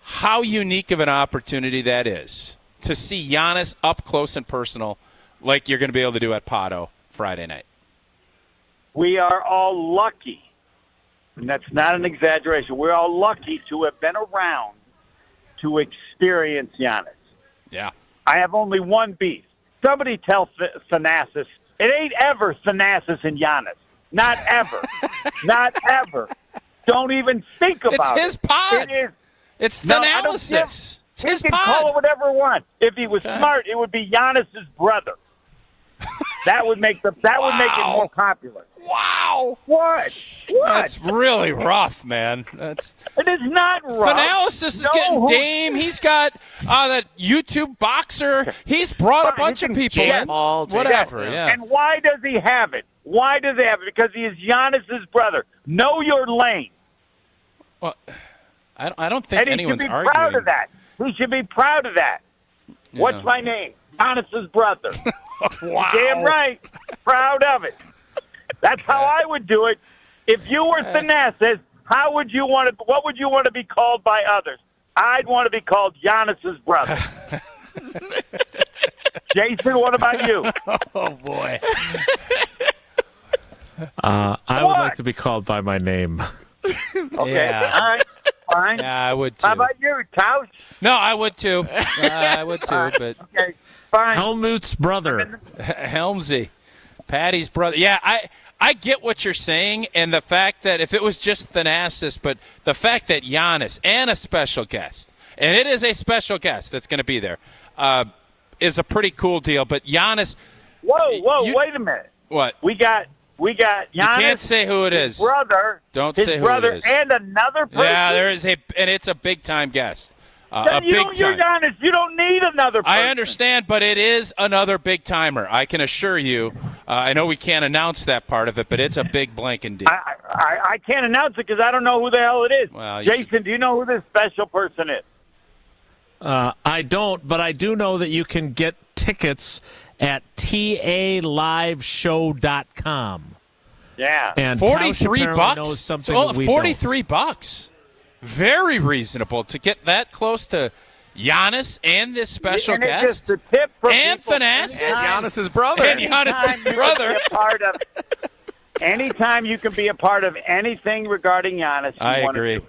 how unique of an opportunity that is to see Giannis up close and personal like you're going to be able to do at Patio Friday night? We are all lucky. And that's not an exaggeration. We're all lucky to have been around to experience Giannis. Yeah. I have only one beef. Somebody tell Thanasis, it ain't ever Thanasis and Giannis. Not ever. Not ever. Don't even think about it. It's his pod. It is. It's Thanalysis. It's his pod. He can call it whatever he wants. If he was smart, it would be Giannis's brother. That would make it more popular. Wow. What? That's really rough, man. It is not rough. Thanalysis is getting Dame. He's got that YouTube boxer. He's brought a bunch of people in. Whatever. Yeah. And why does he have it? Why does he have it? Because he is Giannis's brother. Know your lane. Well, I don't think anyone's arguing. He should be proud of that. He should be proud of that. Yeah. What's my name? Giannis's brother. Wow. Damn right. Proud of it. That's how I would do it. If you were Thanasis, what would you want to be called by others? I'd want to be called Giannis's brother. Jason, what about you? Oh, boy. I would like to be called by my name. Okay. Yeah. All right. Fine. Yeah, I would too. How about you, Tausch? No, I would too. I would too, but okay, fine. Helmut's brother. Helmsy. Patty's brother. Yeah, I get what you're saying, and the fact that if it was just Thanasis, but the fact that Giannis and a special guest, and it is a special guest that's going to be there, is a pretty cool deal. But Giannis. Whoa, wait a minute. What? We got Giannis. You can't say who it is. Brother. Don't say who it is. And another person. Yeah, there is and it's a big time guest. a big time. You're honest. You don't need another person. I understand, but it is another big timer. I can assure you. I know we can't announce that part of it, but it's a big blanking deal. I can't announce it because I don't know who the hell it is. Well, Jason, do you know who this special person is? I don't, but I do know that you can get tickets at taliveshow.com. Yeah. And $43. knows something Well, that we $43. Very reasonable to get that close to Giannis and this special and it's guest. just a tip for and people. Thanasis. And Giannis's brother. And Giannis's brother. Anytime you can be a part of anything regarding Giannis, I agree.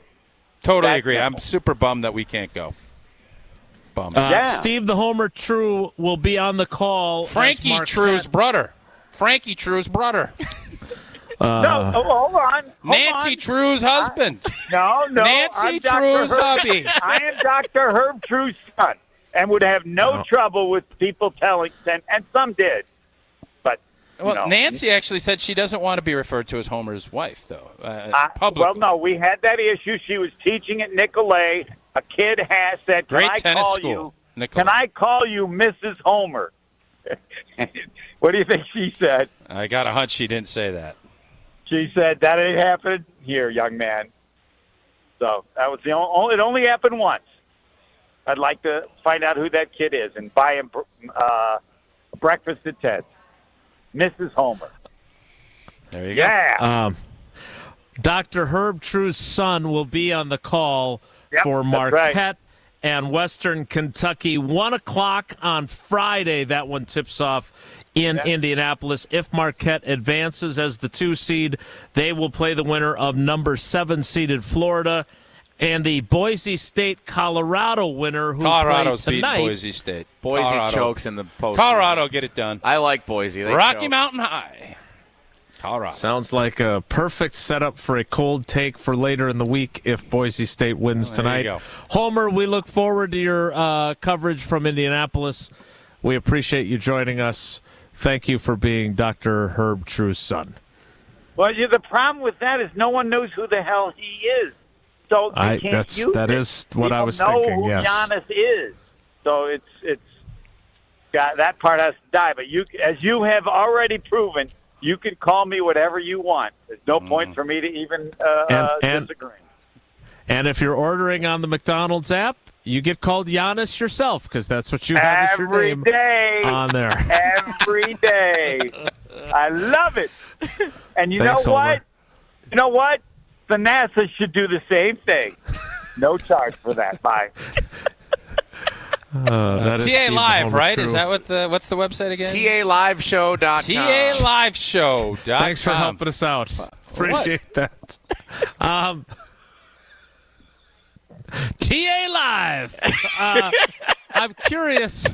Totally agree. I'm super bummed that we can't go. Bummed. Steve the Homer True will be on the call. Frankie True's brother. Frankie True's brother. No, hold on. Nancy True's husband. No. Nancy True's hubby. I am Dr. Herb True's son and would have no trouble with people telling, and some did. But, Nancy actually said she doesn't want to be referred to as Homer's wife, though. Publicly. Well, no, we had that issue. She was teaching at Nicolay. A kid has said, Great tennis school. Can I call you Mrs. Homer? What do you think she said? I got a hunch she didn't say that. She said, that ain't happened here, young man. So that was the only, it only happened once. I'd like to find out who that kid is and buy him breakfast at Ted's. Mrs. Homer. There you go. Yeah. Dr. Herb True's son will be on the call for that's Marquette right. and Western Kentucky. 1 o'clock on Friday. That one tips off in Indianapolis. If Marquette advances as the 2 seed, they will play the winner of number 7 seeded Florida and the Boise State Colorado winner who Colorado's played tonight. beating Boise State. Boise Colorado. chokes in the post. Colorado, get it done. I like Boise. They Rocky choke. Mountain High. Colorado. Sounds like a perfect setup for a cold take for later in the week if Boise State wins tonight. There you go. Homer, we look forward to your coverage from Indianapolis. We appreciate you joining us. Thank you for being Dr. Herb True's son. Well, the problem with that is no one knows who the hell he is. So they can't use that it. is what I was People know thinking, who yes. Giannis is. So it's got that part has to die. But as you have already proven, you can call me whatever you want. There's no point for me to even disagree. And if you're ordering on the McDonald's app, you get called Giannis yourself because that's what you have as your name on there. Every day. I love it. And Thanks, know what? Homer. You know what? The NASA should do the same thing. No charge for that. Bye. That is TA Steve Live, Homer right? True. Is that what's the website again? TALiveshow.com. TALiveshow.com. Thanks for helping us out. Appreciate that. TA Live. I'm curious.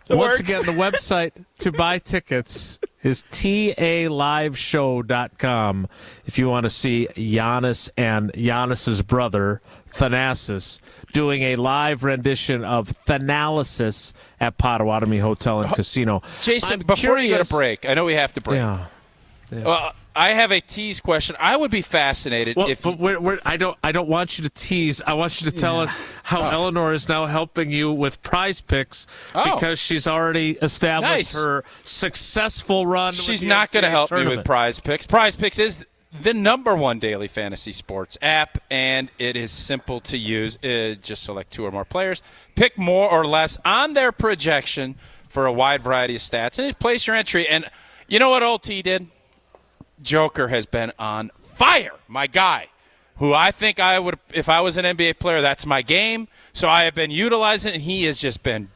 Once again, the website to buy tickets is TALiveshow.com. If you want to see Giannis and Giannis's brother, Thanasis, doing a live rendition of Thanalysis at Potawatomi Hotel and Casino. Jason, I'm before you go curious- to break, I know we have to break. Yeah. Well, I have a tease question. I would be fascinated if I don't want you to tease. I want you to tell us how Eleanor is now helping you with Prize Picks because she's already established her successful run. She's not going to help me with Prize Picks. Prize Picks is the #1 daily fantasy sports app, and it is simple to use. Just select 2 or more players, pick more or less on their projection for a wide variety of stats, and just place your entry. And you know what old T did? Joker has been on fire, my guy, who I think I would, if I was an NBA player, that's my game. So I have been utilizing it, and he has just been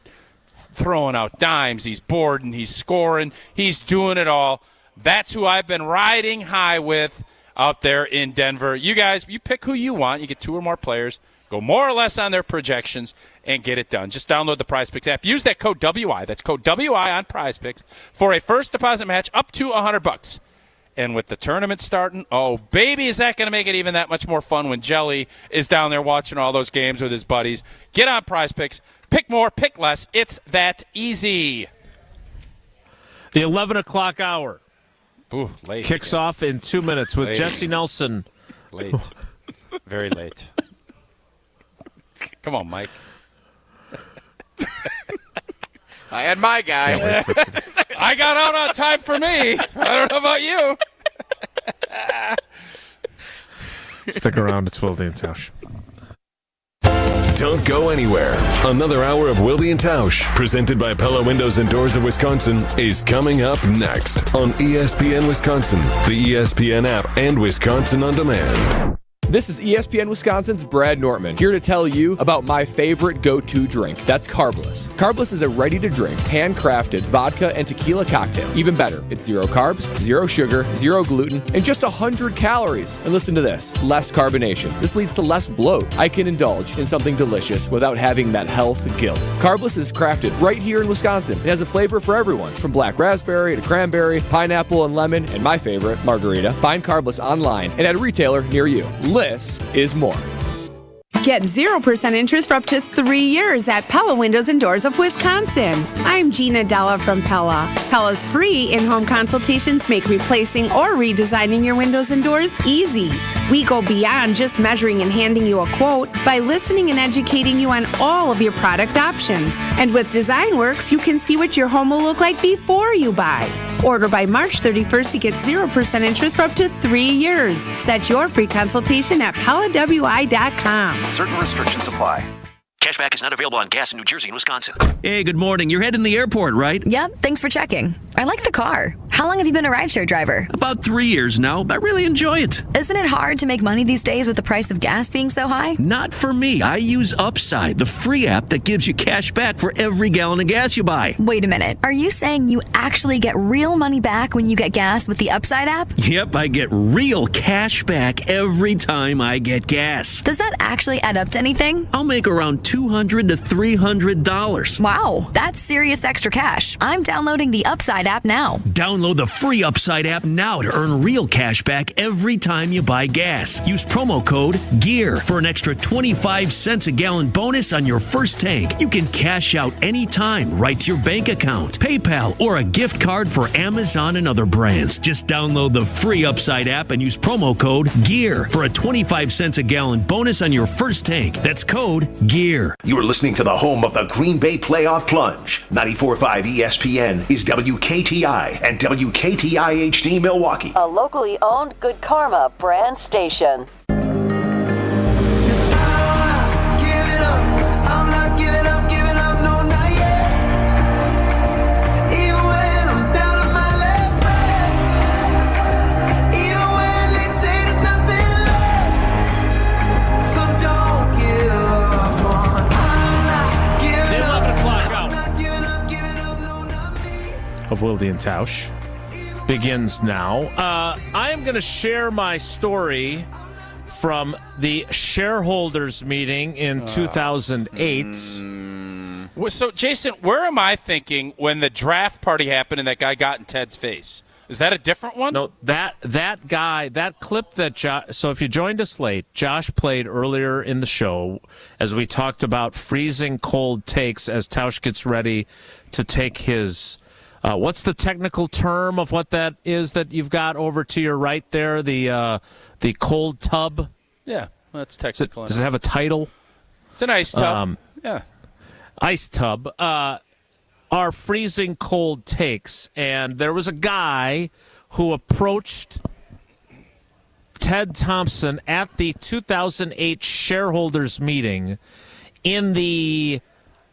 throwing out dimes. He's boarding, he's scoring, he's doing it all. That's who I've been riding high with out there in Denver. You guys, you pick who you want. You get 2 or more players, go more or less on their projections, and get it done. Just download the Prize Picks app. Use that code WI. That's code WI on Prize Picks for a first deposit match up to $100. And with the tournament starting, oh, baby, is that going to make it even that much more fun when Jelly is down there watching all those games with his buddies. Get on Prize Picks. Pick more, pick less. It's that easy. The 11 o'clock hour late kicks off in 2 minutes with Jesse Nelson. Late. Very late. Come on, Mike. I had my guy. I got out on time for me. I don't know about you. Stick around. It's Wilde and Tausch. Don't go anywhere. Another hour of Wilde and Tausch, presented by Pella Windows and Doors of Wisconsin, is coming up next on ESPN Wisconsin, the ESPN app, and Wisconsin On Demand. This is ESPN Wisconsin's Brad Nortman, here to tell you about my favorite go-to drink. That's Carbless. Carbless is a ready-to-drink, handcrafted vodka and tequila cocktail. Even better, it's 0 carbs, 0 sugar, 0 gluten, and just 100 calories. And listen to this, less carbonation. This leads to less bloat. I can indulge in something delicious without having that health guilt. Carbless is crafted right here in Wisconsin. It has a flavor for everyone, from black raspberry to cranberry, pineapple and lemon, and my favorite, margarita. Find Carbless online and at a retailer near you. Less is more. Get 0% interest for up to 3 years at Pella Windows and Doors of Wisconsin. I'm Gina Della from Pella. Pella's free in-home consultations make replacing or redesigning your windows and doors easy. We go beyond just measuring and handing you a quote by listening and educating you on all of your product options. And with DesignWorks, you can see what your home will look like before you buy. Order by March 31st to get 0% interest for up to 3 years. Set your free consultation at PellaWI.com. Certain restrictions apply. Cashback is not available on gas in New Jersey and Wisconsin. Hey, good morning. You're heading to the airport, right? Yep, thanks for checking. I like the car. How long have you been a rideshare driver? About 3 years now. I really enjoy it. Isn't it hard to make money these days with the price of gas being so high? Not for me. I use Upside, the free app that gives you cash back for every gallon of gas you buy. Wait a minute. Are you saying you actually get real money back when you get gas with the Upside app? Yep, I get real cash back every time I get gas. Does that actually add up to anything? I'll make around $200 to $300. Wow, that's serious extra cash. I'm downloading the Upside app now. Download the free Upside app now to earn real cash back every time you buy gas. Use promo code GEAR for an extra 25 cents a gallon bonus on your first tank. You can cash out anytime right to your bank account, PayPal, or a gift card for Amazon and other brands. Just download the free Upside app and use promo code GEAR for a 25 cents a gallon bonus on your first tank. That's code GEAR. You are listening to the home of the Green Bay Playoff Plunge. 94.5 ESPN is WKTI and WKTI HD Milwaukee. A locally owned Good Karma brand station. Of Wilde and Tausch begins now. I am going to share my story from the shareholders meeting in 2008. So, Jason, where am I thinking when the draft party happened and that guy got in Ted's face? Is that a different one? No, that guy, that clip that Josh. So if you joined us late, Josh played earlier in the show as we talked about freezing cold takes as Tausch gets ready to take his. What's the technical term of what that is that you've got over to your right there? The cold tub. Yeah, that's technical. Does it have a title? It's an ice tub. Yeah, ice tub. Are freezing cold takes, and there was a guy who approached Ted Thompson at the 2008 shareholders meeting in the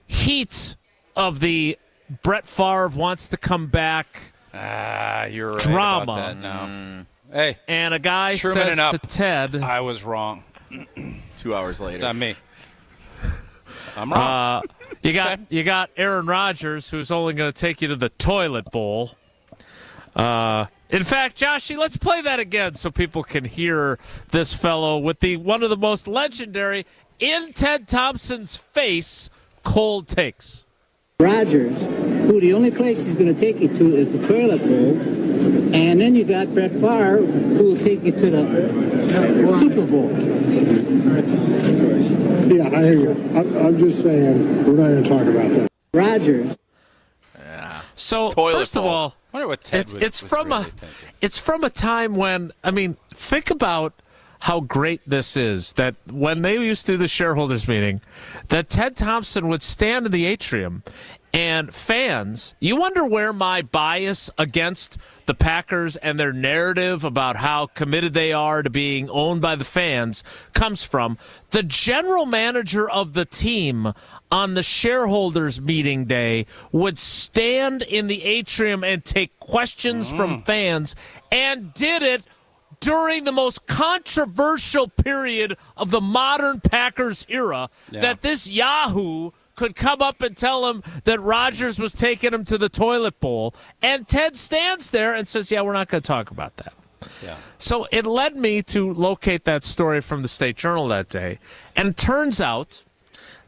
heat of the Brett Favre wants to come back you're right drama. About that now. Hey, and a guy Truman says to Ted, I was wrong. 2 hours later. It's on me. I'm wrong. You got Aaron Rodgers, who's only going to take you to the toilet bowl. In fact, Joshy, let's play that again so people can hear this fellow with one of the most legendary in Ted Thompson's face cold takes. Rodgers, who the only place he's going to take you to is the toilet bowl, and then you got Brett Favre, who will take you to the Super Bowl. Yeah, I hear you. I'm just saying, we're not going to talk about that. Rodgers. Yeah. So toilet first bowl. of all, I wonder what Ted it's from really it's from a time when, I mean, think about how great this is that when they used to do the shareholders meeting, that Ted Thompson would stand in the atrium and fans, you wonder where my bias against the Packers and their narrative about how committed they are to being owned by the fans comes from. The general manager of the team on the shareholders meeting day would stand in the atrium and take questions from fans, and did it during the most controversial period of the modern Packers era, that this Yahoo could come up and tell him that Rodgers was taking him to the toilet bowl. And Ted stands there and says, yeah, we're not going to talk about that. Yeah. So it led me to locate that story from the State Journal that day. And it turns out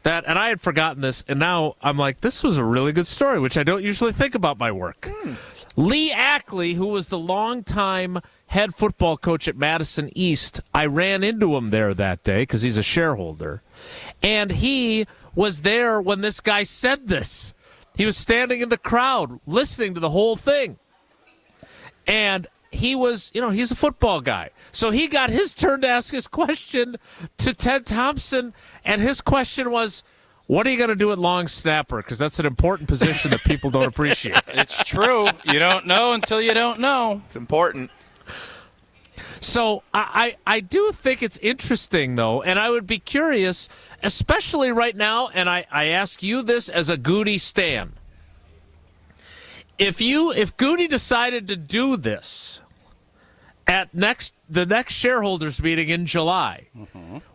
that, and I had forgotten this, and now I'm like, this was a really good story, which I don't usually think about my work. Lee Ackley, who was the longtime head football coach at Madison East, I ran into him there that day because he's a shareholder. And he was there when this guy said this. He was standing in the crowd listening to the whole thing. And he was, he's a football guy. So he got his turn to ask his question to Ted Thompson. And his question was, what are you going to do at long snapper? Because that's an important position that people don't appreciate. It's true. You don't know until you don't know. It's important. So I do think it's interesting, though, and I would be curious, especially right now, and I ask you this as a Goody stan. If Goody decided to do this at the next shareholders meeting in July,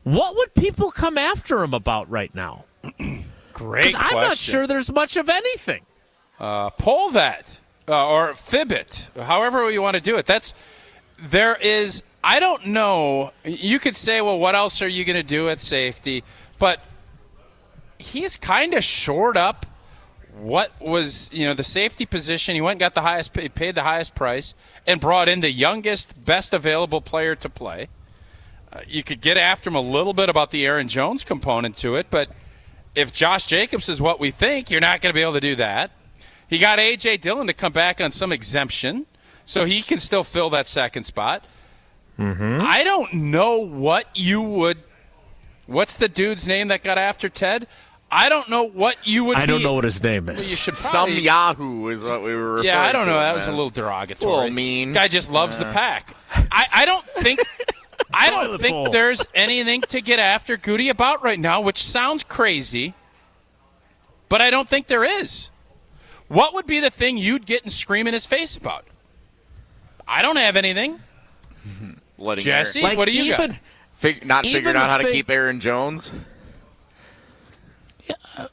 what would people come after him about right now? Great question. Because I'm not sure there's much of anything. Poll that or fib it, however you want to do it. There is, I don't know, you could say, well, what else are you going to do at safety? But he's kind of shored up what was, the safety position. He went and got paid the highest price and brought in the youngest, best available player to play. You could get after him a little bit about the Aaron Jones component to it, but if Josh Jacobs is what we think, you're not going to be able to do that. He got A.J. Dillon to come back on some exemption, so he can still fill that second spot. I don't know what's the dude's name that got after Ted? I don't know what you would I don't know what his name is. Well, you should Some Yahoo is what we were referring to. Yeah, I don't know. That man. was a little derogatory. A little mean. Guy just loves the pack. I don't think there's anything to get after Goody about right now, which sounds crazy, but I don't think there is. What would be the thing you'd get and scream in his face about? I don't have anything. Jesse, what do you got? Not figuring out how to keep Aaron Jones? Yeah,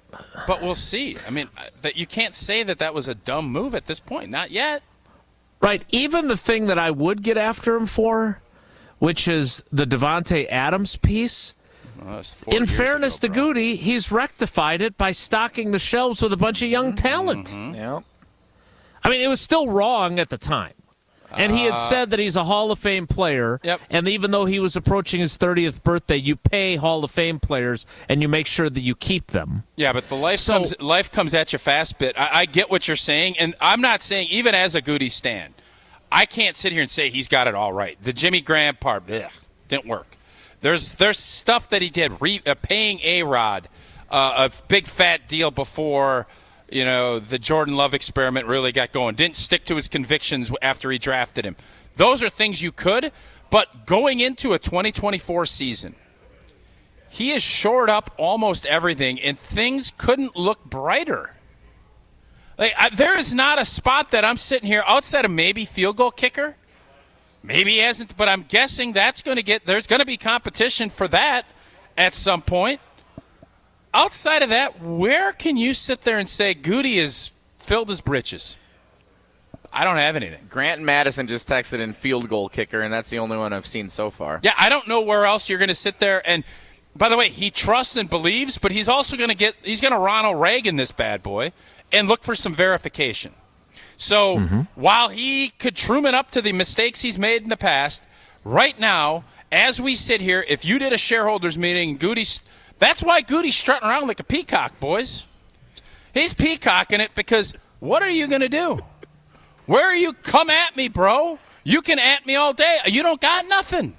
but we'll see. I mean, that you can't say that was a dumb move at this point. Not yet. Right. Even the thing that I would get after him for, which is the Devontae Adams piece, in fairness to Goody, he's rectified it by stocking the shelves with a bunch of young talent. Yep. I mean, it was still wrong at the time. And he had said that he's a Hall of Fame player. Yep. And even though he was approaching his 30th birthday, you pay Hall of Fame players and you make sure that you keep them. Yeah, but the life comes at you fast bit. I get what you're saying, and I'm not saying, even as a Goody stan, I can't sit here and say he's got it all right. The Jimmy Graham part, didn't work. There's stuff that he did, paying A-Rod, a big fat deal before the Jordan Love experiment really got going. Didn't stick to his convictions after he drafted him. Those are things you could, but going into a 2024 season, he has shored up almost everything, and things couldn't look brighter. There is not a spot that I'm sitting here outside of maybe field goal kicker. Maybe he hasn't, but I'm guessing there's going to be competition for that at some point. Outside of that, where can you sit there and say Goody has filled his britches? I don't have anything. Grant and Madison just texted in field goal kicker, and that's the only one I've seen so far. Yeah, I don't know where else you're going to sit there. And, by the way, he trusts and believes, but he's also going to Ronald Reagan this bad boy and look for some verification. So while he could Truman up to the mistakes he's made in the past, right now, as we sit here, if you did a shareholders meeting, that's why Goody's strutting around like a peacock, boys. He's peacocking it because what are you going to do? Where are you? Come at me, bro. You can at me all day. You don't got nothing.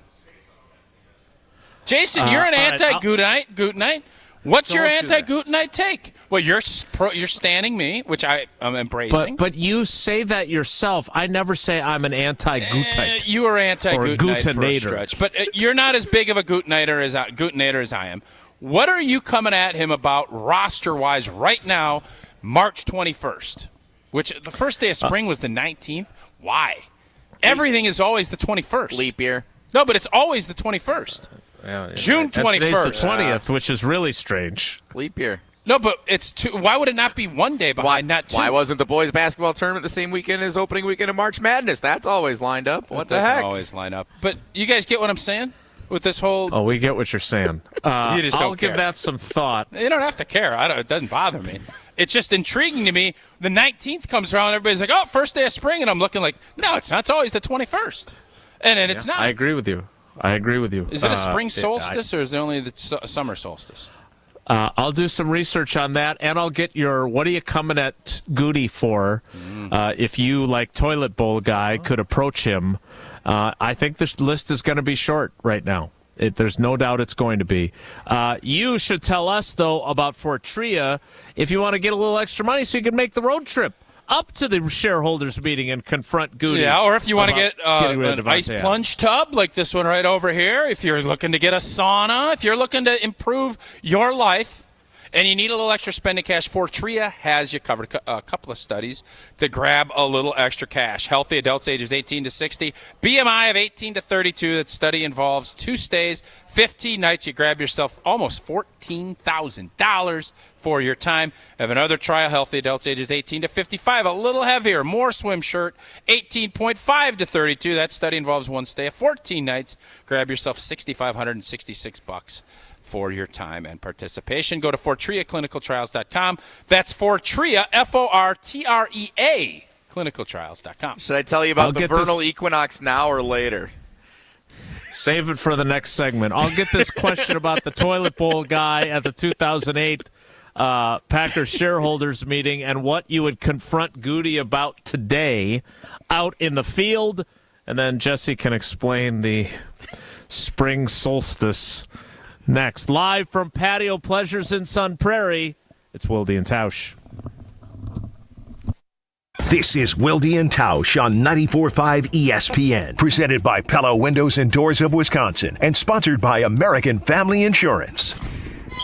Jason, you're an anti-glutenite. What's your anti-glutenite take? Well, you're standing me, which I'm embracing. But you say that yourself. I never say I'm an anti-glutenite. You are anti-glutenite for a stretch. But you're not as big of a glutenator as I am. What are you coming at him about roster-wise right now, March 21st? Which the first day of spring was the 19th. Why? Everything is always the 21st. Leap year. No, but it's always the 21st. June 21st. Today's the 20th, which is really strange. Leap year. No, but it's two. Why would it not be one day behind, not two? Why wasn't the boys' basketball tournament the same weekend as opening weekend of March Madness? That's always lined up. What the heck? Always line up. But you guys get what I'm saying with this whole? Oh, we get what you're saying. You just I'll don't care. give that some thought. You don't have to care. It doesn't bother me. It's just intriguing to me. The 19th comes around, everybody's like, "Oh, first day of spring," and I'm looking like, "No, it's not. It's always the 21st." And then it's not. I agree with you. Is it a spring solstice or is it only the summer solstice? I'll do some research on that, and I'll get your what are you coming at Goody for? If you, like Toilet Bowl guy, could approach him. I think this list is going to be short right now. There's no doubt it's going to be. You should tell us, though, about Fortria if you want to get a little extra money so you can make the road trip up to the shareholders meeting and confront Goody. Yeah, or if you want to get an ice plunge tub like this one right over here, if you're looking to get a sauna, if you're looking to improve your life and you need a little extra spending cash, Fortria has you covered. A couple of studies to grab a little extra cash. Healthy adults ages 18 to 60, BMI of 18 to 32. That study involves 2 stays, 15 nights. You grab yourself almost $14,000 for your time. Have another trial, healthy adults ages 18 to 55, a little heavier, more swim shirt, 18.5 to 32. That study involves 1 stay of 14 nights. Grab yourself $6,566 for your time and participation. Go to FortriaClinicalTrials.com. That's Fortria, Fortrea, clinicaltrials.com. Should I tell you about the vernal equinox now or later? Save it for the next segment. I'll get this question about the toilet bowl guy at the 2008 Packers shareholders meeting and what you would confront Goody about today out in the field. And then Jesse can explain the spring solstice next. Live from Patio Pleasures in Sun Prairie, it's Wilde and Tausch. This is Wilde and Tausch on 94.5 ESPN, presented by Pella Windows and Doors of Wisconsin, and sponsored by American Family Insurance.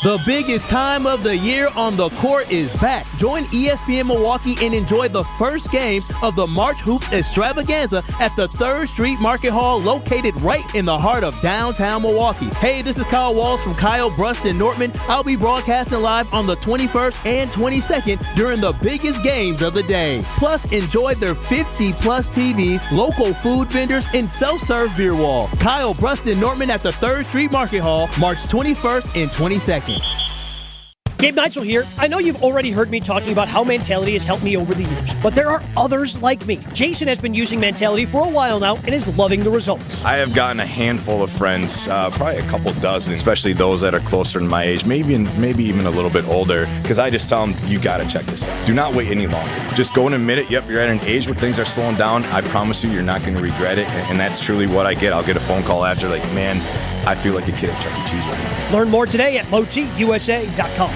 The biggest time of the year on the court is back. Join ESPN Milwaukee and enjoy the first game of the March Hoops Extravaganza at the 3rd Street Market Hall, located right in the heart of downtown Milwaukee. Hey, this is Kyle Walsh from Kyle Brust and Nortman. I'll be broadcasting live on the 21st and 22nd during the biggest games of the day. Plus, enjoy their 50-plus TVs, local food vendors, and self-serve beer wall. Kyle Brust and Nortman at the 3rd Street Market Hall, March 21st and 22nd. Gabe Neitzel here. I know you've already heard me talking about how Mentality has helped me over the years, but there are others like me. Jason has been using Mentality for a while now and is loving the results. I have gotten a handful of friends, probably a couple dozen, especially those that are closer to my age, maybe even a little bit older, because I just tell them, you got to check this out. Do not wait any longer. Just go and admit it. Yep, you're at an age where things are slowing down. I promise you, you're not going to regret it, and that's truly what I get. I'll get a phone call after, like, man, I feel like a kid at Chuck E. Cheese right now. Learn more today at LowTUSA.com.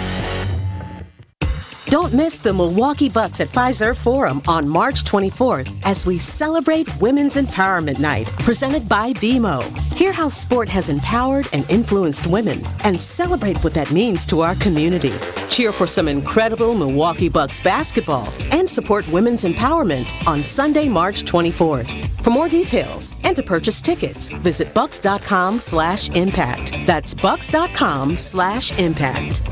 Don't miss the Milwaukee Bucks at Fiserv Forum on March 24th as we celebrate Women's Empowerment Night, presented by BMO. Hear how sport has empowered and influenced women and celebrate what that means to our community. Cheer for some incredible Milwaukee Bucks basketball and support women's empowerment on Sunday, March 24th. For more details and to purchase tickets, visit bucks.com/impact. That's bucks.com/impact.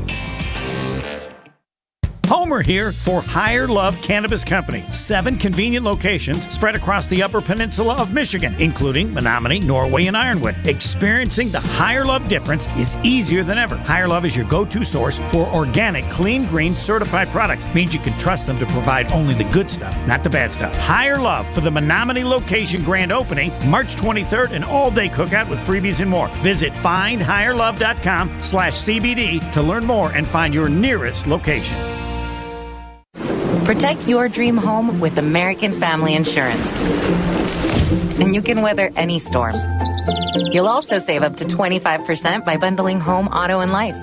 Homer here for Higher Love Cannabis Company. 7 convenient locations spread across the Upper Peninsula of Michigan, including Menominee, Norway, and Ironwood. Experiencing the Higher Love difference is easier than ever. Higher Love is your go-to source for organic, clean, green, certified products. Means you can trust them to provide only the good stuff, not the bad stuff. Higher Love for the Menominee location grand opening, March 23rd, an all-day cookout with freebies and more. Visit findhigherlove.com/CBD to learn more and find your nearest location. Protect your dream home with American Family Insurance. and you can weather any storm. You'll also save up to 25% by bundling home, auto, and life.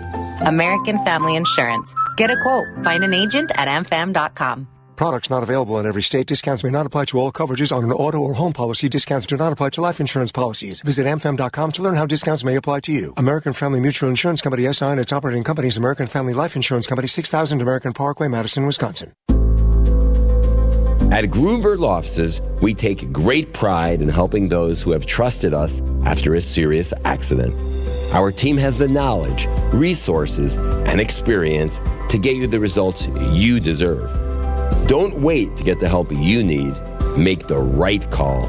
American Family Insurance. Get a quote. Find an agent at amfam.com. Products not available in every state. Discounts may not apply to all coverages on an auto or home policy. Discounts do not apply to life insurance policies. Visit amfam.com to learn how discounts may apply to you. American Family Mutual Insurance Company, SI, and its operating companies, American Family Life Insurance Company, 6000 American Parkway, Madison, Wisconsin. At Grunberg Law Offices, we take great pride in helping those who have trusted us after a serious accident. Our team has the knowledge, resources, and experience to get you the results you deserve. Don't wait to get the help you need. Make the right call.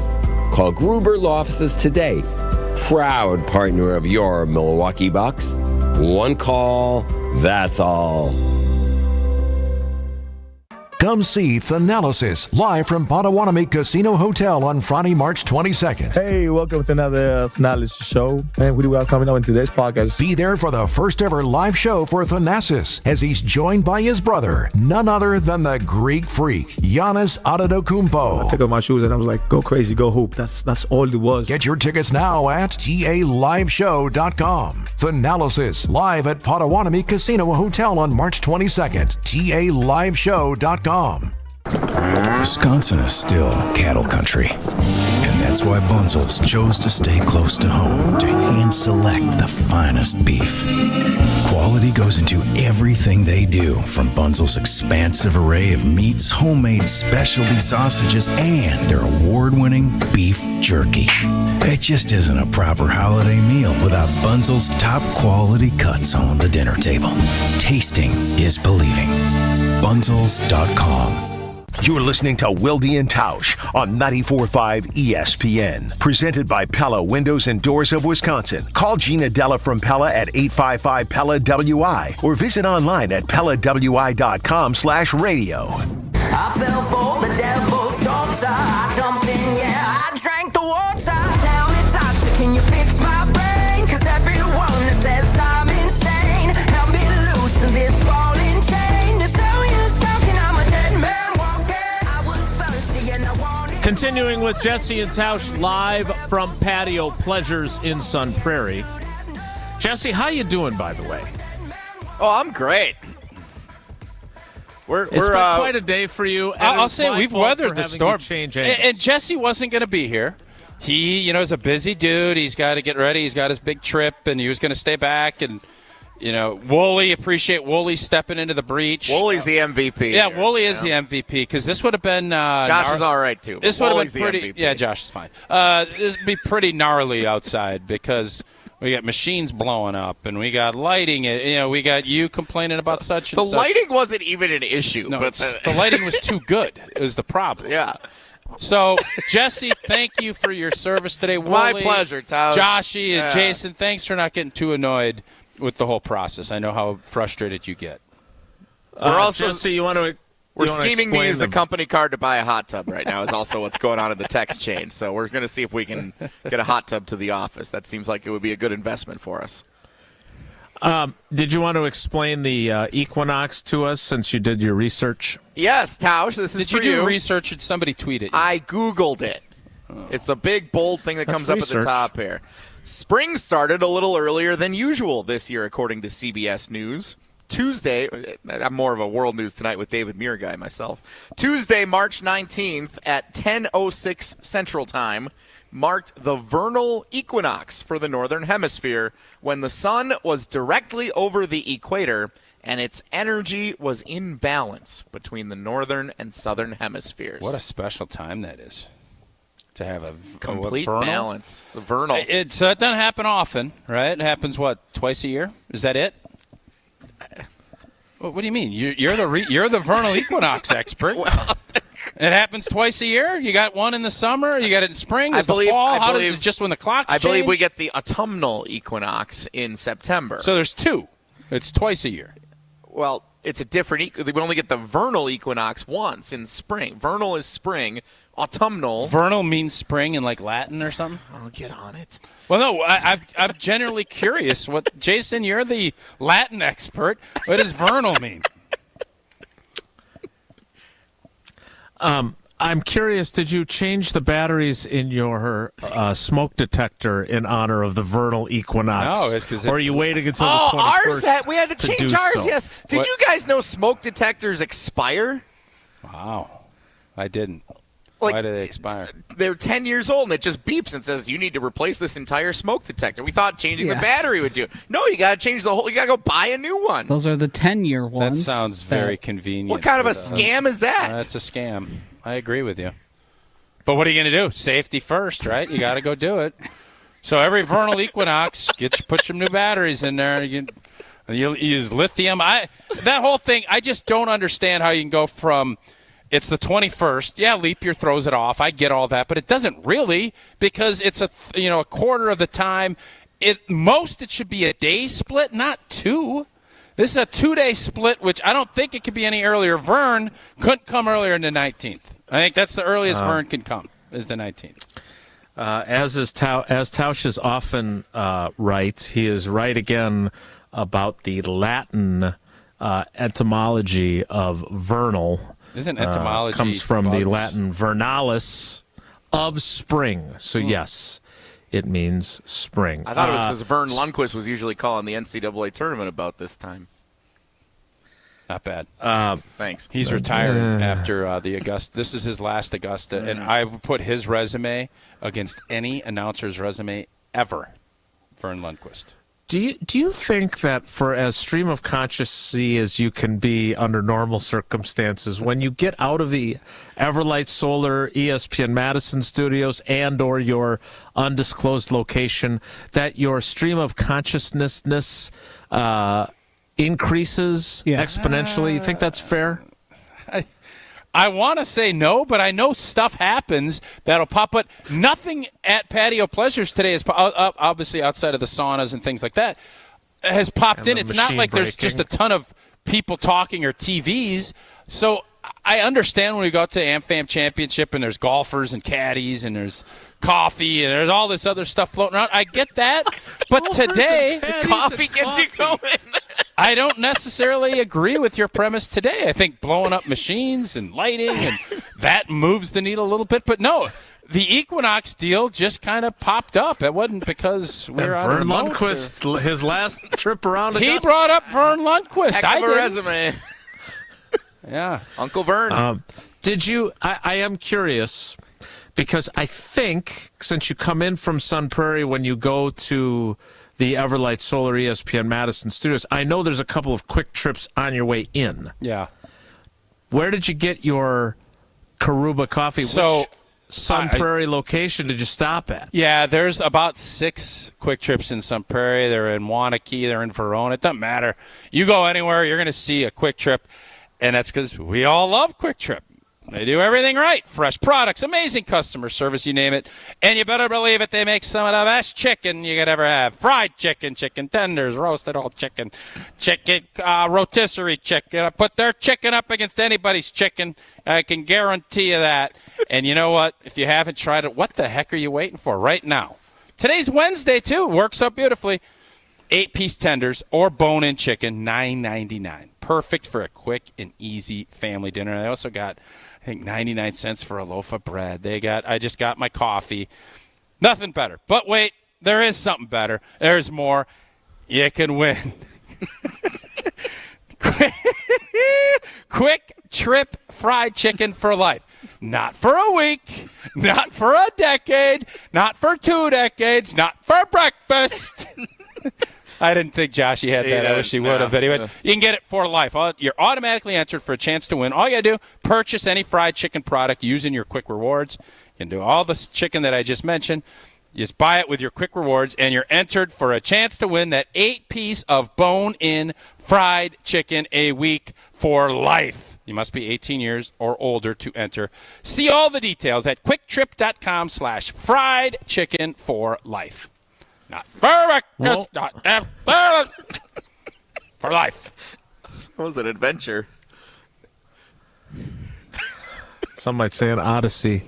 Call Gruber Law Offices today. Proud partner of your Milwaukee Bucks. One call, that's all. Come see Thanalysis live from Potawatomi Casino Hotel on Friday, March 22nd. Hey, welcome to another Thanalysis show. And we do well coming on into this podcast. Be there for the first ever live show for Thanasis as he's joined by his brother, none other than the Greek freak, Giannis Antetokounmpo. I took off my shoes and I was like, go crazy, go hoop. That's all it was. Get your tickets now at TALiveshow.com. Thanalysis live at Potawatomi Casino Hotel on March 22nd. TALiveshow.com. Wisconsin is still cattle country, and that's why Bunzel's chose to stay close to home to hand select the finest beef. Quality goes into everything they do, from Bunzel's expansive array of meats, homemade specialty sausages, and their award-winning beef jerky. It just isn't a proper holiday meal without Bunzel's top quality cuts on the dinner table. Tasting is believing. Bunzels.com. You're listening to Wilde and Tausch on 94.5 ESPN. Presented by Pella Windows and Doors of Wisconsin. Call Gina Della from Pella at 855-PELLA-WI or visit online at PellaWI.com/radio. I fell for the devil's daughter. I jumped in, yeah, I drank the water. Tell me, Tasha, can you fix my brain? 'Cause everyone that says I'm insane, help me loosen this ball and chain. There's no use talking, I'm a dead man walking. I was thirsty and I wanted. Continuing with Jesse and Tausch live from Patio Pleasures in Sun Prairie. Jesse, how you doing, by the way? Oh, I'm great. It's been quite a day for you. I'll say we've weathered the storm. And and Jesse wasn't going to be here. He, is a busy dude. He's got to get ready. He's got his big trip, and he was going to stay back. And, Wooly, appreciate Wooly stepping into the breach. Wooly's the MVP. Yeah, Wooly is the MVP because this would have been. Josh is all right too. This would have been pretty. Yeah, Josh is fine. This would be pretty gnarly outside because we got machines blowing up and we got lighting. We got you complaining about such and the such. The lighting wasn't even an issue. No, but the lighting was too good. It was the problem. Yeah. So, Jesse, thank you for your service today. My Wooly, pleasure, Tausch. Joshy, and Jason, thanks for not getting too annoyed with the whole process. I know how frustrated you get. We're also Jesse, you want to? We're scheming to use the company card to buy a hot tub right now is also what's going on in the text chain. So we're going to see if we can get a hot tub to the office. That seems like it would be a good investment for us. Did you want to explain the equinox to us since you did your research? Yes, Tausch, this is for you. Did you do research and somebody tweet it? I Googled it. It's a big, bold thing that comes up at the top here. Spring started a little earlier than usual this year, according to CBS News. Tuesday, I'm more of a world news tonight with David Muir guy myself. Tuesday, March 19th at 10:06 Central Time marked the vernal equinox for the Northern Hemisphere when the sun was directly over the equator and its energy was in balance between the Northern and Southern Hemispheres. What a special time that is. To have a complete balance. The vernal. It doesn't happen often, right? It happens, twice a year? Is that it? What do you mean? You're the vernal equinox expert. Well, it happens twice a year? You got one in the summer? You got it in spring? I believe, the fall? Just when the clocks change? I believe we get the autumnal equinox in September. So there's two. It's twice a year. Well, it's a different we only get the vernal equinox once in spring. Vernal is spring. Autumnal. Vernal means spring in Latin or something? I'll get on it. Well, no, I'm generally curious. Jason, you're the Latin expert. What does vernal mean? I'm curious, did you change the batteries in your smoke detector in honor of the vernal equinox? No, it's because... Or are you waiting until the 21st we had to change ours, so? yes. Did you guys know smoke detectors expire? Wow. I didn't. Why do they expire? They're 10 years old, and it just beeps and says, you need to replace this entire smoke detector. We thought changing the battery would do it. No, you got to change the whole... You got to go buy a new one. Those are the 10-year ones. That sounds very convenient. What kind of a scam is that? That's a scam. I agree with you. But what are you going to do? Safety first, right? You got to go do it. So every vernal equinox, put some new batteries in there. You use lithium. That whole thing, I just don't understand how you can go from it's the 21st. Yeah, leap year throws it off. I get all that, but it doesn't really because it's a quarter of the time. It should be a day split, not 2. This is a 2-day split, which I don't think it could be any earlier. Vern couldn't come earlier than the 19th. I think that's the earliest Vern can come, is the 19th. As Tausch is often right, he is right again about the Latin etymology of vernal. Isn't etymology comes from the bugs? Latin vernalis, of spring. So yes, it means spring. I thought it was because Vern Lundquist was usually calling the NCAA tournament about this time. Not bad. Thanks. He's retiring after the Augusta. This is his last Augusta, and I would put his resume against any announcer's resume ever. Vern Lundquist. Do you think that for as stream of consciousness as you can be under normal circumstances, when you get out of the Everlight Solar ESPN Madison studios and or your undisclosed location, that your stream of consciousness increases exponentially? You think that's fair? I want to say no, but I know stuff happens that'll pop up. Nothing at Patio Pleasures today is obviously outside of the saunas and things like that has popped in. It's not like there's just a ton of people talking or TVs. So I understand when we go out to AmFam Championship and there's golfers and caddies and there's coffee and there's all this other stuff floating around. I get that. But today, coffee gets you going. I don't necessarily agree with your premise today. I think blowing up machines and lighting and that moves the needle a little bit. But no, the Equinox deal just kind of popped up. It wasn't because we were on Vern Lundquist, his last trip around Augusta. He brought up Vern Lundquist. Heck of a resume. Yeah. Uncle Vern. Did you – I am curious because I think since you come in from Sun Prairie when you go to – the Everlight Solar ESPN Madison studios, I know there's a couple of quick trips on your way in. Yeah. Where did you get your Karuba coffee? So, which Sun Prairie location did you stop at? Yeah, there's about 6 quick trips in Sun Prairie. They're in Wanakee. They're in Verona. It doesn't matter. You go anywhere, you're going to see a quick trip, and that's because we all love Quick Trip. They do everything right. Fresh products, amazing customer service, you name it. And you better believe it, they make some of the best chicken you could ever have. Fried chicken, chicken tenders, roasted whole chicken, rotisserie chicken. I put their chicken up against anybody's chicken. I can guarantee you that. And you know what? If you haven't tried it, what the heck are you waiting for right now? Today's Wednesday, too. Works out beautifully. 8-piece tenders or bone-in chicken, $9.99. Perfect for a quick and easy family dinner. They also got, I think, 99 cents for a loaf of bread. I just got my coffee. Nothing better. But wait, there is something better. There's more. You can win. Quick Trip fried chicken for life. Not for a week, not for a decade, not for 2 decades, not for breakfast. I didn't think Joshy had that. I wish he would have. Anyway, you can get it for life. You're automatically entered for a chance to win. All you got to do, purchase any fried chicken product using your Quick Rewards. You can do all the chicken that I just mentioned. You just buy it with your Quick Rewards, and you're entered for a chance to win that 8-piece of bone-in fried chicken a week for life. You must be 18 years or older to enter. See all the details at quicktrip.com/fried chicken for life. Not for breakfast, not for life. That was an adventure. Some might say an odyssey.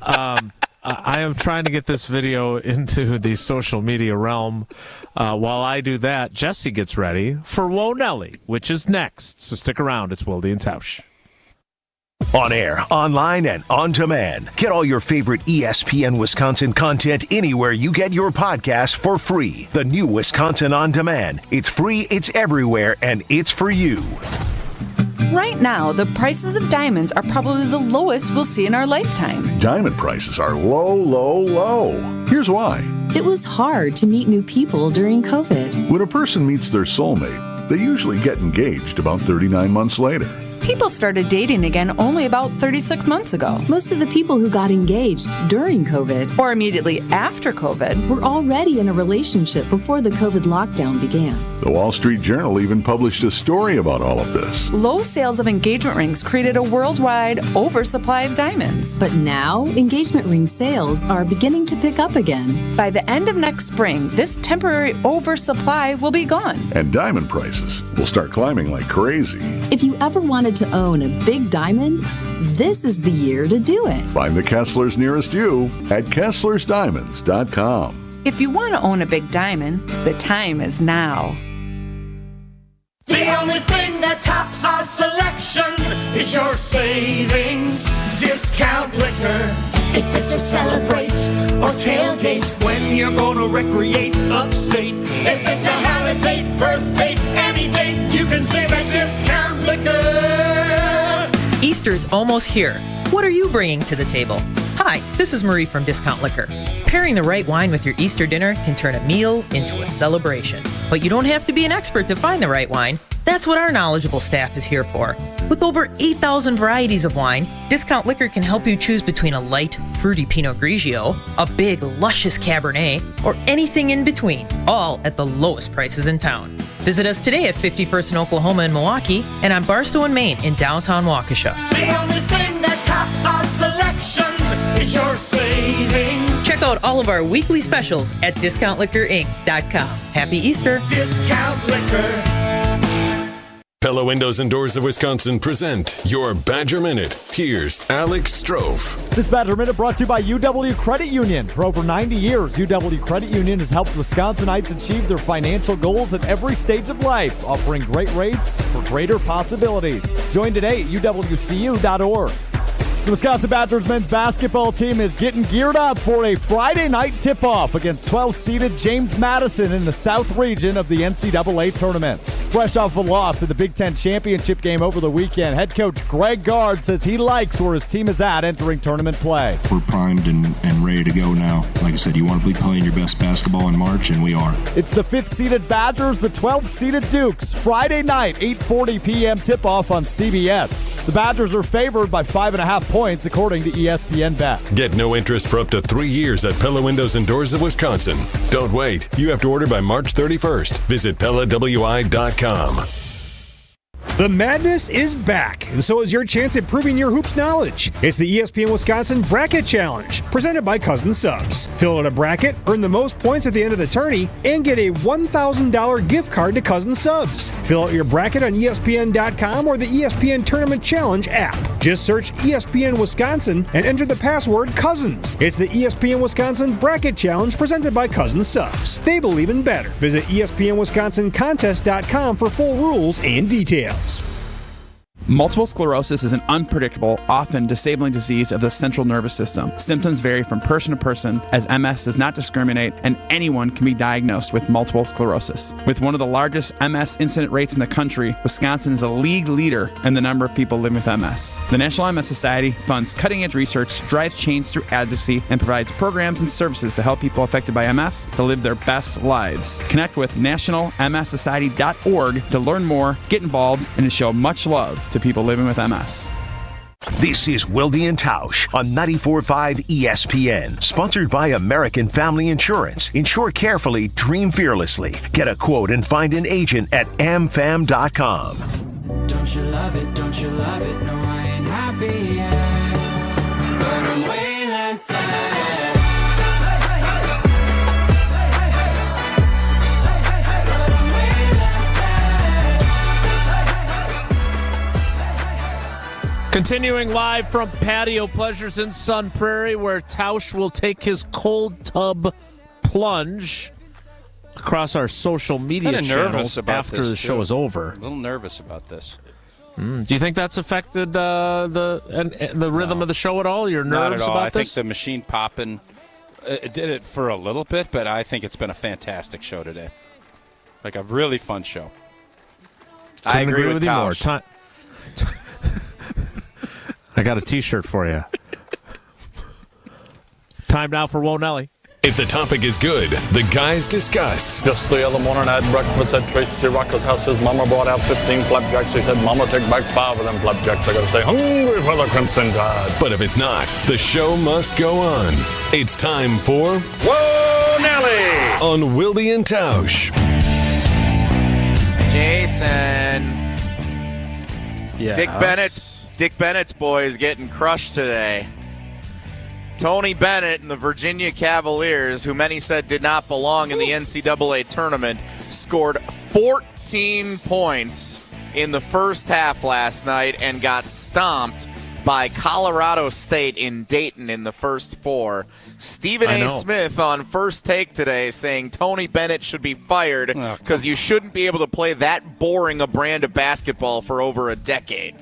I am trying to get this video into the social media realm. While I do that, Jesse gets ready for Whoa Nelly, which is next. So stick around. It's Wilde and Tausch. On air, online, and on demand. Get all your favorite ESPN Wisconsin content anywhere you get your podcasts for free. The new Wisconsin On Demand. It's free, it's everywhere, and it's for you. Right now, the prices of diamonds are probably the lowest we'll see in our lifetime. Diamond prices are low, low, low. Here's why. It was hard to meet new people during COVID. When a person meets their soulmate, they usually get engaged about 39 months later. People started dating again only about 36 months ago. Most of the people who got engaged during COVID or immediately after COVID were already in a relationship before the COVID lockdown began. The Wall Street Journal even published a story about all of this. Low sales of engagement rings created a worldwide oversupply of diamonds. But now, engagement ring sales are beginning to pick up again. By the end of next spring, this temporary oversupply will be gone. And diamond prices will start climbing like crazy. If you ever wanted to own a big diamond, this is the year to do it. Find the Kesslers nearest you at KesslersDiamonds.com. If you want to own a big diamond, the time is now. The only thing that tops our selection is your savings discount liquor. If it's a celebrate or tailgate when you're gonna recreate upstate. If it's a holiday, birthday, any date, you can save at discount liquor. Easter's almost here. What are you bringing to the table? Hi, this is Marie from Discount Liquor. Pairing the right wine with your Easter dinner can turn a meal into a celebration. But you don't have to be an expert to find the right wine. That's what our knowledgeable staff is here for. With over 8,000 varieties of wine, Discount Liquor can help you choose between a light, fruity Pinot Grigio, a big, luscious Cabernet, or anything in between, all at the lowest prices in town. Visit us today at 51st in Oklahoma and Milwaukee, and on Barstow and Main in downtown Waukesha. The only thing that tops our selection is your savings. Check out all of our weekly specials at DiscountLiquorInc.com. Happy Easter! Discount Liquor. Pella Windows and Doors of Wisconsin present your Badger Minute. Here's Alex Strofe. This Badger Minute brought to you by UW Credit Union. For over 90 years, UW Credit Union has helped Wisconsinites achieve their financial goals at every stage of life, offering great rates for greater possibilities. Join today at uwcu.org. The Wisconsin Badgers men's basketball team is getting geared up for a Friday night tip-off against 12th-seeded James Madison in the South region of the NCAA tournament. Fresh off a loss in the Big Ten championship game over the weekend, head coach Greg Gard says he likes where his team is at entering tournament play. We're primed and ready to go now. Like I said, you want to be playing your best basketball in March, and we are. It's the 5th-seeded Badgers, the 12th-seeded Dukes. Friday night, 8:40 p.m. tip-off on CBS. The Badgers are favored by 5.5 points, according to ESPN Bet. Get no interest for up to 3 years at Pella Windows and Doors of Wisconsin. Don't wait. You have to order by March 31st. Visit PellaWI.com. The madness is back, and so is your chance at proving your hoops knowledge. It's the ESPN Wisconsin Bracket Challenge, presented by Cousin Subs. Fill out a bracket, earn the most points at the end of the tourney, and get a $1,000 gift card to Cousin Subs. Fill out your bracket on ESPN.com or the ESPN Tournament Challenge app. Just search ESPN Wisconsin and enter the password Cousins. It's the ESPN Wisconsin Bracket Challenge, presented by Cousin Subs. They believe in better. Visit ESPNWisconsinContest.com for full rules and details. Multiple sclerosis is an unpredictable, often disabling disease of the central nervous system. Symptoms vary from person to person, as MS does not discriminate, and anyone can be diagnosed with multiple sclerosis. With one of the largest MS incident rates in the country, Wisconsin is a league leader in the number of people living with MS. The National MS Society funds cutting-edge research, drives change through advocacy, and provides programs and services to help people affected by MS to live their best lives. Connect with nationalmssociety.org to learn more, get involved, and to show much love to people living with MS. This is Wilde and Tausch on 94.5 ESPN, sponsored by American Family Insurance. Insure carefully, dream fearlessly. Get a quote and find an agent at amfam.com. Don't you love it? Don't you love it? No, I ain't happy yet, but I'm way less sad. Continuing live from Patio Pleasures in Sun Prairie, where Tausch will take his cold tub plunge across our social media channels after the show is over. A little nervous about this. Do you think that's affected the rhythm of the show at all? Your nerves Not at all. about I think this? the machine popping it did it for a little bit, but I think it's been a fantastic show today. Like a really fun show. I agree with you more. Tausch. I got a T-shirt for you. Time now for Whoa Nelly. If the topic is good, the guys discuss. Just the other morning I had breakfast at Tracy Rocker's house. His mama brought out 15 flapjacks. He said, Mama, take back 5 of them flapjacks. I gotta stay hungry for the Crimson Tide. But if it's not, the show must go on. It's time for Whoa Nelly on Wilde and Tausch. Jason. Yeah. Dick Bennett's boys getting crushed today. Tony Bennett and the Virginia Cavaliers, who many said did not belong in the NCAA tournament, scored 14 points in the first half last night and got stomped by Colorado State in Dayton in the first 4. Stephen A. Smith on First Take today saying Tony Bennett should be fired because you shouldn't be able to play that boring a brand of basketball for over a decade.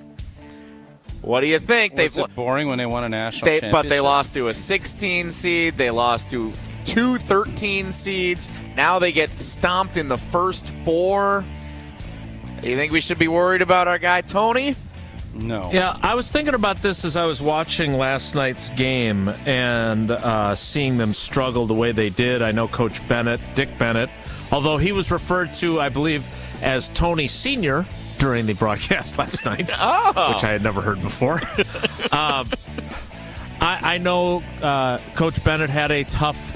What do you think? Was it boring when they won a national championship? But they lost to a 16 seed. They lost to 2 13 seeds. Now they get stomped in the first 4. You think we should be worried about our guy Tony? No. Yeah, I was thinking about this as I was watching last night's game and seeing them struggle the way they did. I know Coach Bennett, Dick Bennett, although he was referred to, I believe, as Tony Sr., during the broadcast last night, which I had never heard before. I know Coach Bennett had a tough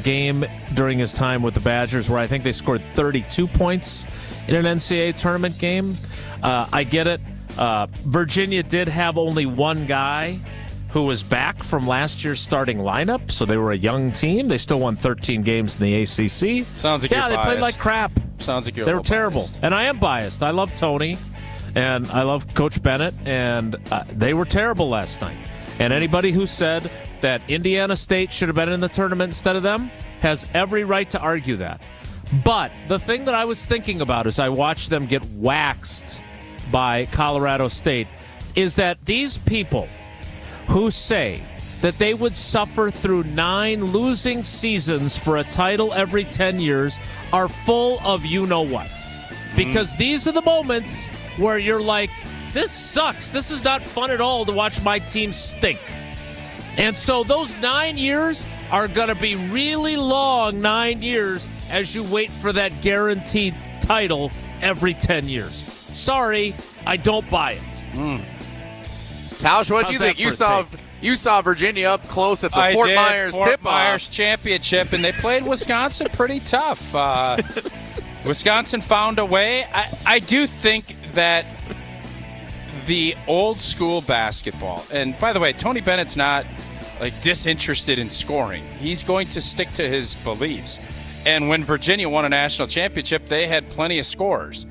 game during his time with the Badgers where I think they scored 32 points in an NCAA tournament game. I get it. Virginia did have only one guy who was back from last year's starting lineup, so they were a young team. They still won 13 games in the ACC. Sounds like you're biased. Yeah, they played like crap. Sounds like you're They were terrible. Biased. And I am biased. I love Tony, and I love Coach Bennett, and they were terrible last night. And anybody who said that Indiana State should have been in the tournament instead of them has every right to argue that. But the thing that I was thinking about as I watched them get waxed by Colorado State is that these people who say that they would suffer through 9 losing seasons for a title every 10 years are full of you-know-what. Because these are the moments where you're like, this sucks. This is not fun at all to watch my team stink. And so those 9 years are going to be really long 9 years as you wait for that guaranteed title every 10 years. Sorry, I don't buy it. Tausch, what do you think? You saw Virginia up close at the Fort Myers tip-off. Fort Myers championship, and they played Wisconsin pretty tough. Wisconsin found a way. I do think that the old school basketball, and by the way, Tony Bennett's not like disinterested in scoring. He's going to stick to his beliefs. And when Virginia won a national championship, they had plenty of scorers.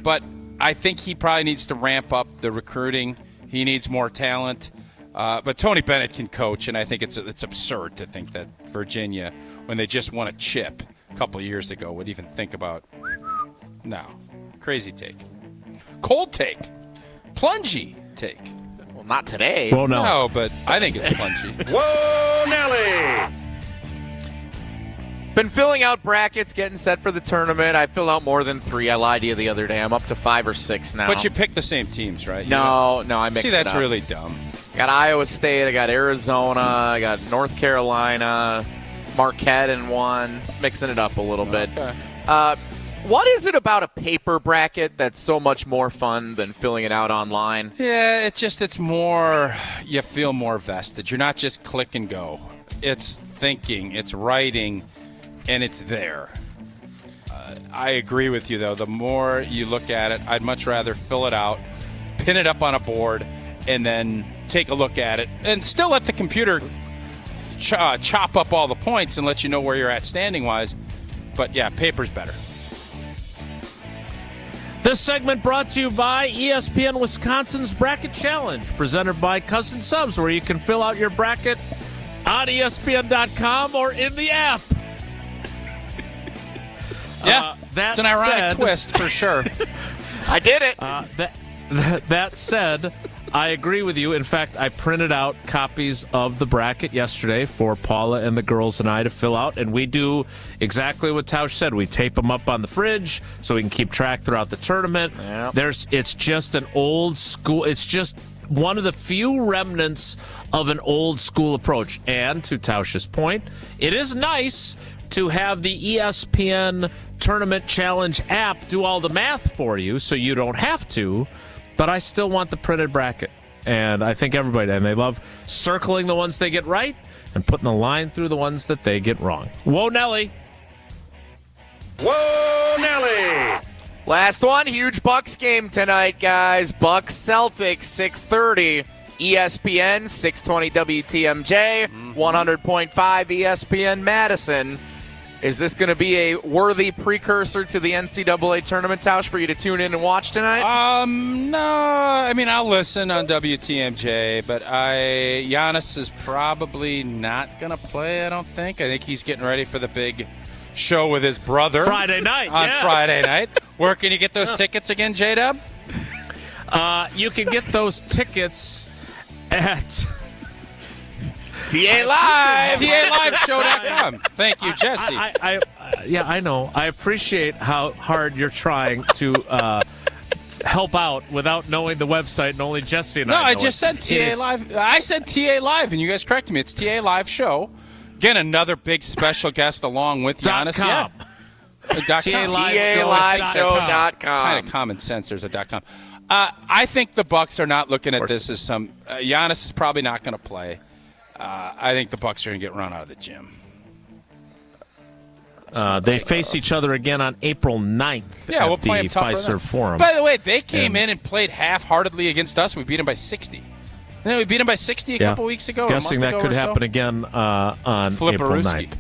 But I think he probably needs to ramp up the recruiting. He needs more talent. But Tony Bennett can coach, and I think it's absurd to think that Virginia, when they just won a chip a couple of years ago, would even think about. No. Crazy take. Cold take. Plungy take. Well, not today. Well, no, but I think it's plungy. Whoa Nelly! Been filling out brackets, getting set for the tournament. I filled out more than 3. I lied to you the other day. I'm up to 5 or 6 now. But you picked the same teams, right? No, I mixed it up. See, that's really dumb. I got Iowa State, I got Arizona, I got North Carolina, Marquette in one. Mixing it up a little bit. What is it about a paper bracket that's so much more fun than filling it out online? Yeah, it's more, you feel more vested. You're not just click and go. It's thinking, it's writing, and it's there. I agree with you, though. The more you look at it, I'd much rather fill it out, pin it up on a board, and then take a look at it, and still let the computer chop up all the points and let you know where you're at standing-wise. But, yeah, paper's better. This segment brought to you by ESPN Wisconsin's Bracket Challenge, presented by Cousin Subs, where you can fill out your bracket on ESPN.com or in the app. Yeah, that's an ironic twist for sure. I did it. That said, I agree with you. In fact, I printed out copies of the bracket yesterday for Paula and the girls and I to fill out, and we do exactly what Tausch said. We tape them up on the fridge so we can keep track throughout the tournament. Yep. It's just an old school. It's just one of the few remnants of an old school approach. And to Tausch's point, it is nice to have the ESPN Tournament Challenge app do all the math for you so you don't have to. But I still want the printed bracket. And I think everybody, and they love circling the ones they get right and putting the line through the ones that they get wrong. Whoa, Nelly. Whoa, Nelly. Last one, huge Bucks game tonight, guys. Bucks Celtics, 6:30. ESPN, 620 WTMJ, 100.5 ESPN Madison. Is this going to be a worthy precursor to the NCAA tournament, Tausch, for you to tune in and watch tonight? No. I mean, I'll listen on WTMJ, but Giannis is probably not going to play, I don't think. I think he's getting ready for the big show with his brother. Friday night, on Friday night. Where can you get those tickets again, J-Dub? You can get those tickets at... TALiveshow.com. Thank you, Jesse. I know. I appreciate how hard you're trying to help out without knowing the website, and only Jesse and I know I just said it. TA Live. I said TA Live, and you guys corrected me. It's TA Live Show. Again, another big special guest along with Giannis. .com. TALiveshow.com. Kind of common sense. There's a .com. I think the Bucks are not looking at this as some. Giannis is probably not going to play. I think the Bucks are going to get run out of the gym. They face each other again on April 9th at we'll play the them tougher Fiserv Forum. By the way, they came in and played half-heartedly against us. We beat them by 60. And then we beat them by 60 a couple weeks ago. Guessing that could happen again on April 9th.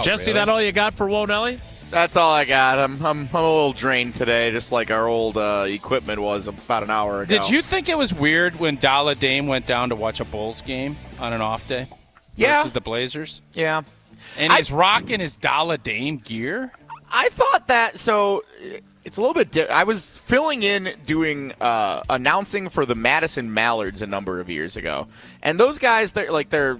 Jesse, really? That all you got for Whoa, Nelly? That's all I got. I'm a little drained today, just like our old equipment was about an hour ago. Did you think it was weird when Dalla Dame went down to watch a Bulls game on an off day? Yeah. Versus the Blazers? Yeah. And he's rocking his Dalla Dame gear? I thought that, so it's a little bit different. I was filling in doing announcing for the Madison Mallards a number of years ago. And those guys, they're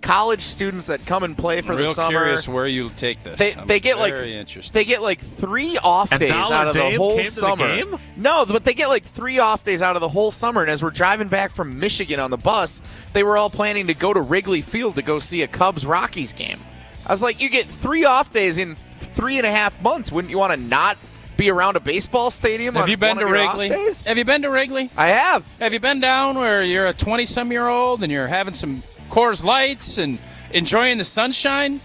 college students that come and play for the summer. Real curious where you take this. They get very interesting. They get like 3 off days out of the whole summer. The game? No, but they get like 3 off days out of the whole summer. And as we're driving back from Michigan on the bus, they were all planning to go to Wrigley Field to go see a Cubs-Rockies game. I was like, you get 3 off days in 3.5 months. Wouldn't you want to not be around a baseball stadium? Have you been to Wrigley? Have you been to Wrigley? I have. Have you been down where you're a 20-some-year-old and you're having some Coors Lights and enjoying the sunshine?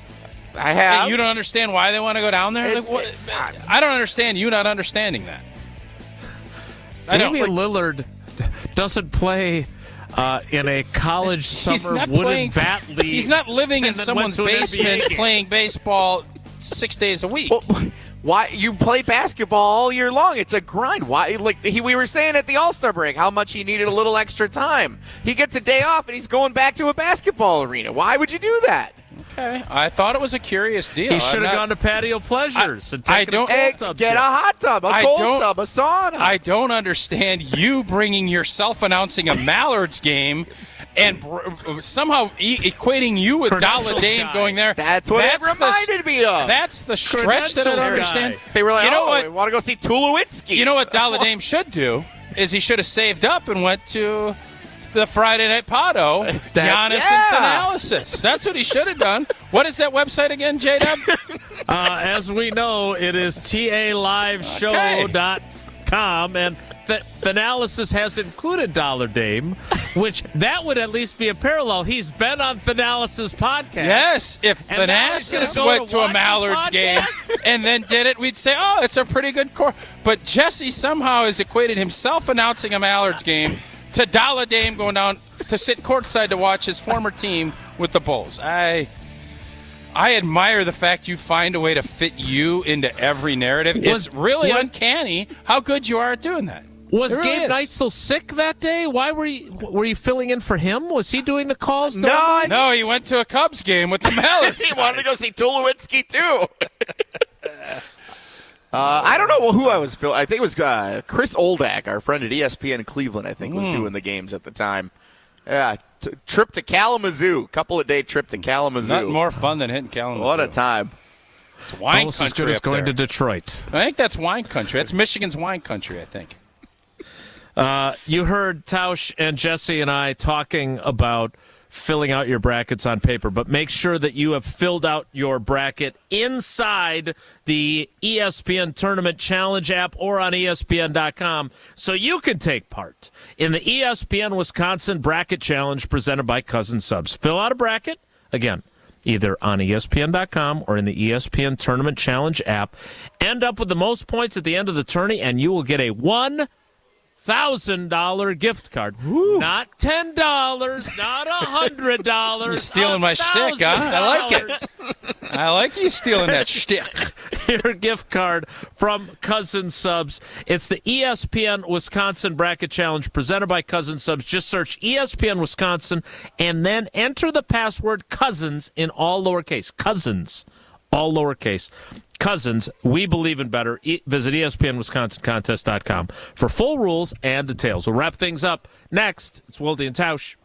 I have. And you don't understand why they want to go down there? I don't understand you not understanding that. Damian Lillard doesn't play in a college summer wooden bat league. He's not living in someone's basement playing baseball 6 days a week. Well, why you play basketball all year long? It's a grind. Why? We were saying at the All-Star break how much he needed a little extra time. He gets a day off and he's going back to a basketball arena. Why would you do that? Okay, I thought it was a curious deal. He should have gone to Patio Pleasures and taken a cold tub. Get a hot tub, a cold tub, a sauna. I don't understand you bringing yourself announcing a Mallards game and somehow equating you with Dalla Dame going there. That's what it reminded me of. That's the stretch that I don't understand. They were like, you know what? We want to go see Tulowitzki. You know what Dalla Dame should do is he should have saved up and went to the Friday Night Patio, Giannis and analysis. That's what he should have done. What is that website again, J-Dub? As we know, it is TALiveshow.com, and Thanalysis has included Dollar Dame, which that would at least be a parallel. He's been on Thanalysis podcast. Yes, if Thanalysis went to a Mallards game and then did it, we'd say, oh, it's a pretty good core. But Jesse somehow has equated himself announcing a Mallards game to Dalla Dame going down to sit courtside to watch his former team with the Bulls. I admire the fact you find a way to fit you into every narrative. It's really uncanny how good you are at doing that. Was Gabe Neitzel sick that day? Why were you filling in for him? Was he doing the calls? No, he went to a Cubs game with the Mallards. He wanted to go see Tulowitzki too. I don't know who I was filming. I think it was Chris Oldak, our friend at ESPN Cleveland, I think, was doing the games at the time. Yeah, trip to Kalamazoo. Couple-a-day trip to Kalamazoo. Nothing more fun than hitting Kalamazoo. What a time. It's wine almost country as good as up going there. to Detroit. I think that's wine country. That's Michigan's wine country, I think. You heard Tausch and Jesse and I talking about filling out your brackets on paper, but make sure that you have filled out your bracket inside the ESPN Tournament Challenge app or on ESPN.com so you can take part in the ESPN Wisconsin Bracket Challenge presented by Cousin Subs. Fill out a bracket, again, either on ESPN.com or in the ESPN Tournament Challenge app. End up with the most points at the end of the tourney, and you will get a $1,000 gift card. Woo. Not $10, not $100. You're stealing my shtick, huh? I like it. I like you stealing that shtick. Your gift card from Cousin Subs. It's the ESPN Wisconsin Bracket Challenge presented by Cousin Subs. Just search ESPN Wisconsin and then enter the password Cousins in all lowercase. Cousins, all lowercase. Cousins, we believe in better. Visit ESPNWisconsinContest.com for full rules and details. We'll wrap things up next. It's Wilde and Tausch.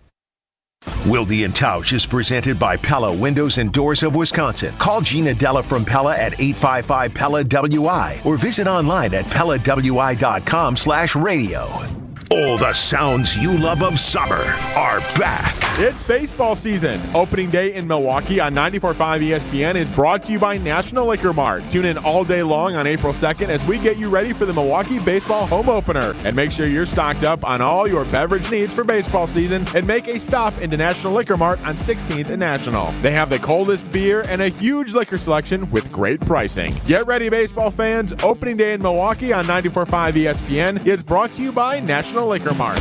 Wilde and Tausch is presented by Pella Windows and Doors of Wisconsin. Call Gina Della from Pella at 855-PELLA-WI or visit online at PellaWI.com/radio. All the sounds you love of summer are back. It's baseball season. Opening day in Milwaukee on 94.5 ESPN is brought to you by National Liquor Mart. Tune in all day long on April 2nd as we get you ready for the Milwaukee baseball home opener. And make sure you're stocked up on all your beverage needs for baseball season and make a stop into National Liquor Mart on 16th and National. They have the coldest beer and a huge liquor selection with great pricing. Get ready, baseball fans. Opening day in Milwaukee on 94.5 ESPN is brought to you by National Liquor Mart.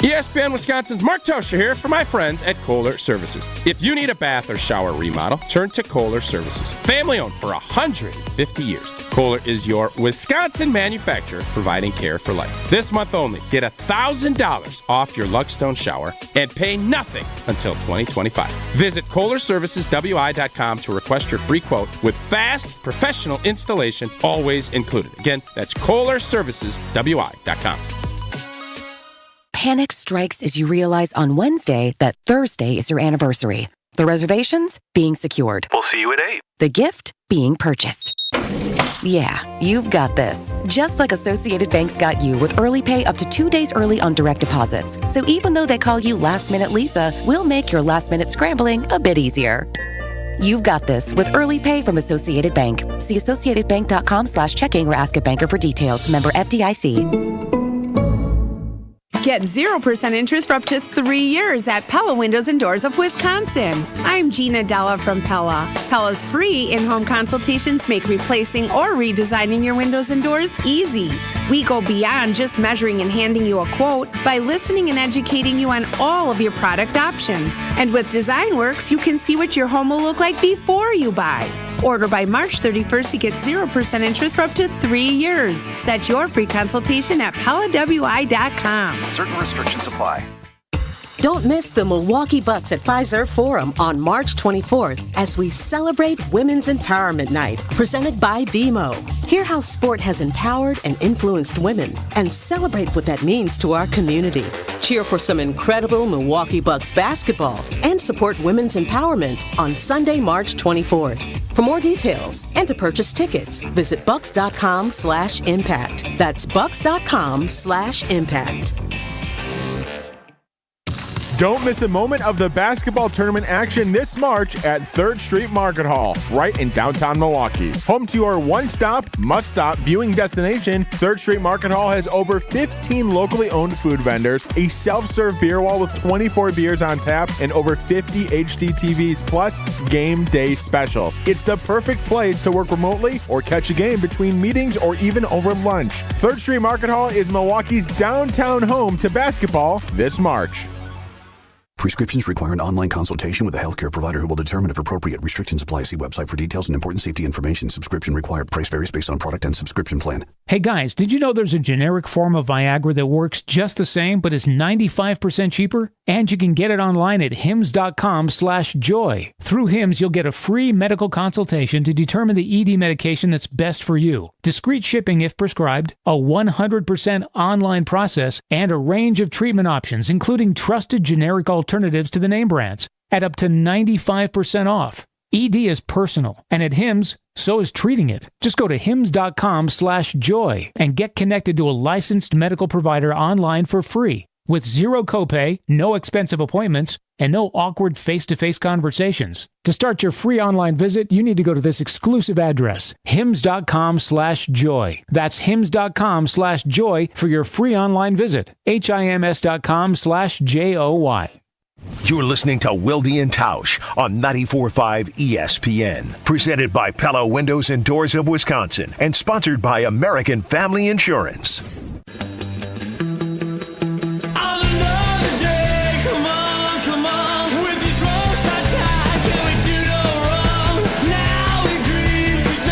ESPN Wisconsin's Mark Tausch here for my friends at Kohler Services. If you need a bath or shower remodel, turn to Kohler Services. Family owned for 150 years. Kohler is your Wisconsin manufacturer providing care for life. This month only, get $1,000 off your Luckstone shower and pay nothing until 2025. Visit KohlerServicesWI.com to request your free quote with fast, professional installation always included. Again, that's KohlerServicesWI.com. Panic strikes as you realize on Wednesday that Thursday is your anniversary. The reservations being secured. We'll see you at 8. The gift being purchased. Yeah, you've got this. Just like Associated Bank's got you with early pay up to 2 days early on direct deposits. So even though they call you Last Minute Lisa, we'll make your last minute scrambling a bit easier. You've got this with early pay from Associated Bank. See AssociatedBank.com/checking or ask a banker for details. Member FDIC. Get 0% interest for up to 3 years at Pella Windows and Doors of Wisconsin. I'm Gina Della from Pella. Pella's free in-home consultations make replacing or redesigning your windows and doors easy. We go beyond just measuring and handing you a quote by listening and educating you on all of your product options. And with DesignWorks, you can see what your home will look like before you buy. Order by March 31st to get 0% interest for up to 3 years. Set your free consultation at PellaWI.com. Certain restrictions apply. Don't miss the Milwaukee Bucks at Fiserv Forum on March 24th as we celebrate Women's Empowerment Night, presented by BMO. Hear how sport has empowered and influenced women and celebrate what that means to our community. Cheer for some incredible Milwaukee Bucks basketball and support women's empowerment on Sunday, March 24th. For more details and to purchase tickets, visit bucks.com/impact. That's bucks.com/impact. Don't miss a moment of the basketball tournament action this March at 3rd Street Market Hall, right in downtown Milwaukee. Home to your one-stop, must-stop viewing destination, 3rd Street Market Hall has over 15 locally owned food vendors, a self-serve beer wall with 24 beers on tap, and over 50 HD TVs, plus game day specials. It's the perfect place to work remotely or catch a game between meetings or even over lunch. 3rd Street Market Hall is Milwaukee's downtown home to basketball this March. Prescriptions require an online consultation with a healthcare provider who will determine if appropriate. Restrictions apply. See website for details and important safety information. Subscription required. Price varies based on product and subscription plan. Hey guys, did you know there's a generic form of Viagra that works just the same but is 95% cheaper? And you can get it online at hims.com/joy. Through Hims, you'll get a free medical consultation to determine the ED medication that's best for you. Discreet shipping if prescribed, a 100% online process, and a range of treatment options, including trusted generic alternatives to the name brands, at up to 95% off. ED is personal, and at Hims, so is treating it. Just go to hims.com/joy and get connected to a licensed medical provider online for free, with zero copay, no expensive appointments, and no awkward face-to-face conversations. To start your free online visit, you need to go to this exclusive address, hims.com/joy. That's hims.com/joy for your free online visit. HIMS.com/JOY. You're listening to Wilde and Tausch on 94.5 ESPN. Presented by Pella Windows and Doors of Wisconsin and sponsored by American Family Insurance.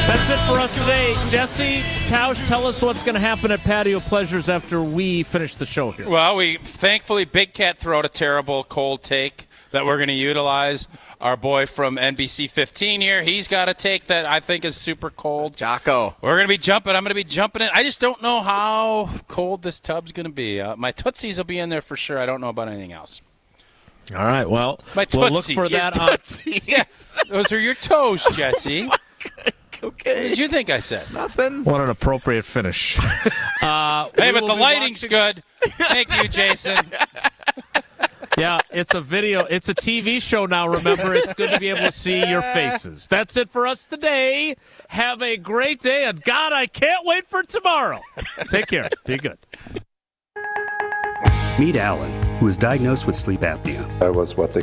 That's it for us today. Jesse, Tausch, tell us what's going to happen at Patio Pleasures after we finish the show here. Well, thankfully, Big Cat threw out a terrible cold take that we're going to utilize. Our boy from NBC 15 here, he's got a take that I think is super cold. Jocko. We're going to be jumping. I'm going to be jumping in. I just don't know how cold this tub's going to be. My Tootsies will be in there for sure. I don't know about anything else. All right, well, we'll look for that on. Yes, those are your toes, Jesse. Okay. What did you think I said? Nothing. What an appropriate finish. Hey, but the lighting's good. Thank you, Jason. Yeah, it's a video. It's a TV show now, remember. It's good to be able to see your faces. That's it for us today. Have a great day, and God, I can't wait for tomorrow. Take care. Be good. Meet Alan, who was diagnosed with sleep apnea. I was what they